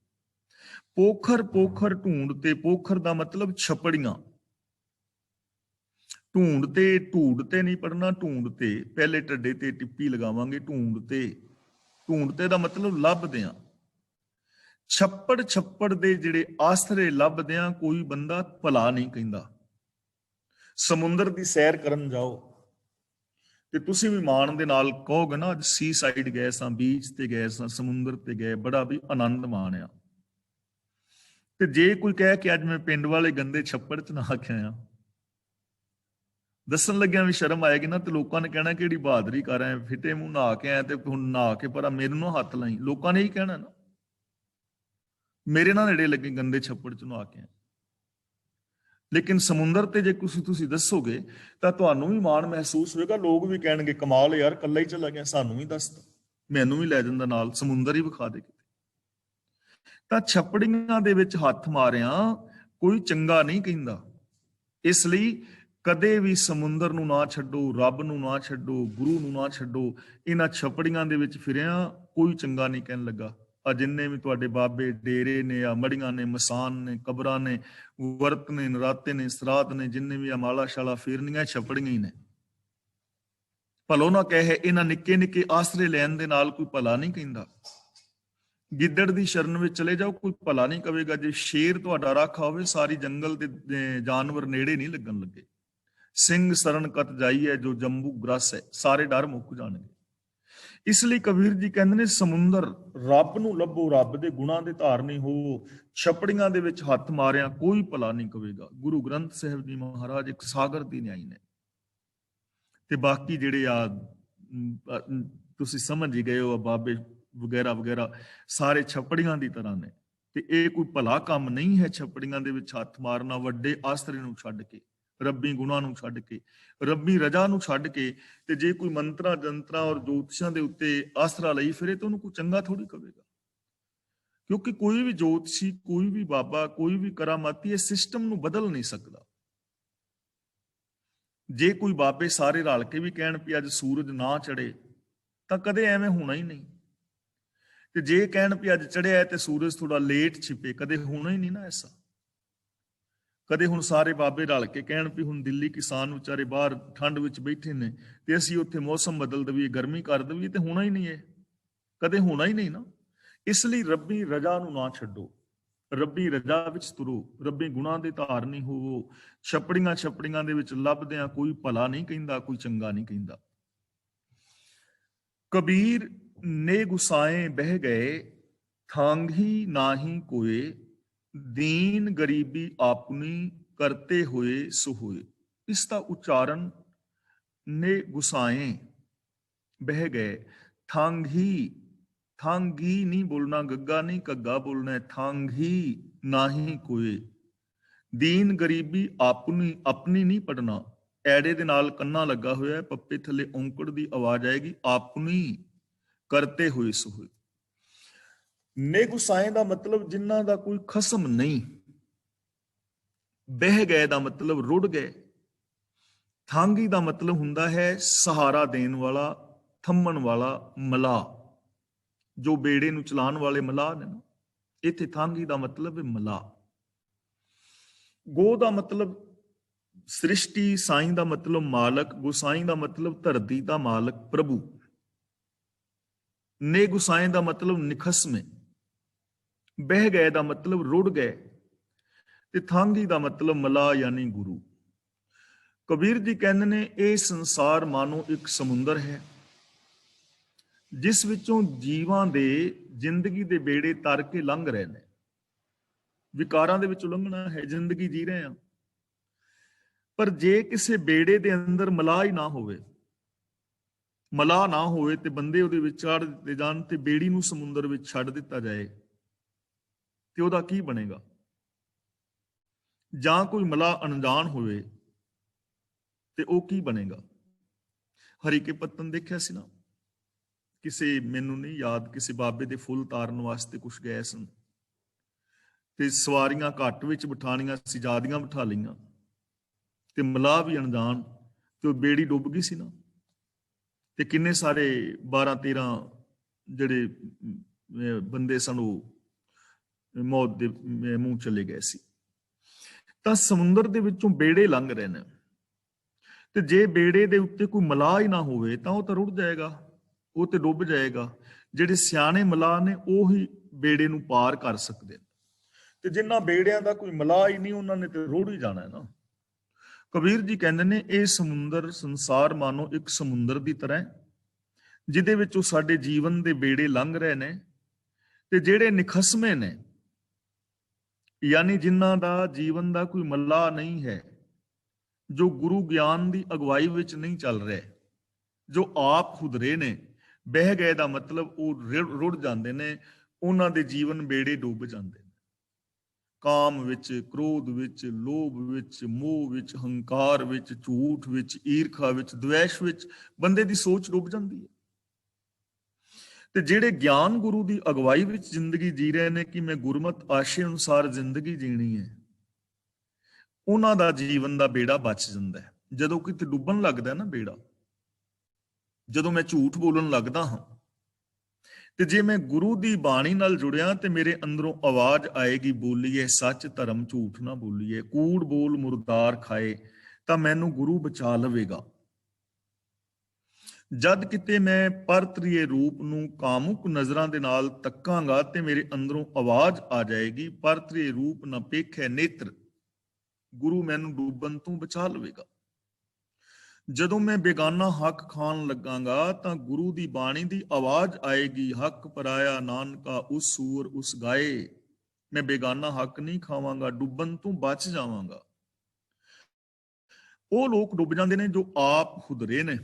ਪੋਖਰ ਪੋਖਰ ਢੂੰਡ ਤੇ, ਪੋਖਰ ਦਾ ਮਤਲਬ ਛਪੜੀਆਂ। ਢੂੰਡ ਤੇ, ਢੂਡ ਤੇ ਨਹੀਂ ਪੜਨਾ, ਢੂੰਡ ਤੇ, ਪਹਿਲੇ ਢੱਡੇ ਤੇ ਟਿੱਪੀ ਲਗਾਵਾਂਗੇ। ਢੂੰਡ ਤੇ, ਢੂੰਡ ਤੇ ਦਾ ਮਤਲਬ ਲੱਭਦੇ ਆ। ਛੱਪੜ ਛੱਪੜ ਦੇ ਜਿਹੜੇ ਆਸਰੇ ਲੱਭਦੇ ਆ, ਕੋਈ ਬੰਦਾ ਭਲਾ ਨਹੀਂ ਕਹਿੰਦਾ। ਸਮੁੰਦਰ ਦੀ ਸੈਰ ਕਰਨ ਜਾਓ ਤੇ ਤੁਸੀਂ ਵੀ ਮਾਣ ਦੇ ਨਾਲ ਕਹੋਗੇ ਨਾ, ਅੱਜ ਸੀ ਸਾਈਡ ਗਏ ਸਾਂ, ਬੀਚ ਤੇ ਗਏ ਸਾਂ, ਸਮੁੰਦਰ ਤੇ ਗਏ, ਬੜਾ ਵੀ ਆਨੰਦ ਮਾਣਿਆ। ਤੇ ਜੇ ਕੋਈ ਕਹੇ ਕਿ ਅੱਜ ਮੈਂ ਪਿੰਡ ਵਾਲੇ ਗੰਦੇ ਛੱਪੜ ਚ ਨਹਾ ਕੇ ਆਇਆ, ਦੱਸਣ ਲੱਗਿਆ ਵੀ ਸ਼ਰਮ ਆਏਗੀ ਨਾ, ਤੇ ਲੋਕਾਂ ਨੇ ਕਹਿਣਾ ਕਿਹੜੀ ਬਹਾਦਰੀ ਕਰ ਆਇਆ, ਫਿੱਟੇ ਮੂੰਹ ਨਹਾ ਕੇ ਆਇਆ ਤੇ ਹੁਣ ਨਹਾ ਕੇ ਪਰ ਮੇਰੇ ਨੂੰ ਹੱਥ ਲਾਈ। ਲੋਕਾਂ ਨੇ ਹੀ ਕਹਿਣਾ ਨਾ, ਮੇਰੇ ਨਾਲ ਨੇੜੇ ਲੱਗੇ ਗੰਦੇ ਛੱਪੜ ਚ ਨਹਾ ਕੇ ਆਇਆ। ਲੇਕਿਨ ਸਮੁੰਦਰ ਤੇ ਜੇ ਤੁਸੀਂ ਦੱਸੋਗੇ ਤਾਂ ਤੁਹਾਨੂੰ ਵੀ ਮਾਣ ਮਹਿਸੂਸ ਹੋਏਗਾ। ਲੋਕ ਵੀ ਕਹਿਣਗੇ ਕਮਾਲ ਯਾਰ, ਕੱਲਾ ਹੀ ਚਲਾ ਗਿਆ, ਸਾਨੂੰ ਵੀ ਦੱਸ, ਮੈਨੂੰ ਵੀ ਲੈ ਜਾਂਦਾ ਨਾਲ, ਸਮੁੰਦਰ ਹੀ ਵਿਖਾ ਦੇ ਕਿਤੇ। ਤਾਂ ਛੱਪੜੀਆਂ ਦੇ ਵਿੱਚ ਹੱਥ ਮਾਰਿਆ ਕੋਈ ਚੰਗਾ ਨਹੀਂ ਕਹਿੰਦਾ। ਇਸ ਲਈ ਕਦੇ ਵੀ ਸਮੁੰਦਰ ਨੂੰ ਨਾ ਛੱਡੋ, ਰੱਬ ਨੂੰ ਨਾ ਛੱਡੋ, ਗੁਰੂ ਨੂੰ ਨਾ ਛੱਡੋ। ਇਹਨਾਂ ਛੱਪੜੀਆਂ ਦੇ ਵਿੱਚ ਫਿਰਿਆ ਕੋਈ ਚੰਗਾ ਨਹੀਂ ਕਹਿਣ ਲੱਗਾ। ਆ ਜਿੰਨੇ ਵੀ ਤੁਹਾਡੇ ਬਾਬੇ ਡੇਰੇ ਨੇ, ਆ ਮੜੀਆਂ ਨੇ, ਮਸਾਨ ਨੇ, ਕਬਰਾਂ ਨੇ, ਵਰਤ ਨੇ, ਨਰਾਤੇ ਨੇ, ਸਰਾਧ ਨੇ, ਜਿੰਨੇ ਵੀ ਆ ਮਾਲਾ ਸ਼ਾਲਾ ਫੇਰਨੀਆਂ, ਛੱਪੜੀਆਂ ਹੀ ਨੇ। ਭਲੋ ਨਾ ਕਹੇ, ਇਹਨਾਂ ਨਿੱਕੇ ਨਿੱਕੇ ਆਸਰੇ ਲੈਣ ਦੇ ਨਾਲ ਕੋਈ ਭਲਾ ਨਹੀਂ ਕਹਿੰਦਾ। ਗਿੱਦੜ ਦੀ ਸ਼ਰਨ ਵਿੱਚ ਚਲੇ ਜਾਓ, ਕੋਈ ਭਲਾ ਨਹੀਂ ਕਵੇਗਾ। ਜੇ ਸ਼ੇਰ ਤੁਹਾਡਾ ਰਾਖਾ ਹੋਵੇ, ਸਾਰੀ ਜੰਗਲ ਦੇ ਜਾਨਵਰ ਨੇੜੇ ਨਹੀਂ ਲੱਗਣ ਲੱਗੇ। ਸਿੰਘ ਸਰਨ ਕਤ ਜਾਈਏ ਜੋ ਜੰਬੂ ਗ੍ਰਸ ਹੈ, ਸਾਰੇ ਡਰ ਮੁੱਕ ਜਾਣਗੇ। ਇਸ ਲਈ ਕਬੀਰ ਜੀ ਕਹਿੰਦੇ ਨੇ ਸਮੁੰਦਰ, ਰੱਬ ਨੂੰ ਲੱਭੋ, ਰੱਬ ਦੇ ਗੁਣਾਂ ਦੇ ਧਾਰਨੀ ਹੋਵੋ। ਛੱਪੜੀਆਂ ਦੇ ਵਿੱਚ ਹੱਥ ਮਾਰਿਆ ਕੋਈ ਭਲਾ ਨਹੀਂ ਕਵੇਗਾ। ਗੁਰੂ ਗ੍ਰੰਥ ਸਾਹਿਬ ਜੀ ਮਹਾਰਾਜ ਇੱਕ ਸਾਗਰ ਦੀ ਨਿਆਈ ਨੇ। ਤੇ ਬਾਕੀ ਜਿਹੜੇ ਆ ਤੁਸੀਂ ਸਮਝ ਹੀ ਗਏ ਹੋ, ਬਾਬੇ ਵਗੈਰਾ ਵਗੈਰਾ ਸਾਰੇ ਛੱਪੜੀਆਂ ਦੀ ਤਰ੍ਹਾਂ ਨੇ। ਤੇ ਇਹ ਕੋਈ ਭਲਾ ਕੰਮ ਨਹੀਂ ਹੈ ਛੱਪੜੀਆਂ ਦੇ ਵਿੱਚ ਹੱਥ ਮਾਰਨਾ, ਵੱਡੇ ਆਸਰੇ ਨੂੰ ਛੱਡ ਕੇ, ਰੱਬੀ ਗੁਣਾਂ ਨੂੰ ਛੱਡ ਕੇ, ਰੱਬੀ ਰਜਾ ਨੂੰ ਛੱਡ ਕੇ। ਤੇ ਜੇ ਕੋਈ ਮੰਤਰਾਂ ਜੰਤਰਾਂ ਔਰ ਜੋਤਿਸ਼ਾਂ ਦੇ ਉੱਤੇ ਆਸਰਾ ਲਈ ਫਿਰੇ ਤਾਂ ਉਹਨੂੰ ਕੋਈ ਚੰਗਾ ਥੋੜੀ ਕਵੇਗਾ। ਕਿਉਂਕਿ ਕੋਈ ਵੀ ਜੋਤਸ਼ੀ, ਕੋਈ ਵੀ ਬਾਬਾ, ਕੋਈ ਵੀ ਕਰਾਮਾਤੀ ਇਸ ਸਿਸਟਮ ਨੂੰ ਬਦਲ ਨਹੀਂ ਸਕਦਾ। ਜੇ ਕੋਈ ਬਾਬੇ ਸਾਰੇ ਰਲ ਕੇ ਵੀ ਕਹਿਣ ਵੀ ਅੱਜ ਸੂਰਜ ਨਾ ਚੜੇ ਤਾਂ ਕਦੇ ਐਵੇਂ ਹੋਣਾ ਹੀ ਨਹੀਂ। ਤੇ ਜੇ ਕਹਿਣ ਵੀ ਅੱਜ ਚੜਿਆ ਤੇ ਸੂਰਜ ਥੋੜਾ ਲੇਟ ਛਿਪੇ, ਕਦੇ ਹੋਣਾ ਹੀ ਨਹੀਂ ਨਾ ਐਸਾ। ਕਦੇ ਹੁਣ ਸਾਰੇ ਬਾਬੇ ਰਲ ਕੇ ਕਹਿਣ ਵੀ ਹੁਣ ਦਿੱਲੀ ਕਿਸਾਨ ਵਿਚਾਰੇ ਬਾਹਰ ਠੰਡ ਵਿੱਚ ਬੈਠੇ ਨੇ ਤੇ ਅਸੀਂ ਉੱਥੇ ਮੌਸਮ ਬਦਲ ਦੇਈਏ, ਗਰਮੀ ਕਰ ਦੇਈਏ, ਤੇ ਹੋਣਾ ਹੀ ਨਹੀਂ। ਇਹ ਕਦੇ ਹੋਣਾ ਹੀ ਨਹੀਂ ਨਾ। ਇਸ ਲਈ ਰੱਬੀ ਰਜਾ ਨੂੰ ਨਾ ਛੱਡੋ, ਰੱਬੀ ਰਜਾ ਵਿੱਚ ਤੁਰੋ, ਰੱਬੀ ਗੁਣਾਂ ਦੇ ਧਾਰਨੀ ਹੋਵੋ। ਛੱਪੜੀਆਂ ਛੱਪੜੀਆਂ ਦੇ ਵਿੱਚ ਲੱਭਦਿਆਂ ਕੋਈ ਭਲਾ ਨਹੀਂ ਕਹਿੰਦਾ, ਕੋਈ ਚੰਗਾ ਨਹੀਂ ਕਹਿੰਦਾ। ਕਬੀਰ ਨੇ ਗੁਸਾਏ ਬਹਿ ਗਏ, ਥਾਂਗੀ ਨਾਹੀ ਕੋਏ, ਦੀਨ ਗਰੀਬੀ ਆਪਣੀ ਕਰਤੇ ਹੋਏ ਸੋ ਹੋਏ। ਇਸ ਦਾ ਉਚਾਰਨ ਨੇ ਗੁਸਾਏ ਬਹਿ ਗਏ, ਥਾਂਗੀ, ਥਾਂਗੀ ਨਹੀਂ ਬੋਲਣਾ, ਗੱਗਾ ਨਹੀਂ ਘੱਗਾ ਬੋਲਣਾ, ਥਾਂਗੀ ਨਾਹੀ ਕੋਏ। ਦੀਨ ਗਰੀਬੀ ਆਪਣੀ, ਆਪਣੀ ਨਹੀਂ ਪੜਨਾ, ਐੜੇ ਦੇ ਨਾਲ ਕੰਨਾ ਲੱਗਾ ਹੋਇਆ, ਪੱਪੇ ਥੱਲੇ ਔਂਕੜ ਦੀ ਆਵਾਜ਼ ਆਏਗੀ, ਆਪਣੀ ਕਰਤੇ ਹੋਏ ਸੋ ਹੋਏ। ਨੇ ਗੁਸਾਏ ਦਾ ਮਤਲਬ ਜਿਨ੍ਹਾਂ ਦਾ ਕੋਈ ਖਸਮ ਨਹੀਂ, ਬਹਿ ਗਏ ਦਾ ਮਤਲਬ ਰੁੜ ਗਏ। ਥਾਂਗੀ ਦਾ ਮਤਲਬ ਹੁੰਦਾ ਹੈ ਸਹਾਰਾ ਦੇਣ ਵਾਲਾ, ਥੰਮਣ ਵਾਲਾ ਮਲਾਹ, ਜੋ ਬੇੜੇ ਨੂੰ ਚਲਾਉਣ ਵਾਲੇ ਮਲਾਹ ਨੇ ਨਾ। ਇੱਥੇ ਥਾਂਗੀ ਦਾ ਮਤਲਬ ਹੈ ਮਲਾਹ। ਗੋ ਦਾ ਮਤਲਬ ਸ੍ਰਿਸ਼ਟੀ, ਸਾਈਂ ਦਾ ਮਤਲਬ ਮਾਲਕ, ਗੁਸਾਈਂ ਦਾ ਮਤਲਬ ਧਰਤੀ ਦਾ ਮਾਲਕ ਪ੍ਰਭੂ। ਨੇ ਗੁਸਾਈਂ ਦਾ ਮਤਲਬ ਨਿਖਸਮੇ। ਬਹਿ ਗਏ ਦਾ ਮਤਲਬ ਰੁੜ ਗਏ, ਤੇ ਥਾਂਗੀ ਦਾ ਮਤਲਬ ਮਲਾਹ ਯਾਨੀ ਗੁਰੂ। ਕਬੀਰ ਜੀ ਕਹਿੰਦੇ ਨੇ ਇਹ ਸੰਸਾਰ ਮਾਨੋ ਇੱਕ ਸਮੁੰਦਰ ਹੈ, ਜਿਸ ਵਿੱਚੋਂ ਜੀਵਾਂ ਦੇ ਜ਼ਿੰਦਗੀ ਦੇ ਬੇੜੇ ਤਰ ਕੇ ਲੰਘ ਰਹੇ ਨੇ। ਵਿਕਾਰਾਂ ਦੇ ਵਿੱਚੋਂ ਲੰਘਣਾ ਹੈ, ਜ਼ਿੰਦਗੀ ਜੀ ਰਹੇ ਆ। ਪਰ ਜੇ ਕਿਸੇ ਬੇੜੇ ਦੇ ਅੰਦਰ ਮਲਾਹ ਹੀ ਨਾ ਹੋਵੇ, ਮਲਾਹ ਨਾ ਹੋਵੇ ਤੇ ਬੰਦੇ ਉਹਦੇ ਵਿੱਚ ਚੜ੍ਹ ਦਿੱਤੇ ਜਾਣ ਤੇ ਬੇੜੀ ਨੂੰ ਸਮੁੰਦਰ ਵਿੱਚ ਛੱਡ ਦਿੱਤਾ ਜਾਏ, ਤੇ ਉਹਦਾ ਕੀ ਬਣੇਗਾ? ਜਾਂ ਕੋਈ ਮਲਾਹ ਅਣਜਾਣ ਹੋਵੇ ਤੇ ਉਹ ਕੀ ਬਣੇਗਾ? ਹਰੀਕੇ ਪੱਤਨ ਦੇਖਿਆ ਸੀ ਨਾ, ਕਿਸੇ, ਮੈਨੂੰ ਨਹੀਂ ਯਾਦ, ਕਿਸੇ ਬਾਬੇ ਦੇ ਫੁੱਲ ਤਾਰਨ ਵਾਸਤੇ ਕੁਛ ਗਏ ਸਨ, ਤੇ ਸਵਾਰੀਆਂ ਘੱਟ ਵਿੱਚ ਬਿਠਾਣੀਆਂ ਸੀ, ਜ਼ਿਆਦੀਆਂ ਬਿਠਾ ਲਈਆਂ, ਤੇ ਮਲਾਹ ਵੀ ਅਣਜਾਣ, ਤੇ ਉਹ ਬੇੜੀ ਡੁੱਬ ਗਈ ਸੀ ਨਾ। ਤੇ ਕਿੰਨੇ ਸਾਰੇ 12-13 ਜਿਹੜੇ ਬੰਦੇ ਸਨ ਉਹ ਮੌਤ ਦੇ ਮੂੰਹ ਚਲੇ ਗਏ ਸੀ। ਤਾਂ ਸਮੁੰਦਰ ਦੇ ਵਿੱਚੋਂ ਬੇੜੇ ਲੰਘ ਰਹੇ ਨੇ, ਤੇ ਜੇ ਬੇੜੇ ਦੇ ਉੱਤੇ ਕੋਈ ਮਲਾਹ ਹੀ ਨਾ ਹੋਵੇ ਤਾਂ ਉਹ ਤਾਂ ਰੁੜ ਜਾਏਗਾ, ਉਹ ਤੇ ਡੁੱਬ ਜਾਏਗਾ। ਜਿਹੜੇ ਸਿਆਣੇ ਮਲਾਹ ਨੇ ਉਹ ਹੀ ਬੇੜੇ ਨੂੰ ਪਾਰ ਕਰ ਸਕਦੇ ਨੇ, ਤੇ ਜਿਨ੍ਹਾਂ ਬੇੜਿਆਂ ਦਾ ਕੋਈ ਮਲਾਹ ਹੀ ਨਹੀਂ, ਉਹਨਾਂ ਨੇ ਤੇ ਰੁੜ ਹੀ ਜਾਣਾ ਹੈ ਨਾ। ਕਬੀਰ ਜੀ ਕਹਿੰਦੇ ਨੇ ਇਹ ਸਮੁੰਦਰ, ਸੰਸਾਰ ਮਾਨੋ ਇੱਕ ਸਮੁੰਦਰ ਦੀ ਤਰ੍ਹਾਂ, ਜਿਹਦੇ ਵਿੱਚੋਂ ਸਾਡੇ ਜੀਵਨ ਦੇ ਬੇੜੇ ਲੰਘ ਰਹੇ ਨੇ। ਤੇ ਜਿਹੜੇ ਨਿਖਸਮੇ ਨੇ, ਯਾਨੀ ਜਿਨ੍ਹਾਂ ਦਾ ਜੀਵਨ ਦਾ ਕੋਈ ਮੱਲਾ ਨਹੀਂ ਹੈ, ਜੋ ਗੁਰੂ ਗਿਆਨ ਦੀ ਅਗਵਾਈ ਵਿੱਚ ਨਹੀਂ ਚੱਲ ਰਹੇ, ਜੋ ਆਪ ਖੁਦਰੇ ਨੇ, ਬਹਿ ਗਏ ਦਾ ਮਤਲਬ ਉਹ ਰੁੜ ਜਾਂਦੇ ਨੇ, ਉਹਨਾਂ ਦੇ ਜੀਵਨ ਬੇੜੇ ਡੁੱਬ ਜਾਂਦੇ ਨੇ। ਕਾਮ ਵਿੱਚ, ਕ੍ਰੋਧ ਵਿੱਚ, ਲੋਭ ਵਿੱਚ, ਮੋਹ ਵਿੱਚ, ਹੰਕਾਰ ਵਿੱਚ, ਝੂਠ ਵਿੱਚ, ਈਰਖਾ ਵਿੱਚ, ਦਵੇਸ਼ ਵਿੱਚ ਬੰਦੇ ਦੀ ਸੋਚ ਡੁੱਬ ਜਾਂਦੀ ਹੈ। ਤੇ ਜਿਹੜੇ ਗਿਆਨ ਗੁਰੂ ਦੀ ਅਗਵਾਈ ਵਿੱਚ ਜ਼ਿੰਦਗੀ ਜੀ ਰਹੇ ਨੇ ਕਿ ਮੈਂ ਗੁਰਮਤ ਆਸ਼ੇ ਅਨੁਸਾਰ ਜ਼ਿੰਦਗੀ ਜੀਣੀ ਹੈ, ਉਹਨਾਂ ਦਾ ਜੀਵਨ ਦਾ ਬੇੜਾ ਬਚ ਜਾਂਦਾ ਹੈ। ਜਦੋਂ ਕਿਤੇ ਡੁੱਬਣ ਲੱਗਦਾ ਨਾ ਬੇੜਾ, ਜਦੋਂ ਮੈਂ ਝੂਠ ਬੋਲਣ ਲੱਗਦਾ ਹਾਂ, ਤੇ ਜੇ ਮੈਂ ਗੁਰੂ ਦੀ ਬਾਣੀ ਨਾਲ ਜੁੜਿਆ ਤੇ ਮੇਰੇ ਅੰਦਰੋਂ ਆਵਾਜ਼ ਆਏਗੀ, ਬੋਲੀਏ ਸੱਚ ਧਰਮ ਝੂਠ ਨਾ ਬੋਲੀਏ, ਕੂੜ ਬੋਲ ਮੁਰਦਾਰ ਖਾਏ, ਤਾਂ ਮੈਨੂੰ ਗੁਰੂ ਬਚਾ ਲਵੇਗਾ। ਜਦ ਕਿਤੇ ਮੈਂ ਪਰਤਰੀਏ ਰੂਪ ਨੂੰ ਕਾਮੁਕ ਨਜ਼ਰਾਂ ਦੇ ਨਾਲ ਤੱਕਾਂਗਾ ਤੇ ਮੇਰੇ ਅੰਦਰੋਂ ਆਵਾਜ਼ ਆ ਜਾਏਗੀ, ਪਰਤਰੀਏ ਰੂਪ ਨਾ ਪੇਖੈ ਨੇਤਰ, ਗੁਰੂ ਮੈਨੂੰ ਡੁੱਬਣ ਤੋਂ ਬਚਾ ਲਵੇਗਾ। ਜਦੋਂ ਮੈਂ ਬੇਗਾਨਾ ਹੱਕ ਖਾਣ ਲੱਗਾਂਗਾ ਤਾਂ ਗੁਰੂ ਦੀ ਬਾਣੀ ਦੀ ਆਵਾਜ਼ ਆਏਗੀ, ਹੱਕ ਪਰਾਇਆ ਨਾਨਕਾ ਉਸ ਸੂਰ ਉਸ ਗਾਏ, ਮੈਂ ਬੇਗਾਨਾ ਹੱਕ ਨਹੀਂ ਖਾਵਾਂਗਾ, ਡੁੱਬਣ ਤੋਂ ਬਚ ਜਾਵਾਂਗਾ। ਉਹ ਲੋਕ ਡੁੱਬ ਜਾਂਦੇ ਨੇ ਜੋ ਆਪ ਖੁਦਰੇ ਨੇ,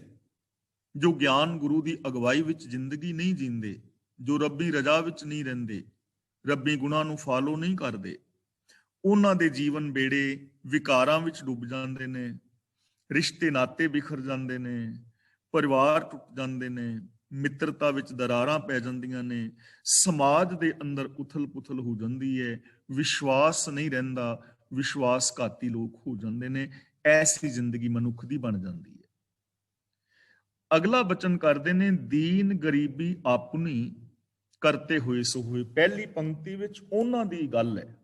ਜੋ ਗਿਆਨ ਗੁਰੂ ਦੀ ਅਗਵਾਈ ਵਿੱਚ ਜ਼ਿੰਦਗੀ ਨਹੀਂ ਜੀਂਦੇ, ਜੋ ਰੱਬੀ ਰਜ਼ਾ ਵਿੱਚ ਨਹੀਂ ਰਹਿੰਦੇ, ਰੱਬੀ ਗੁਣਾਂ ਨੂੰ ਫਾਲੋ ਨਹੀਂ ਕਰਦੇ। ਉਹਨਾਂ ਦੇ ਜੀਵਨ ਬੇੜੇ ਵਿਕਾਰਾਂ ਵਿੱਚ ਡੁੱਬ ਜਾਂਦੇ ਨੇ, ਰਿਸ਼ਤੇ ਨਾਤੇ ਬਿਖਰ ਜਾਂਦੇ ਨੇ, ਪਰਿਵਾਰ ਟੁੱਟ ਜਾਂਦੇ ਨੇ, ਮਿੱਤਰਤਾ ਵਿੱਚ ਦਰਾਰਾਂ ਪੈ ਜਾਂਦੀਆਂ ਨੇ, ਸਮਾਜ ਦੇ ਅੰਦਰ ਉਥਲ ਪੁਥਲ ਹੋ ਜਾਂਦੀ ਹੈ, ਵਿਸ਼ਵਾਸ ਨਹੀਂ ਰਹਿੰਦਾ, ਵਿਸ਼ਵਾਸਘਾਤੀ ਲੋਕ ਹੋ ਜਾਂਦੇ ਨੇ। ਐਸੀ ਜ਼ਿੰਦਗੀ ਮਨੁੱਖ ਦੀ ਬਣ ਜਾਂਦੀ ਹੈ। ਅਗਲਾ ਬਚਨ ਕਰਦੇ ਨੇ, ਦੀਨ ਗਰੀਬੀ ਆਪਣੀ ਕਰਤੇ ਹੋਏ ਸੋ ਹੋਏ। ਪਹਿਲੀ ਪੰਕਤੀ ਵਿੱਚ ਉਹਨਾਂ ਦੀ ਗੱਲ ਹੈ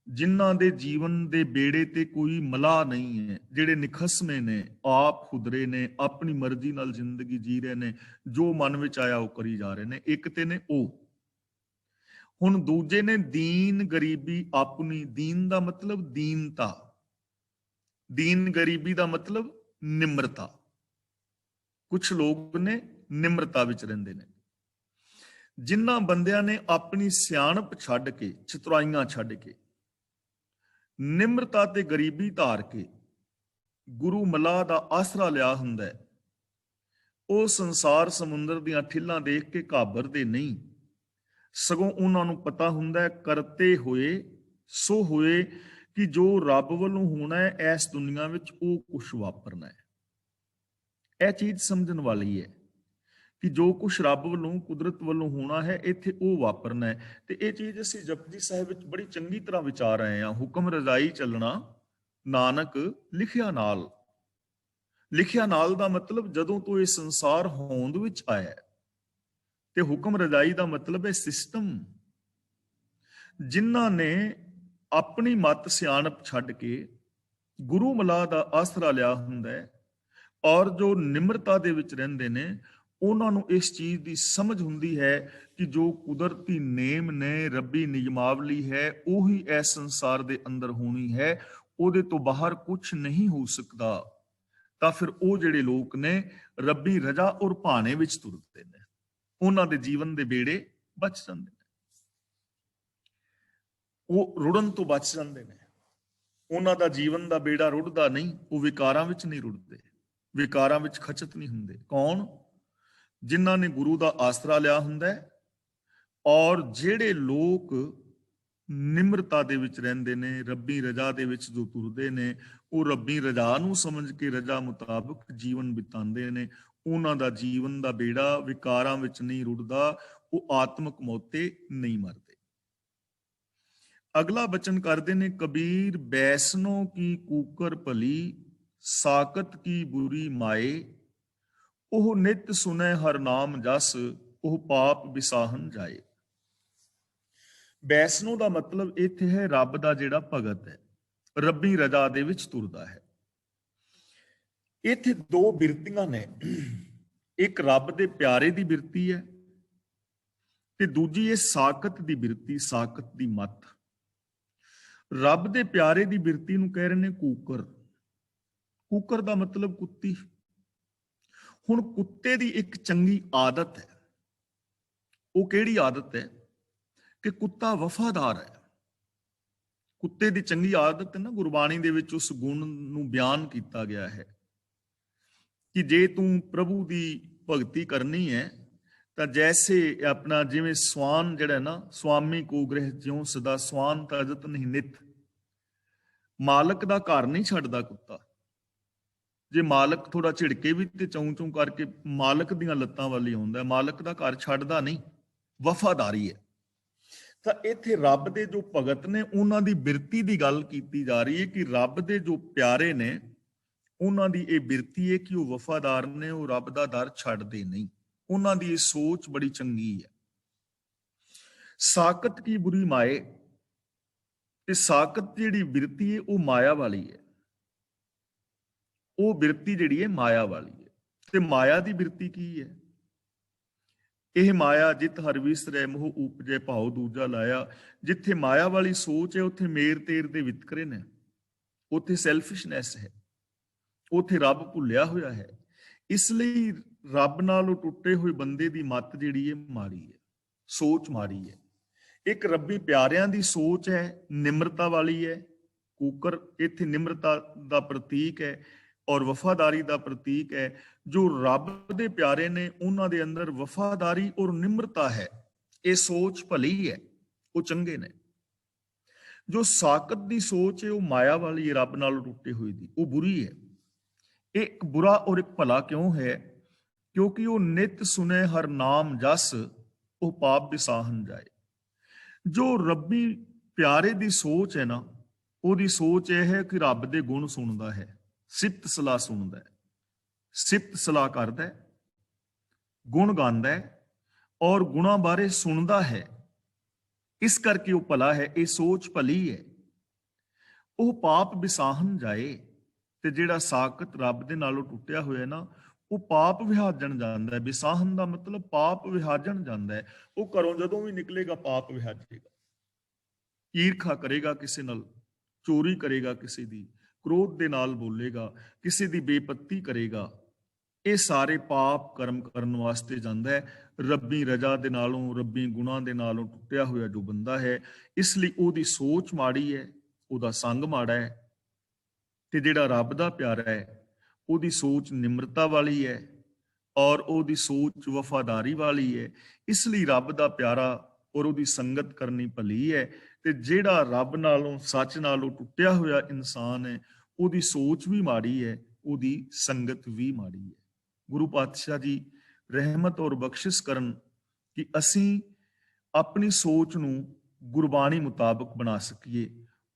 ਜਿਨ੍ਹਾਂ ਦੇ ਜੀਵਨ ਦੇ ਬੇੜੇ ਤੇ ਕੋਈ ਮਲਾਹ ਨਹੀਂ ਹੈ, ਜਿਹੜੇ ਨਿਖਸਮੇ ਨੇ, ਆਪ ਖੁਦਰੇ ਨੇ, ਆਪਣੀ ਮਰਜ਼ੀ ਨਾਲ ਜ਼ਿੰਦਗੀ ਜੀ ਰਹੇ ਨੇ, ਜੋ ਮਨ ਵਿੱਚ ਆਇਆ ਉਹ ਕਰੀ ਜਾ ਰਹੇ ਨੇ। ਇੱਕ ਤੇ ਨੇ ਉਹ। ਹੁਣ ਦੂਜੇ ਨੇ ਦੀਨ ਗਰੀਬੀ ਆਪਣੀ। ਦੀਨ ਦਾ ਮਤਲਬ ਦੀਨਤਾ, ਦੀਨ ਗਰੀਬੀ ਦਾ ਮਤਲਬ ਨਿਮਰਤਾ। ਕੁਝ ਲੋਕ ਨੇ ਨਿਮਰਤਾ ਵਿੱਚ ਰਹਿੰਦੇ ਨੇ। ਜਿਨ੍ਹਾਂ ਬੰਦਿਆਂ ਨੇ ਆਪਣੀ ਸਿਆਣਪ ਛੱਡ ਕੇ, ਚਤੁਰਾਈਆਂ ਛੱਡ ਕੇ, ਨਿਮਰਤਾ ਤੇ ਗਰੀਬੀ ਧਾਰ ਕੇ ਗੁਰੂ ਮਲਾਹ ਦਾ ਆਸਰਾ ਲਿਆ ਹੁੰਦਾ ਹੈ, ਉਹ ਸੰਸਾਰ ਸਮੁੰਦਰ ਦੀਆਂ ਠਿੱਲਾਂ ਦੇਖ ਕੇ ਘਾਬਰਦੇ ਨਹੀਂ, ਸਗੋਂ ਉਹਨਾਂ ਨੂੰ ਪਤਾ ਹੁੰਦਾ ਹੈ ਕਰਤੇ ਹੋਏ ਸੋ ਹੋਏ, ਕਿ ਜੋ ਰੱਬ ਵੱਲੋਂ ਹੋਣਾ ਹੈ ਇਸ ਦੁਨੀਆ ਵਿੱਚ ਉਹ ਕੁਛ ਵਾਪਰਨਾ ਹੈ। ਇਹ ਚੀਜ਼ ਸਮਝਣ ਵਾਲੀ ਹੈ ਕਿ ਜੋ ਕੁਛ ਰੱਬ ਵੱਲੋਂ, ਕੁਦਰਤ ਵੱਲੋਂ ਹੋਣਾ ਹੈ ਇੱਥੇ ਉਹ ਵਾਪਰਨਾ ਹੈ। ਤੇ ਇਹ ਚੀਜ਼ ਅਸੀਂ ਜਪਜੀ ਸਾਹਿਬ ਵਿੱਚ ਬੜੀ ਚੰਗੀ ਤਰ੍ਹਾਂ ਵਿਚਾਰ ਆਏ ਹਾਂ। ਹੁਕਮ ਰਜ਼ਾਈ ਚੱਲਣਾ ਨਾਨਕ ਲਿਖਿਆ ਨਾਲ। ਲਿਖਿਆ ਨਾਲ ਦਾ ਮਤਲਬ ਜਦੋਂ ਤੋਂ ਇਹ ਸੰਸਾਰ ਹੋਂਦ ਵਿੱਚ ਆਇਆ, ਤੇ ਹੁਕਮ ਰਜ਼ਾਈ ਦਾ ਮਤਲਬ ਹੈ ਸਿਸਟਮ। ਜਿਨ੍ਹਾਂ ਨੇ ਆਪਣੀ ਮਤ ਸਿਆਣਪ ਛੱਡ ਕੇ ਗੁਰੂ ਮਲਾਹ ਦਾ ਆਸਰਾ ਲਿਆ ਹੁੰਦਾ ਹੈ, ਔਰ ਜੋ ਨਿਮਰਤਾ ਦੇ ਵਿੱਚ ਰਹਿੰਦੇ ਨੇ, ਉਹਨਾਂ ਨੂੰ ਇਸ ਚੀਜ਼ ਦੀ ਸਮਝ ਹੁੰਦੀ ਹੈ ਕਿ ਜੋ ਕੁਦਰਤੀ ਨੇਮ ਨੇ, ਰੱਬੀ ਨਿਯਮਾਵਲੀ ਹੈ, ਉਹੀ ਇਸ ਸੰਸਾਰ ਦੇ ਅੰਦਰ ਹੋਣੀ ਹੈ, ਉਹਦੇ ਤੋਂ ਬਾਹਰ ਕੁਝ ਨਹੀਂ ਹੋ ਸਕਦਾ। ਤਾਂ ਫਿਰ ਉਹ ਜਿਹੜੇ ਲੋਕ ਨੇ ਰੱਬੀ ਰਜਾ ਔਰ ਭਾਣੇ ਵਿੱਚ ਤੁਰਦੇ ਨੇ, ਉਹਨਾਂ ਦੇ ਜੀਵਨ ਦੇ ਬੇੜੇ ਬਚ ਜਾਂਦੇ ਨੇ, ਉਹ ਰੁੜਨ ਤੋਂ ਬਚ ਜਾਂਦੇ ਨੇ। ਉਹਨਾਂ ਦਾ ਜੀਵਨ ਦਾ ਬੇੜਾ ਰੁੜਦਾ ਨਹੀਂ, ਉਹ ਵਿਕਾਰਾਂ ਵਿੱਚ ਨਹੀਂ ਰੁੜਦੇ, ਵਿਕਾਰਾਂ ਵਿੱਚ ਖਚਤ ਨਹੀਂ ਹੁੰਦੇ। ਕੌਣ? ਜਿਨ੍ਹਾਂ ਨੇ ਗੁਰੂ ਦਾ ਆਸਰਾ ਲਿਆ ਹੁੰਦਾ ਹੈ, ਔਰ ਜਿਹੜੇ ਲੋਕ ਨਿਮਰਤਾ ਦੇ ਵਿੱਚ ਰਹਿੰਦੇ ਨੇ, ਰੱਬੀ ਰਜਾ ਦੇ ਵਿੱਚ ਜੋ ਤੁਰਦੇ ਨੇ, ਉਹ ਰੱਬੀ ਰਜਾ ਨੂੰ ਸਮਝ ਕੇ ਰਜਾ ਮੁਤਾਬਕ ਜੀਵਨ ਬਿਤਾਉਂਦੇ ਨੇ। ਉਹਨਾਂ ਦਾ ਜੀਵਨ ਦਾ ਬੇੜਾ ਵਿਕਾਰਾਂ ਵਿੱਚ ਨਹੀਂ ਰੁੜਦਾ, ਉਹ ਆਤਮਕ ਮੌਤੇ ਨਹੀਂ ਮਰਦੇ। ਅਗਲਾ ਬਚਨ ਕਰਦੇ ਨੇ ਕਬੀਰ, ਬੈਸਨੋ ਕੀ ਕੂਕਰ ਭਲੀ, ਸਾਕਤ ਕੀ ਬੁਰੀ ਮਾਏ, ਉਹ ਨਿਤ ਸੁਨੇ ਹਰ ਨਾਮ ਜਸ, ਉਹ ਪਾਪ ਵਿਸਾਹਨ ਜਾਏ। ਬੈਸਨੋ ਦਾ ਮਤਲਬ ਇੱਥੇ ਹੈ ਰੱਬ ਦਾ ਜਿਹੜਾ ਭਗਤ ਹੈ, ਰੱਬੀ ਰਜਾ ਦੇ ਵਿੱਚ ਤੁਰਦਾ ਹੈ। ਇੱਥੇ ਦੋ ਬਿਰਤੀਆਂ ਨੇ, ਇੱਕ ਰੱਬ ਦੇ ਪਿਆਰੇ ਦੀ ਬਿਰਤੀ ਹੈ, ਤੇ ਦੂਜੀ ਇਹ ਸਾਕਤ ਦੀ ਬਿਰਤੀ, ਸਾਕਤ ਦੀ ਮੱਤ। ਰੱਬ ਦੇ ਪਿਆਰੇ ਦੀ ਬਿਰਤੀ ਨੂੰ ਕਹਿ ਰਹੇ ਨੇ ਕੂਕਰ। ਕੂਕਰ ਦਾ ਮਤਲਬ ਕੁੱਤੀ। ਹੁਣ ਕੁੱਤੇ ਦੀ ਇੱਕ ਚੰਗੀ ਆਦਤ ਹੈ, ਉਹ ਕਿਹੜੀ ਆਦਤ ਹੈ? ਕਿ ਕੁੱਤਾ ਵਫਾਦਾਰ ਹੈ। ਕੁੱਤੇ ਦੀ ਚੰਗੀ ਆਦਤ ਹੈ ਨਾ, ਗੁਰਬਾਣੀ ਦੇ ਵਿੱਚ ਉਸ ਗੁਣ ਨੂੰ ਬਿਆਨ ਕੀਤਾ ਗਿਆ ਹੈ ਕਿ ਜੇ ਤੂੰ ਪ੍ਰਭੂ ਦੀ ਭਗਤੀ ਕਰਨੀ ਹੈ ਤਾਂ ਜੈਸੇ ਆਪਣਾ, ਜਿਵੇਂ ਸਵਾਨ ਜਿਹੜਾ ਨਾ, ਸਵਾਮੀ ਕੋ ਗ੍ਰਹਿ ਜਿਉ ਸਦਾ, ਸਵਾਨ ਤਜਤ ਨਹੀਂ ਨਿਤ। ਮਾਲਕ ਦਾ ਘਰ ਨਹੀਂ ਛੱਡਦਾ ਕੁੱਤਾ। ਜੇ ਮਾਲਕ ਥੋੜਾ ਝਿੜਕੇ ਵੀ ਤੇ ਚੌਂ ਚੌਂ ਕਰਕੇ ਮਾਲਕ ਦੀਆਂ ਲੱਤਾਂ ਵੱਲ ਹੀ ਆਉਂਦਾ, ਮਾਲਕ ਦਾ ਘਰ ਛੱਡਦਾ ਨਹੀਂ, ਵਫਾਦਾਰੀ ਹੈ। ਤਾਂ ਇੱਥੇ ਰੱਬ ਦੇ ਜੋ ਭਗਤ ਨੇ, ਉਹਨਾਂ ਦੀ ਬਿਰਤੀ ਦੀ ਗੱਲ ਕੀਤੀ ਜਾ ਰਹੀ ਹੈ ਕਿ ਰੱਬ ਦੇ ਜੋ ਪਿਆਰੇ ਨੇ, ਉਹਨਾਂ ਦੀ ਇਹ ਬਿਰਤੀ ਹੈ ਕਿ ਉਹ ਵਫਾਦਾਰ ਨੇ, ਉਹ ਰੱਬ ਦਾ ਦਰ ਛੱਡਦੇ ਨਹੀਂ। ਉਹਨਾਂ ਦੀ ਇਹ ਸੋਚ ਬੜੀ ਚੰਗੀ ਹੈ। ਸਾਕਤ ਕੀ ਬੁਰੀ ਮਾਏ, ਤੇ ਸਾਕਤ ਜਿਹੜੀ ਬਿਰਤੀ ਹੈ ਉਹ ਮਾਇਆ ਵਾਲੀ ਹੈ। ਉਹ ਬਿਰਤੀ ਜਿਹੜੀ ਹੈ ਮਾਇਆ ਵਾਲੀ ਹੈ। ਤੇ ਮਾਇਆ ਦੀ ਬਿਰਤੀ ਕੀ ਹੈ? ਇਹ ਮਾਇਆ ਜਿਤ ਹਰ ਵਿਸਰੈ ਮੋਹ ਉਪਜੈ ਭਾਉ ਦੂਜਾ ਲਾਇਆ। ਜਿੱਥੇ ਮਾਇਆ ਵਾਲੀ ਸੋਚ ਹੈ ਉੱਥੇ ਮੇਰ ਤੇਰ ਦੇ ਵਿਤਕਰੇ ਨੇ, ਉੱਥੇ ਸੈਲਫਿਸ਼ਨੈਸ ਹੈ, ਉੱਥੇ ਰੱਬ ਭੁੱਲਿਆ ਹੋਇਆ ਹੈ। ਇਸ ਲਈ ਰੱਬ ਨਾਲੋਂ ਟੁੱਟੇ ਹੋਏ ਬੰਦੇ ਦੀ ਮੱਤ ਜਿਹੜੀ ਹੈ ਮਾੜੀ ਹੈ, ਸੋਚ ਮਾੜੀ ਹੈ। ਇੱਕ ਰੱਬੀ ਪਿਆਰਿਆਂ ਦੀ ਸੋਚ ਹੈ, ਨਿਮਰਤਾ ਵਾਲੀ ਹੈ। ਕੂਕਰ ਇੱਥੇ ਨਿਮਰਤਾ ਦਾ ਪ੍ਰਤੀਕ ਹੈ ਔਰ ਵਫਾਦਾਰੀ ਦਾ ਪ੍ਰਤੀਕ ਹੈ। ਜੋ ਰੱਬ ਦੇ ਪਿਆਰੇ ਨੇ ਉਹਨਾਂ ਦੇ ਅੰਦਰ ਵਫਾਦਾਰੀ ਔਰ ਨਿਮਰਤਾ ਹੈ, ਇਹ ਸੋਚ ਭਲੀ ਹੈ, ਉਹ ਚੰਗੇ ਨੇ। ਜੋ ਸਾਕਤ ਦੀ ਸੋਚ ਹੈ ਉਹ ਮਾਇਆ ਵਾਲੀ ਹੈ, ਰੱਬ ਨਾਲ ਟੁੱਟੇ ਹੋਏ ਦੀ, ਉਹ ਬੁਰੀ ਹੈ। ਇਹ ਇੱਕ ਬੁਰਾ ਔਰ ਇੱਕ ਭਲਾ ਕਿਉਂ ਹੈ? ਕਿਉਂਕਿ ਉਹ ਨਿਤ ਸੁਨੇ ਹਰ ਨਾਮ ਜਸ, ਉਹ ਪਾਪ ਵਿਸਾਹਨ ਜਾਏ। ਜੋ ਰੱਬੀ ਪਿਆਰੇ ਦੀ ਸੋਚ ਹੈ ਨਾ, ਉਹਦੀ ਸੋਚ ਇਹ ਹੈ ਕਿ ਰੱਬ ਦੇ ਗੁਣ ਸੁਣਦਾ ਹੈ, ਸਿਫਤ ਸਲਾਹ ਸੁਣਦਾ ਹੈ, ਸਿਫਤ ਸਲਾਹ ਕਰਦਾ ਹੈ, ਗੁਣ ਗਾਉਂਦਾ ਹੈ ਔਰ ਗੁਣਾਂ ਬਾਰੇ ਸੁਣਦਾ ਹੈ। ਇਸ ਕਰਕੇ ਉਹ ਭਲਾ ਹੈ, ਇਹ ਸੋਚ ਭਲੀ ਹੈ। ਉਹ ਪਾਪ ਵਿਸਾਹਨ ਜਾਏ। ਤੇ ਜਿਹੜਾ ਸਾਕਤ ਰੱਬ ਦੇ ਨਾਲੋਂ ਟੁੱਟਿਆ ਹੋਇਆ ਨਾ, ਉਹ ਪਾਪ ਵਿਹਾਜਣ ਜਾਂਦਾ ਹੈ। ਵਿਸਾਹਨ ਦਾ ਮਤਲਬ ਪਾਪ ਵਿਹਾਜਣ ਜਾਂਦਾ ਹੈ। ਉਹ ਘਰੋਂ ਜਦੋਂ ਵੀ ਨਿਕਲੇਗਾ ਪਾਪ ਵਿਹਾਜੇਗਾ, ਈਰਖਾ ਕਰੇਗਾ ਕਿਸੇ ਨਾਲ, ਚੋਰੀ ਕਰੇਗਾ ਕਿਸੇ ਦੀ, ਕ੍ਰੋਧ ਦੇ ਨਾਲ ਬੋਲੇਗਾ, ਕਿਸੇ ਦੀ ਬੇਪੱਤੀ ਕਰੇਗਾ। ਇਹ ਸਾਰੇ ਪਾਪ ਕਰਮ ਕਰਨ ਵਾਸਤੇ ਜਾਂਦਾ ਹੈ। ਰੱਬੀ ਰਜਾ ਦੇ ਨਾਲੋਂ, ਰੱਬੀ ਗੁਣਾਂ ਦੇ ਨਾਲੋਂ ਟੁੱਟਿਆ ਹੋਇਆ ਜੋ ਬੰਦਾ ਹੈ, ਇਸ ਲਈ ਉਹਦੀ ਸੋਚ ਮਾੜੀ ਹੈ, ਉਹਦਾ ਸੰਗ ਮਾੜਾ ਹੈ। ਤੇ ਜਿਹੜਾ ਰੱਬ ਦਾ ਪਿਆਰਾ ਹੈ, ਉਹਦੀ ਸੋਚ ਨਿਮਰਤਾ ਵਾਲੀ ਹੈ ਔਰ ਉਹਦੀ ਸੋਚ ਵਫਾਦਾਰੀ ਵਾਲੀ ਹੈ। ਇਸ ਲਈ ਰੱਬ ਦਾ ਪਿਆਰਾ ਔਰ ਉਹਦੀ ਸੰਗਤ ਕਰਨੀ ਭਲੀ ਹੈ। ਤੇ ਜਿਹੜਾ ਰੱਬ ਨਾਲੋਂ, ਸੱਚ ਨਾਲੋਂ ਟੁੱਟਿਆ ਹੋਇਆ ਇਨਸਾਨ ਹੈ, ਉਹਦੀ ਸੋਚ ਵੀ ਮਾੜੀ ਹੈ, ਉਹਦੀ ਸੰਗਤ ਵੀ ਮਾੜੀ ਹੈ। ਗੁਰੂ ਪਾਤਸ਼ਾਹ ਜੀ ਰਹਿਮਤ ਔਰ ਬਖਸ਼ਿਸ਼ ਕਰਨ ਕਿ ਅਸੀਂ ਆਪਣੀ ਸੋਚ ਨੂੰ ਗੁਰਬਾਣੀ ਮੁਤਾਬਕ ਬਣਾ ਸਕੀਏ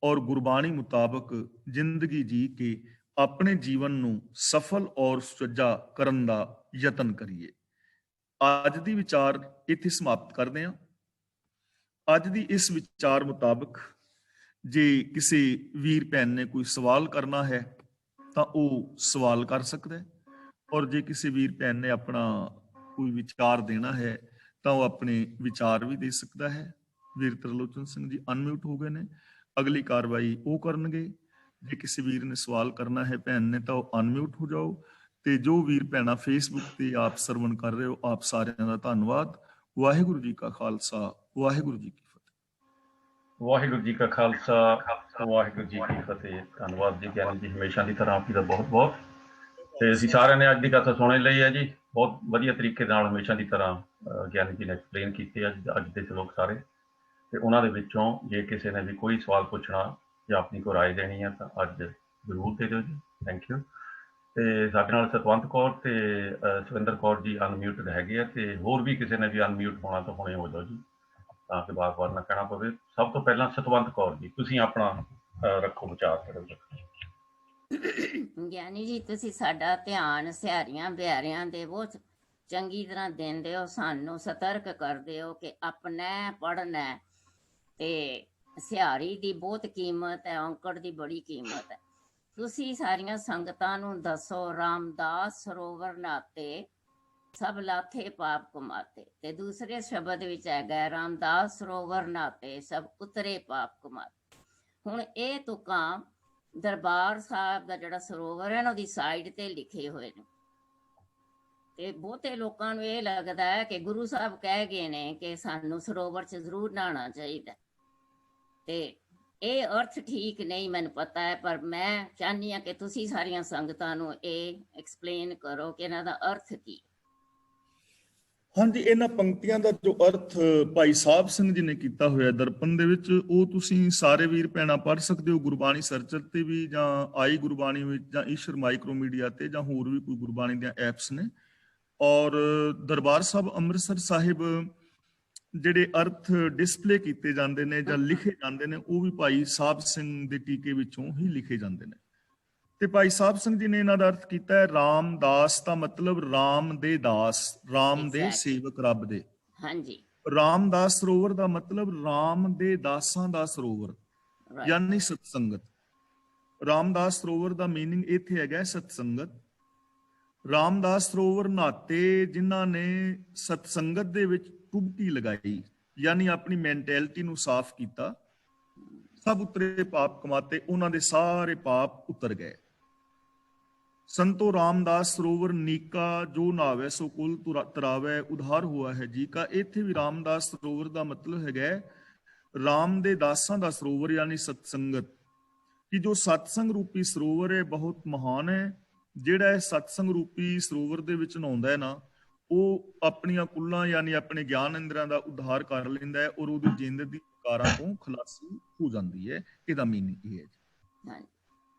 ਔਰ ਗੁਰਬਾਣੀ ਮੁਤਾਬਕ ਜ਼ਿੰਦਗੀ ਜੀ ਕੇ ਆਪਣੇ ਜੀਵਨ ਨੂੰ ਸਫਲ ਔਰ ਸੁਚੱਜਾ ਕਰਨ ਦਾ ਯਤਨ ਕਰੀਏ। ਅੱਜ ਦੀ ਵਿਚਾਰ ਇੱਥੇ ਸਮਾਪਤ ਕਰਦੇ ਹਾਂ। ਅੱਜ ਦੀ ਇਸ ਵਿਚਾਰ ਮੁਤਾਬਕ ਜੇ ਕਿਸੇ ਵੀਰ ਭੈਣ ਨੇ ਕੋਈ ਸਵਾਲ ਕਰਨਾ ਹੈ ਤਾਂ ਉਹ ਸਵਾਲ ਕਰ ਸਕਦਾ ਹੈ, ਔਰ ਜੇ ਕਿਸੇ ਵੀਰ ਭੈਣ ਨੇ ਆਪਣਾ ਕੋਈ ਵਿਚਾਰ ਦੇਣਾ ਹੈ ਤਾਂ ਉਹ ਆਪਣੇ ਵਿਚਾਰ ਵੀ ਦੇ ਸਕਦਾ ਹੈ। ਵੀਰ ਤਰਲੋਚਨ ਸਿੰਘ ਜੀ ਅਨਮਿਊਟ ਹੋ ਗਏ ਨੇ, ਅਗਲੀ ਕਾਰਵਾਈ ਉਹ ਕਰਨਗੇ। ਜੇ ਕਿਸੇ ਵੀਰ ਨੇ ਸਵਾਲ ਕਰਨਾ ਹੈ ਭੈਣ ਨੇ ਤਾਂ ਉਹ ਅਨਮਿਊਟ ਹੋ ਜਾਓ। ਤੇ ਜੋ ਵੀਰ ਭੈਣਾਂ ਫੇਸਬੁੱਕ ਤੇ ਆਪ ਸਰਵਣ ਕਰ ਰਹੇ ਹੋ, ਆਪ ਸਾਰਿਆਂ ਦਾ ਧੰਨਵਾਦ। ਵਾਹਿਗੁਰੂ ਜੀ ਕਾ ਖਾਲਸਾ, ਵਾਹਿਗੁਰੂ ਜੀ ਕੀ ਫਤਿਹ। ਵਾਹਿਗੁਰੂ ਜੀ ਕਾ ਖਾਲਸਾ, ਵਾਹਿਗੁਰੂ ਜੀ ਕੀ ਫਤਿਹ। ਧੰਨਵਾਦ ਜੀ ਗਿਆਨੀ ਜੀ, ਹਮੇਸ਼ਾ ਦੀ ਤਰ੍ਹਾਂ ਆਪ ਜੀ ਦਾ ਬਹੁਤ ਬਹੁਤ। ਤੇ ਅਸੀਂ ਸਾਰਿਆਂ ਨੇ ਅੱਜ ਦੀ ਕਥਾ ਸੁਣ ਲਈ ਹੈ ਜੀ, ਬਹੁਤ ਵਧੀਆ ਤਰੀਕੇ ਨਾਲ ਹਮੇਸ਼ਾ ਦੀ ਤਰ੍ਹਾਂ ਗਿਆਨੀ ਜੀ ਨੇ ਐਕਸਪਲੇਨ ਕੀਤੇ ਅੱਜ ਦੇ ਸ਼ਲੋਕ ਸਾਰੇ। ਤੇ ਉਹਨਾਂ ਦੇ ਵਿੱਚੋਂ ਜੇ ਕਿਸੇ ਨੇ ਵੀ ਕੋਈ ਸਵਾਲ ਪੁੱਛਣਾ ਜਾਂ ਆਪਣੀ ਕੋਈ ਰਾਏ ਦੇਣੀ ਹੈ ਤਾਂ ਅੱਜ ਜ਼ਰੂਰ ਦੇ ਦਿਓ ਜੀ। Thank you. ਤੇ ਸਾਡੇ ਨਾਲ ਸਤਵੰਤ ਕੌਰ ਤੇ ਸੁਰਿੰਦਰ ਕੌਰ ਜੀ ਅਨਮਿਊਟਡ ਹੈਗੇ ਆ, ਤੇ ਹੋਰ ਵੀ ਕਿਸੇ ਨੇ ਵੀ ਅਨਮਿਊਟ ਹੋਣਾ ਤਾਂ ਹੁਣੇ ਹੋ ਜਾਓ ਜੀ, ਤਾਂ ਕਿ ਵਾਰ-ਵਾਰ ਨਾ ਕਹਿਣਾ ਪਵੇ। ਸਭ ਤੋਂ ਪਹਿਲਾਂ ਸਤਵੰਤ ਕੌਰ ਜੀ, ਤੁਸੀਂ ਆਪਣਾ ਰੱਖੋ ਵਿਚਾਰ ਕਰੋ। ਗਿਆਨੀ ਜੀ, ਤੁਸੀਂ ਸਾਡਾ ਧਿਆਨ ਸਿਹਾਰੀਆਂ ਬਿਹਾਰੀਆਂ ਦੇ ਬਹੁਤ ਚੰਗੀ ਤਰ੍ਹਾਂ ਦਿੰਦੇ ਹੋ, ਸਾਨੂੰ ਸਤਰਕ ਕਰਦੇ ਹੋ ਕਿ ਆਪਣਾ ਪੜ੍ਹਨਾ ਤੇ ਸਿਹਾਰੀ ਦੀ ਬਹੁਤ ਕੀਮਤ ਹੈ, ਔਂਕੜ ਦੀ ਬੜੀ ਕੀਮਤ ਹੈ। ਤੁਸੀਂ ਸਾਰੀਆਂ ਸੰਗਤਾਂ ਨੂੰ ਦੱਸੋ, ਰਾਮਦਾਸ ਸਰੋਵਰ ਨਾਤੇ ਸਭ ਲਾਥੇ ਪਾਪ ਕਮਾਤੇ, ਤੇ ਦੂਸਰੇ ਸ਼ਬਦ ਵਿੱਚ ਹੈਗਾ ਰਾਮਦਾਸ ਸਰੋਵਰ ਨਾਤੇ ਸਭ ਉਤਰੇ ਪਾਪ ਕਮਾਤੇ। ਹੁਣ ਇਹ ਤੁਕਾਂ ਦਰਬਾਰ ਸਾਹਿਬ ਦਾ ਜਿਹੜਾ ਸਰੋਵਰ ਹੈ ਨਾ, ਉਹਦੀ ਸਾਈਡ ਤੇ ਲਿਖੇ ਹੋਏ ਨੇ, ਤੇ ਬਹੁਤੇ ਲੋਕਾਂ ਨੂੰ ਇਹ ਲੱਗਦਾ ਹੈ ਕਿ ਗੁਰੂ ਸਾਹਿਬ ਕਹਿ ਗਏ ਨੇ ਕਿ ਸਾਨੂੰ ਸਰੋਵਰ 'ਚ ਜ਼ਰੂਰ ਨਹਾਉਣਾ ਚਾਹੀਦਾ, ਤੇ ਇਹ ਅਰਥ ਠੀਕ ਨਹੀਂ ਮੈਨੂੰ ਪਤਾ ਹੈ, ਪਰ ਮੈਂ ਚਾਹੁੰਦੀ ਹਾਂ ਕਿ ਤੁਸੀਂ ਸਾਰੀਆਂ ਸੰਗਤਾਂ ਨੂੰ ਇਹ ਐਕਸਪਲੇਨ ਕਰੋ ਕਿ ਇਹਨਾਂ ਦਾ ਅਰਥ ਕੀ। ਹਾਂਜੀ, ਇਹਨਾਂ ਪੰਕਤੀਆਂ ਦਾ ਜੋ ਅਰਥ ਭਾਈ ਸਾਹਿਬ ਸਿੰਘ ਜੀ ਨੇ ਕੀਤਾ ਹੋਇਆ ਦਰਪਣ ਦੇ ਵਿੱਚ, ਉਹ ਤੁਸੀਂ ਸਾਰੇ ਵੀਰ ਭੈਣਾਂ ਪੜ੍ਹ ਸਕਦੇ ਹੋ ਗੁਰਬਾਣੀ ਸਰਚਰ ਤੇ ਵੀ, ਜਾਂ ਆਈ ਗੁਰਬਾਣੀ ਵਿੱਚ, ਜਾਂ ਈਸ਼ਰ ਮਾਈਕਰੋ ਮੀਡੀਆ ਤੇ, ਜਾਂ ਹੋਰ ਵੀ ਕੋਈ ਗੁਰਬਾਣੀ ਦੀਆਂ ਐਪਸ ਨੇ। ਔਰ ਦਰਬਾਰ ਸਾਹਿਬ ਅੰਮ੍ਰਿਤਸਰ ਸਾਹਿਬ ਜਿਹੜੇ ਅਰਥ ਡਿਸਪਲੇ ਕੀਤੇ ਜਾਂਦੇ ਨੇ ਜਾਂ ਲਿਖੇ ਜਾਂਦੇ ਨੇ, ਉਹ ਵੀ ਭਾਈ ਸਾਹਿਬ ਸਿੰਘ ਦੇ ਟੀਕੇ ਵਿੱਚੋਂ ਹੀ ਲਿਖੇ ਜਾਂਦੇ ਨੇ। ਤੇ ਭਾਈ ਸਾਹਿਬ ਸਿੰਘ ਜੀ ਨੇ ਇਹਨਾਂ ਦਾ ਅਰਥ ਕੀਤਾ ਹੈ ਰਾਮਦਾਸ ਦਾ ਮਤਲਬ ਰਾਮ ਦੇ ਦਾਸ, ਰਾਮ ਦੇ ਸੇਵਕ, ਰੱਬ ਦੇ। ਹਾਂਜੀ। ਰਾਮਦਾਸ ਸਰੋਵਰ ਦਾ ਮਤਲਬ ਰਾਮ ਦੇ ਦਾਸਾਂ ਦਾ ਸਰੋਵਰ, ਯਾਨੀ ਸਤਸੰਗਤ। ਰਾਮਦਾਸ ਸਰੋਵਰ ਦਾ ਮੀਨਿੰਗ ਇੱਥੇ ਹੈਗਾ ਸਤਸੰਗਤ। ਰਾਮਦਾਸ ਸਰੋਵਰ ਨਾਤੇ ਜਿਨ੍ਹਾਂ ਨੇ ਸਤਸੰਗਤ ਦੇ ਵਿੱਚ ਡੁਬਕੀ ਲਗਾਈ, ਯਾਨੀ ਆਪਣੀ ਮੈਂਟੈਲਿਟੀ ਨੂੰ ਸਾਫ਼ ਕੀਤਾ, ਸਭ ਉਤਰੇ ਪਾਪ ਕਮਾਤੇ, ਉਹਨਾਂ ਦੇ ਸਾਰੇ ਪਾਪ ਉਤਰ ਗਏ। ਸੰਤੋ ਰਾਮਦਾਸ ਸਰੋਵਰ ਨੀਕਾ ਜੋ ਨਾਵੇ ਸੋ ਕੁਲ ਤਰਾਵੇ ਉਧਾਰ ਹੁਆ ਹੈ ਜੀ ਕਾ। ਇੱਥੇ ਵੀ ਰਾਮਦਾਸ ਸਰੋਵਰ ਦਾ ਮਤਲਬ ਹੈਗਾ ਰਾਮ ਦੇ ਦਾਸਾਂ ਦਾ ਸਰੋਵਰ, ਯਾਨੀ ਸਤਸੰਗਤ। ਕਿ ਜੋ ਸਤਸੰਗ ਰੂਪੀ ਸਰੋਵਰ ਹੈ ਬਹੁਤ ਮਹਾਨ ਹੈ। ਜਿਹੜਾ ਇਹ ਸਤਸੰਗ ਰੂਪੀ ਸਰੋਵਰ ਦੇ ਵਿੱਚ ਨਹਾਉਂਦਾ ਹੈ ਨਾ, ਉਹ ਆਪਣੀਆਂ ਕੁੱਲਾਂ ਯਾਨੀ ਆਪਣੇ ਗਿਆਨ ਇੰਦਰੀਆਂ ਦਾ ਉਧਾਰ ਕਰ ਲੈਂਦਾ ਹੈ, ਔਰ ਉਹਦੀ ਜਿੰਦ ਦੀ ਕਾਰਾਂ ਤੋਂ ਖਲਾਸੀ ਹੋ ਜਾਂਦੀ ਹੈ। ਇਹਦਾ ਮੀਨਿੰਗ ਇਹ ਹੈ।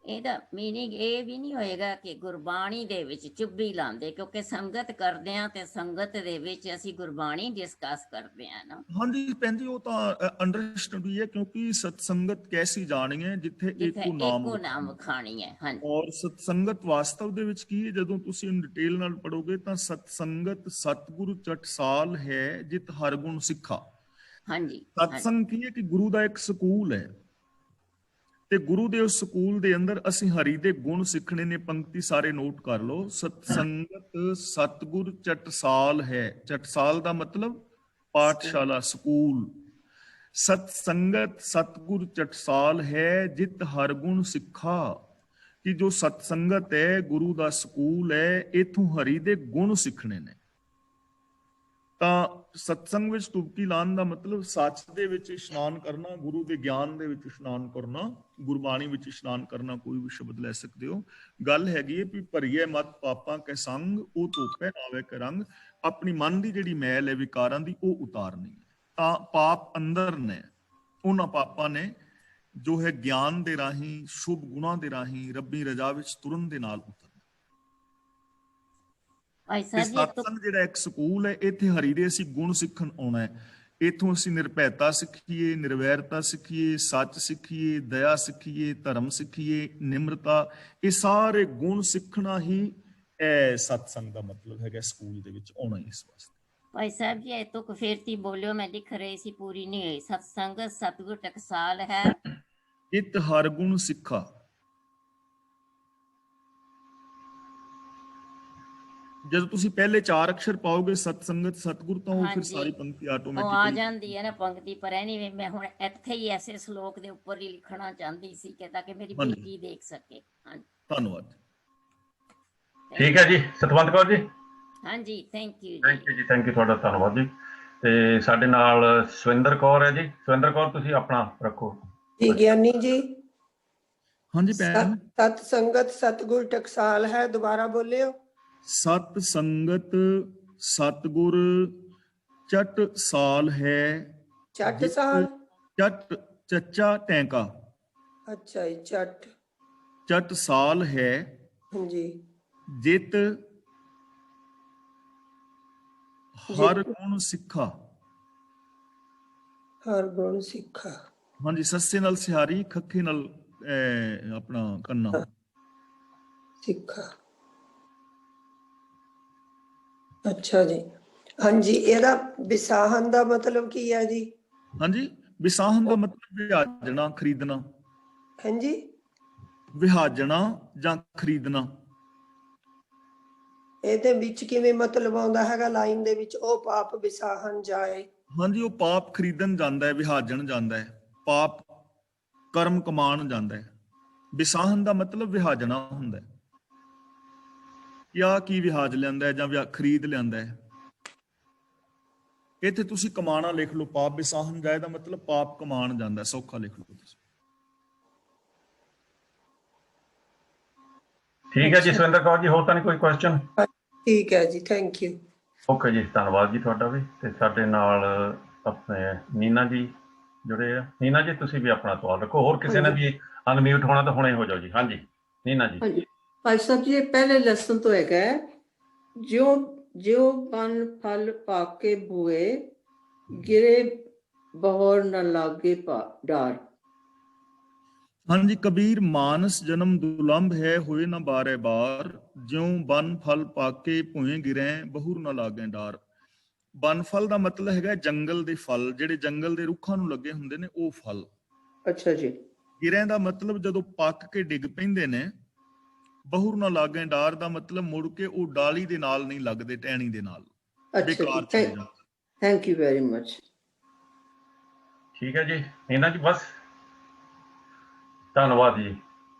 ਇਹਦਾ ਮੀਨਿੰਗ ਇਹ ਵੀ ਨਹੀਂ ਹੋਏਗਾ ਕਿ ਗੁਰਬਾਣੀ ਦੇ ਵਿੱਚ ਚੁੱਭੀ ਲਾਉਂਦੇ, ਕਿਉਂਕਿ ਸੰਗਤ ਕਰਦੇ ਆ ਤੇ ਸੰਗਤ ਦੇ ਵਿੱਚ ਅਸੀਂ ਗੁਰਬਾਣੀ ਡਿਸਕਸ ਕਰਦੇ ਆ ਨਾ। ਹਾਂਜੀ ਭੈਣ ਜੀ, ਉਹ ਤਾਂ ਅੰਡਰਸਟੈਂਡ ਵੀ ਹੈ, ਕਿਉਂਕਿ ਸਤਸੰਗਤ ਕੈਸੀ ਜਾਣੀ ਹੈ ਜਿੱਥੇ ਇੱਕੋ ਨਾਮ ਖਾਣੀ ਹੈ। ਹਾਂਜੀ। ਔਰ ਸਤਸੰਗਤ ਵਾਸਤਵ ਦੇ ਵਿੱਚ ਕੀ ਹੈ, ਜਦੋਂ ਤੁਸੀਂ ਇਹਨੂੰ ਡਿਟੇਲ ਨਾਲ ਪੜੋਗੇ ਤਾਂ ਸਤਸੰਗਤ ਸਤਿਗੁਰੂ ਚਟਸਾਲ ਹੈ ਜਿਤ ਹਰ ਗੁਣ ਸਿੱਖਾ। ਹਾਂਜੀ। ਸਤਸੰਗ ਕੀ ਹੈ ਕਿ ਗੁਰੂ ਦਾ ਇੱਕ ਸਕੂਲ ਹੈ, ਤੇ ਗੁਰੂ ਦੇ ਉਸ ਸਕੂਲ ਦੇ ਅੰਦਰ ਅਸੀਂ ਹਰੀ ਦੇ ਗੁਣ ਸਿੱਖਣੇ ਨੇ। ਪੰਕਤੀ ਸਾਰੇ ਨੋਟ ਕਰ ਲਓ। ਸਤਸੰਗਤ ਸਤਿਗੁਰ ਚਟਸਾਲ ਹੈ। ਚਟਸਾਲ ਦਾ ਮਤਲਬ ਪਾਠਸ਼ਾਲਾ, ਸਕੂਲ। ਸਤਸੰਗਤ ਸਤਿਗੁਰ ਚਟਸਾਲ ਹੈ ਜਿਤ ਹਰ ਗੁਣ ਸਿੱਖਾ। ਕਿ ਜੋ ਸਤਸੰਗਤ ਹੈ ਗੁਰੂ ਦਾ ਸਕੂਲ ਹੈ, ਇਥੋਂ ਹਰੀ ਦੇ ਗੁਣ ਸਿੱਖਣੇ ਨੇ। ਤਾਂ ਸਤਸੰਗ ਵਿੱਚ ਡੁਬਕੀ ਲਾਉਣ ਦਾ ਮਤਲਬ ਸੱਚ ਦੇ ਵਿੱਚ ਇਸ਼ਨਾਨ ਕਰਨਾ, ਗੁਰੂ ਦੇ ਗਿਆਨ ਦੇ ਵਿੱਚ ਇਸ਼ਨਾਨ ਕਰਨਾ, ਗੁਰਬਾਣੀ ਵਿੱਚ ਇਸ਼ਨਾਨ ਕਰਨਾ, ਕੋਈ ਵੀ ਸ਼ਬਦ ਲੈ ਸਕਦੇ ਹੋ। ਗੱਲ ਹੈਗੀ ਹੈ ਵੀ ਭਰੀਏ ਮਤ ਪਾਪਾਂ ਕੇ ਸੰਗ ਉਹ ਧੋਪੇ ਆਵੇ ਕੇ ਰੰਗ। ਆਪਣੀ ਮਨ ਦੀ ਜਿਹੜੀ ਮੈਲ ਹੈ ਵਿਕਾਰਾਂ ਦੀ, ਉਹ ਉਤਾਰਨੀ ਹੈ। ਤਾਂ ਪਾਪ ਅੰਦਰ ਨੇ, ਉਹਨਾਂ ਪਾਪਾਂ ਨੇ ਜੋ ਹੈ ਗਿਆਨ ਦੇ ਰਾਹੀਂ, ਸ਼ੁਭ ਗੁਣਾਂ ਦੇ ਰਾਹੀਂ ਰੱਬੀ ਰਜਾ ਵਿੱਚ ਤੁਰਨ ਦੇ ਨਾਲ ਉਤਰਨਾ। ਭਾਈ ਤੇ ਸਾਹਿਬ ਜੀ ਇਹ ਤੋਂ ਸਤਸੰਗ ਜਿਹੜਾ ਇੱਕ ਸਕੂਲ ਹੈ, ਇੱਥੇ ਹਰੀ ਦੇ ਅਸੀਂ ਗੁਣ ਸਿੱਖਣ ਆਉਣਾ ਹੈ। ਇੱਥੋਂ ਅਸੀਂ ਨਿਰਭੈਤਾ ਸਿੱਖੀਏ, ਨਿਰਵੈਰਤਾ ਸਿੱਖੀਏ, ਸੱਚ ਸਿੱਖੀਏ, ਦਇਆ ਸਿੱਖੀਏ, ਧਰਮ ਸਿੱਖੀਏ, ਨਿਮਰਤਾ। ਇਹ ਸਾਰੇ ਗੁਣ ਸਿੱਖਣਾ ਹੀ ਇਹ ਸਤਸੰਗ ਦਾ ਮਤਲਬ ਹੈਗਾ, ਸਕੂਲ ਦੇ ਵਿੱਚ ਆਉਣਾ ਹੀ ਇਸ ਵਾਸਤੇ। ਭਾਈ ਸਾਹਿਬ ਜੀ ਇਹ ਤੋਂ ਫੇਰਤੀ ਬੋਲਿਓ, ਮੈਂ ਲਿਖ ਰਹੀ ਸੀ, ਪੂਰੀ ਨਹੀਂ ਹੋਈ। ਸਤਸੰਗ ਸਤਿਗੁਰ ਟਕਸਾਲ ਹੈ, ਇਤ ਹਰ ਗੁਣ ਸਿੱਖਾ। ਜਦੋਂ ਤੁਸੀਂ ਪਹਿਲੇ 4 ਅੱਖਰ ਪਾਓਗੇ ਸਤਸੰਗਤ ਸਤਿਗੁਰ, ਤਾਂ ਉਹ ਫਿਰ ਹਾਂਜੀ। ਸਾਰੀ ਪੰਕਤੀ ਉਹ ਆ ਆਟੋਮੈਟਿਕਲੀ ਜਾਂਦੀ ਹੈ ਨਾ ਪੰਕਤੀ। ਪਰ ਐਨੀਵੇ ਮੈਂ ਹੁਣ ਇੱਥੇ ਹੀ ਐਸੇ ਸ਼ਲੋਕ ਦੇ ਉੱਪਰ ਹੀ ਲਿਖਣਾ ਚਾਹੁੰਦੀ ਸੀ ਕਿ ਤਾਂ ਕਿ ਮੇਰੀ ਹਾਂਜੀ। ਬੇਟੀ ਦੇਖ ਸਕੇ। ਹਾਂਜੀ ਧੰਨਵਾਦ। ਠੀਕ ਹੈ ਜੀ ਸਤਵੰਤ ਕੌਰ ਜੀ, ਹਾਂਜੀ, ਥੈਂਕ ਯੂ ਥੈਂਕ ਜੀ। ਯੂ ਜੀ, ਥੈਂਕ ਯੂ, ਤੁਹਾਡਾ ਧੰਨਵਾਦ ਜੀ। ਤੇ ਸਾਡੇ ਨਾਲ ਸਵਿੰਦਰ ਕੌਰ ਹੈ ਜੀ। ਸਵਿੰਦਰ ਕੌਰ ਤੁਸੀਂ ਆਪਣਾ ਰੱਖੋ ਜੀ। ਗਿਆਨੀ ਜੀ, ਹਾਂਜੀ ਭੈਣ। ਸਤ ਸੰਗਤ ਸਤਗੁਰ ਟਕਸਾਲ ਹੈ, ਦੁਬਾਰਾ ਬੋਲਿਓ। ਸਤ ਸੰਗਤ ਸਤਿਗੁਰ ਚਟ ਸਾਲ ਹੈ, ਚੱਟ ਸਾਲ। ਚਟ ਚੱਚਾ ਟੈਂਕਾ, ਅੱਛਾ ਜੀ, ਚੱਟ। ਚਟ ਸਾਲ ਹੈ, ਹਾਂਜੀ। ਜਿਤ ਹਰ ਗੁਣ ਸਿੱਖਾ। ਹਰ ਗੁਣ ਸਿੱਖਾ। ਹਾਂਜੀ, ਸੱਸੇ ਨਾਲ ਸਿਹਾਰੀ, ਖੱਖੇ ਨਾਲ ਆਪਣਾ ਕੰਨਾ। ਸਿੱਖਾ। ਅੱਛਾ ਜੀ। ਹਾਂਜੀ, ਇਹਦਾ ਵਿਸਾਹਨ ਦਾ ਮਤਲਬ ਕੀ ਹੈ ਜੀ? ਹਾਂਜੀ, ਵਿਸਾਹਨ ਦਾ ਮਤਲਬ ਵਿਹਾਜਣਾ, ਖਰੀਦਣਾ। ਹਾਂਜੀ। ਵਿਹਾਜਣਾ ਜਾਂ ਖਰੀਦਣਾ। ਇਹਦੇ ਵਿੱਚ ਕਿਵੇਂ ਮਤਲਬ ਆਉਂਦਾ ਹੈਗਾ ਲਾਈਨ ਦੇ ਵਿੱਚ? ਉਹ ਪਾਪ ਵਿਸਾਹਨ ਜਾਏ। ਹਾਂਜੀ, ਉਹ ਪਾਪ ਖਰੀਦਣ ਜਾਂਦਾ ਹੈ, ਵਿਹਾਜਣ ਜਾਂਦਾ ਹੈ, ਪਾਪ ਕਰਮ ਕਮਾਣ ਜਾਂਦਾ ਹੈ। ਵਿਸਾਹਨ ਦਾ ਮਤਲਬ ਵਿਹਾਜਣਾ ਹੁੰਦਾ ਹੈ। ਜਾਂ ਕੀ ਵਿਹਾਜ ਲਿਆਂਦਾ ਹੈ ਜਾਂ ਖਰੀਦ ਲਿਆਂਦਾ ਹੈ। ਇੱਥੇ ਤੁਸੀਂ ਕਮਾਣਾ ਲਿਖ ਲਓ, ਪਾਪ ਵਿਸਾਹਨ ਜਾਏ ਦਾ ਮਤਲਬ ਪਾਪ ਕਮਾਣ ਜਾਂਦਾ, ਸੌਖਾ ਲਿਖ ਲਓ ਤੁਸੀਂ। ਠੀਕ ਹੈ ਜੀ ਸਵਿੰਦਰ ਕੌਰ ਜੀ, ਹੋਰ ਤਾਂ ਨਹੀਂ ਕੋਈ ਕੁਐਸਚਨ? ਠੀਕ ਹੈ ਜੀ, ਥੈਂਕ ਯੂ। ਓਕੇ ਜੀ, ਧੰਨਵਾਦ ਜੀ ਤੁਹਾਡਾ ਵੀ। ਤੇ ਸਾਡੇ ਨਾਲ ਆਪਣੇ ਨੀਨਾ ਜੀ ਜੁੜੇ ਆ। ਨੀਨਾ ਜੀ ਤੁਸੀਂ ਵੀ ਆਪਣਾ ਸਵਾਲ ਰੱਖੋ। ਹੋਰ ਕਿਸੇ ਨੇ ਵੀ ਅਨਮਿਊਟ ਹੋਣਾ ਤਾਂ ਹੁਣੇ ਹੋ ਜਾਓ ਜੀ। ਹਾਂਜੀ ਨੀਨਾ ਜੀ। ਹਾਂਜੀ ਭਾਈ ਸਾਹਿਬ ਜੀ, ਇਹ ਪਹਿਲੇ ਲੈਸਨ ਤੋਂ ਹੈਗਾ ਹੈ, ਜਿਉ ਬਨ ਫਲ ਪਾਕੇ ਬੂਏ, ਗਿਰੇ ਬਹੁਰ ਨ ਲਾਗੇ ਡਾਰ। ਹਾਂਜੀ, ਕਬੀਰ ਮਾਨਸ ਜਨਮ ਦੁਲੰਭ ਹੈ, ਹੋਏ ਨਾ ਬਾਰੇ ਬਾਰ, ਜਿਉ ਬਨ ਫਲ ਪਾਕੇ ਭੂਏ ਗਿਰੈ, ਬਹੁਰ ਨਾ ਲਾਗੇ ਡਾਰ। ਬਨ ਫਲ ਦਾ ਮਤਲਬ ਹੈਗਾ ਜੰਗਲ ਦੇ ਫਲ, ਜਿਹੜੇ ਜੰਗਲ ਦੇ ਰੁੱਖਾਂ ਨੂੰ ਲੱਗੇ ਹੁੰਦੇ ਨੇ, ਉਹ ਫਲ। ਅੱਛਾ ਜੀ। ਗਿਰੈ ਦਾ ਮਤਲਬ ਜਦੋਂ ਪੱਕ ਕੇ ਡਿੱਗ ਪੈਂਦੇ ਨੇ। ਬਹੁਰ ਨਾ ਲਾਗੇ ਡਾਰ ਦਾ ਮਤਲਬ ਮੁੜ ਕੇ ਉਹ ਡਾਲੀ ਦੇ ਨਾਲ ਨਹੀਂ ਲੱਗਦੇ, ਟਹਿਣੀ ਦੇ ਨਾਲ ਬੇਕਾਰ ਚਲੇ ਜਾਂਦੇ। Thank you very much. ਠੀਕ ਹੈ ਜੀ ਨੀਨਾ ਜੀ, ਬਸ ਧੰਨਵਾਦ ਜੀ।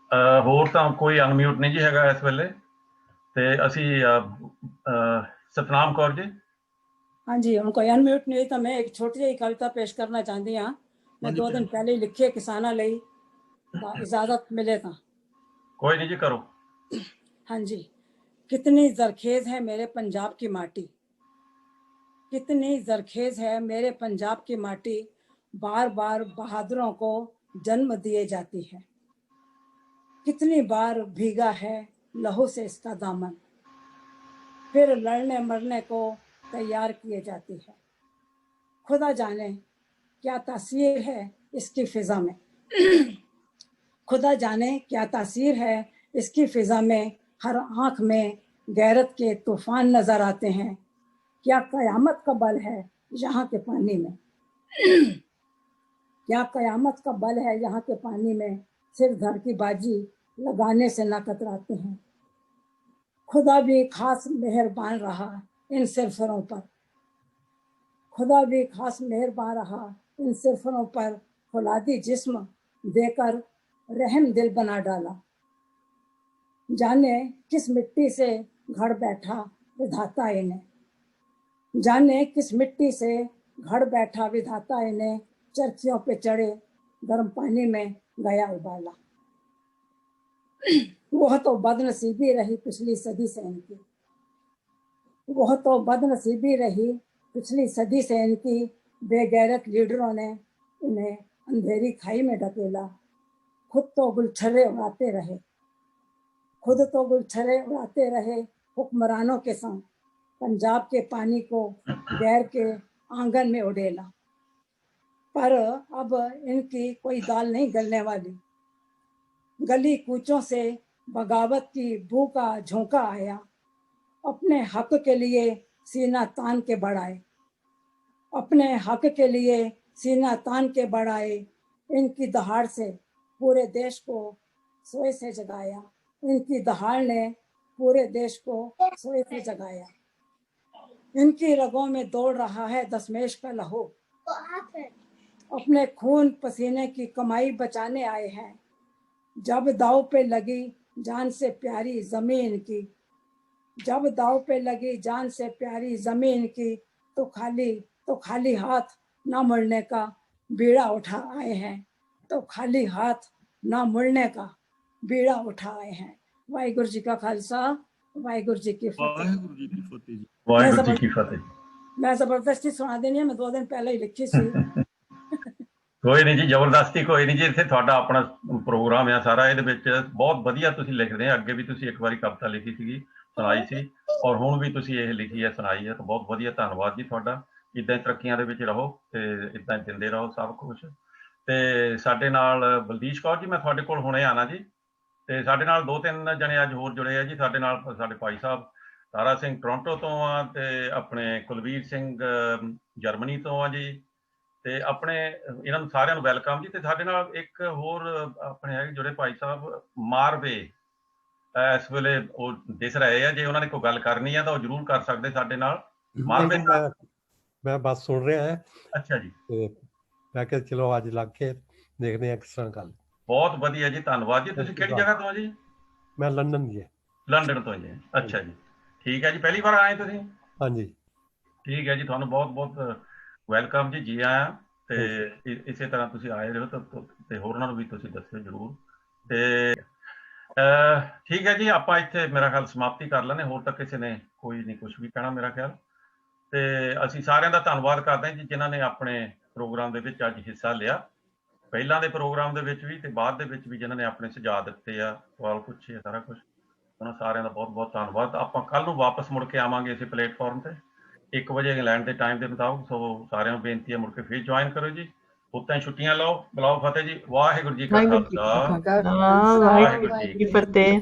ਹੋਰ ਤਾਂ ਕੋਈ ਅਨਮਿਊਟ ਨਹੀਂ ਜੀ ਹੈਗਾ ਇਸ ਵੇਲੇ। ਤੇ ਅਸੀਂ ਸਤਨਾਮ ਕੌਰ ਜੀ। ਹਾਂਜੀ, ਹੁਣ ਕੋਈ ਅਨਮਿਊਟ ਨਹੀਂ ਤਾਂ ਮੈਂ ਇੱਕ ਛੋਟੀ ਜਿਹੀ ਕਵਿਤਾ ਪੇਸ਼ ਕਰਨਾ ਚਾਹੁੰਦੀ ਹਾਂ। मैं 2 दिन पहले ही लिखी है किसाना ਲਈ, ਤਾਂ इजाजत मिले ਤਾਂ। ਕੋਈ नहीं जी, करो। हाँ जी। कितनी जरखेज है मेरे पंजाब की माटी, कितनी जरखेज है मेरे पंजाब की माटी, बार बार बहादुरों को जन्म दिए जाती है। कितनी बार भीगा है लहू से इसका दामन, फिर लड़ने मरने को तैयार किए जाती है। खुदा जाने क्या तासीर है इसकी फिजा में, खुदा जाने क्या तासीर है इसकी फिजा में, हर आंख में गैरत के तूफान नजर आते हैं। क्या कयामत का बल है यहाँ के पानी में, क्या कयामत का बल है यहाँ के पानी में, सिर धर की बाजी लगाने से न कतराते हैं। खुदा भी खास मेहरबान रहा इन सिरफरों पर, खुदा भी खास मेहरबान रहा इन सिरफरों पर, फौलादी जिस्म देकर रहम दिल बना डाला। जाने किस मिट्टी से घड़ बैठा विधाता इन्हें, जाने किस मिट्टी से घड़ बैठा विधाता इन्हें, चरखियों पे चढ़े गर्म पानी में गया उबाला। वह तो बदनसीबी रही पिछली सदी से इनकी, वह तो बदनसीबी रही पिछली सदी से इनकी, बेगैरत लीडरों ने इन्हें अंधेरी खाई में ढकेला। खुद तो गुलछर्रे उड़ाते रहे, खुद तो गुलछर्रे उड़ाते रहे हुक्मरानों के संग, पंजाब के पानी को गैर के आंगन में उड़ेला। पर अब इनकी कोई दाल नहीं गलने वाली। गली कूचों से बगावत की बू का झोंका आया, अपने हक के लिए सीना तान के बढ़ाए, अपने हक के लिए सीना तान के बढ़ाए। इनकी दहाड़ से पूरे देश को सोए से जगाया, इनकी दहाड़ ने पूरे देश को सोए से जगाया। इनकी रगों में दौड़ रहा है दशमेश का लहू, अपने खून पसीने की कमाई बचाने आए हैं। जब दाव पे लगी जान से प्यारी जमीन की, जब दाव पे लगी जान से प्यारी जमीन की, तो खाली हाथ ना मुड़ने का बीड़ा उठा आए हैं, तो खाली हाथ ना मुड़ने का बीड़ा उठा आए हैं। वाहिगुरु जी का खालसा, वाहिगुरु जी की फतेह। ਵਾਹਿਗੁਰੂ ਜੀ ਕੀ ਫਤਿਹ ਜੀ। ਵਾਹਿਗੁਰੂ ਜੀ ਕੀ ਫਤਿਹ। मैं जबरदस्ती सुना देनी है, मैं 2 दिन पहले ही लिखी सी। ਕੋਈ ਨਹੀਂ ਜੀ, ਜ਼ਬਰਦਸਤੀ ਕੋਈ ਨਹੀਂ ਜੀ, ਇੱਥੇ ਤੁਹਾਡਾ ਆਪਣਾ ਪ੍ਰੋਗਰਾਮ ਆ ਸਾਰਾ। ਇਹਦੇ ਵਿੱਚ ਬਹੁਤ ਵਧੀਆ ਤੁਸੀਂ ਲਿਖਦੇ ਆ। ਅੱਗੇ ਵੀ ਤੁਸੀਂ ਇੱਕ ਵਾਰੀ ਕਵਿਤਾ ਲਿਖੀ ਸੀਗੀ, ਸੁਣਾਈ ਸੀ, ਔਰ ਹੁਣ ਵੀ ਤੁਸੀਂ ਇਹ ਲਿਖੀ ਹੈ, ਸੁਣਾਈ ਹੈ, ਤਾਂ ਬਹੁਤ ਵਧੀਆ। ਧੰਨਵਾਦ ਜੀ ਤੁਹਾਡਾ। ਇੱਦਾਂ ਹੀ ਤਰੱਕੀਆਂ ਦੇ ਵਿੱਚ ਰਹੋ ਤੇ ਇੱਦਾਂ ਦਿੰਦੇ ਰਹੋ ਸਭ ਕੁਝ। ਤੇ ਸਾਡੇ ਨਾਲ ਬਲਦੀਸ਼ ਕੌਰ ਜੀ, ਮੈਂ ਤੁਹਾਡੇ ਕੋਲ ਹੁਣੇ ਆਣਾ ਜੀ। ਤੇ ਸਾਡੇ ਨਾਲ 2-3 ਜਣੇ ਅੱਜ ਹੋਰ ਜੁੜੇ ਆ ਜੀ। ਸਾਡੇ ਨਾਲ ਸਾਡੇ ਭਾਈ ਸਾਹਿਬ ਤਾਰਾ ਸਿੰਘ ਟੋਰਾਂਟੋ ਤੋਂ ਆ, ਤੇ ਆਪਣੇ ਕੁਲਵੀਰ ਸਿੰਘ ਜਰਮਨੀ ਤੋਂ ਆ ਜੀ, ਤੇ ਆਪਣੇ ਇਹਨਾਂ ਨੂੰ ਸਾਰਿਆਂ ਨੂੰ ਵੈਲਕਮ ਜੀ। ਤੇ ਸਾਡੇ ਨਾਲ ਇੱਕ ਹੋਰ ਆਪਣੇ ਹੈਗੇ ਜੁੜੇ ਭਾਈ ਸਾਹਿਬ ਮਾਰਵੇ, ਇਸ ਵੇਲੇ ਉਹ ਦਿਸ ਰਹੇ ਆ। ਜੇ ਉਹਨਾਂ ਨੇ ਕੋਈ ਗੱਲ ਕਰਨੀ ਆ ਤਾਂ ਉਹ ਜ਼ਰੂਰ ਕਰ ਸਕਦੇ ਸਾਡੇ ਨਾਲ। ਮਾਰਵੇ ਮੈਂ ਬਸ ਸੁਣ ਰਿਹਾ ਹੈ। ਅੱਛਾ ਜੀ, ਤੇ ਮੈਂ ਕਿਹਾ ਚਲੋ ਅੱਜ ਲੱਗ ਕੇ ਦੇਖਦੇ ਹਾਂ ਕਿਸ ਤਰ੍ਹਾਂ ਗੱਲ। ਬਹੁਤ ਵਧੀਆ ਜੀ, ਧੰਨਵਾਦ ਜੀ। ਤੁਸੀਂ ਕਿਹੜੀ ਜਗ੍ਹਾ ਤੋਂ ਆ ਜੀ? ਮੈਂ ਲੰਡਨ ਜੀ। ਲੰਡਨ ਤੋਂ ਜੀ। ਅੱਛਾ ਜੀ, ਠੀਕ ਹੈ ਜੀ। ਪਹਿਲੀ ਵਾਰ ਆਏ ਤੁਸੀਂ? ਹਾਂਜੀ, ਠੀਕ ਹੈ ਜੀ, ਤੁਹਾਨੂੰ ਬਹੁਤ ਬਹੁਤ ਵੈਲਕਮ ਜੀ, ਜੀ ਆਇਆਂ। ਤੇ ਇਸੇ ਤਰ੍ਹਾਂ ਤੁਸੀਂ ਆਏ ਰਹੋ ਤੇ ਹੋਰਨਾਂ ਨੂੰ ਵੀ ਤੁਸੀਂ ਦੱਸਿਓ ਜ਼ਰੂਰ। ਤੇ ਠੀਕ ਹੈ ਜੀ, ਆਪਾਂ ਇੱਥੇ ਮੇਰਾ ਖਿਆਲ ਸਮਾਪਤੀ ਕਰ ਲੈਂਦੇ। ਹੋਰ ਤਾਂ ਕਿਸੇ ਨੇ ਕੋਈ ਨਹੀਂ ਕੁਝ ਵੀ ਕਹਿਣਾ ਮੇਰਾ ਖਿਆਲ। ਤੇ ਅਸੀਂ ਸਾਰਿਆਂ ਦਾ ਧੰਨਵਾਦ ਕਰਦੇ ਹਾਂ ਜੀ, ਜਿਨ੍ਹਾਂ ਨੇ ਆਪਣੇ ਪ੍ਰੋਗਰਾਮ ਦੇ ਵਿੱਚ ਅੱਜ ਹਿੱਸਾ ਲਿਆ, ਪਹਿਲਾਂ ਦੇ ਪ੍ਰੋਗਰਾਮ ਦੇ ਵਿੱਚ ਵੀ ਤੇ ਬਾਅਦ ਦੇ ਵਿੱਚ ਵੀ, ਜਿਨ੍ਹਾਂ ਨੇ ਆਪਣੇ ਸੁਝਾਅ ਦਿੱਤੇ ਆ, ਸਵਾਲ ਪੁੱਛੇ ਆ, ਸਾਰਾ ਕੁਝ। ਉਹਨਾਂ ਸਾਰਿਆਂ ਦਾ ਬਹੁਤ ਬਹੁਤ ਧੰਨਵਾਦ। ਆਪਾਂ ਕੱਲ੍ਹ ਨੂੰ ਵਾਪਸ ਮੁੜ ਕੇ ਆਵਾਂਗੇ ਇਸੇ ਪਲੇਟਫਾਰਮ ਤੇ 1 ਵਜੇ ਇੰਗਲੈਂਡ ਦੇ ਟਾਈਮ ਦੇ ਮੁਤਾਬਕ। ਸੋ ਸਾਰਿਆਂ ਨੂੰ ਬੇਨਤੀ ਹੈ ਮੁੜ ਕੇ ਫਿਰ ਜੁਆਇਨ ਕਰੋ ਜੀ। ਉੱਤਾਂ ਛੁੱਟੀਆਂ ਲਓ। ਬੁਲਾਓ ਫਤਿਹ ਜੀ। ਵਾਹਿਗੁਰੂ ਜੀ ਕਾ ਖਾਲਸਾ, ਵਾਹਿਗੁਰੂ ਜੀ ਕੀ ਫਤਿਹ।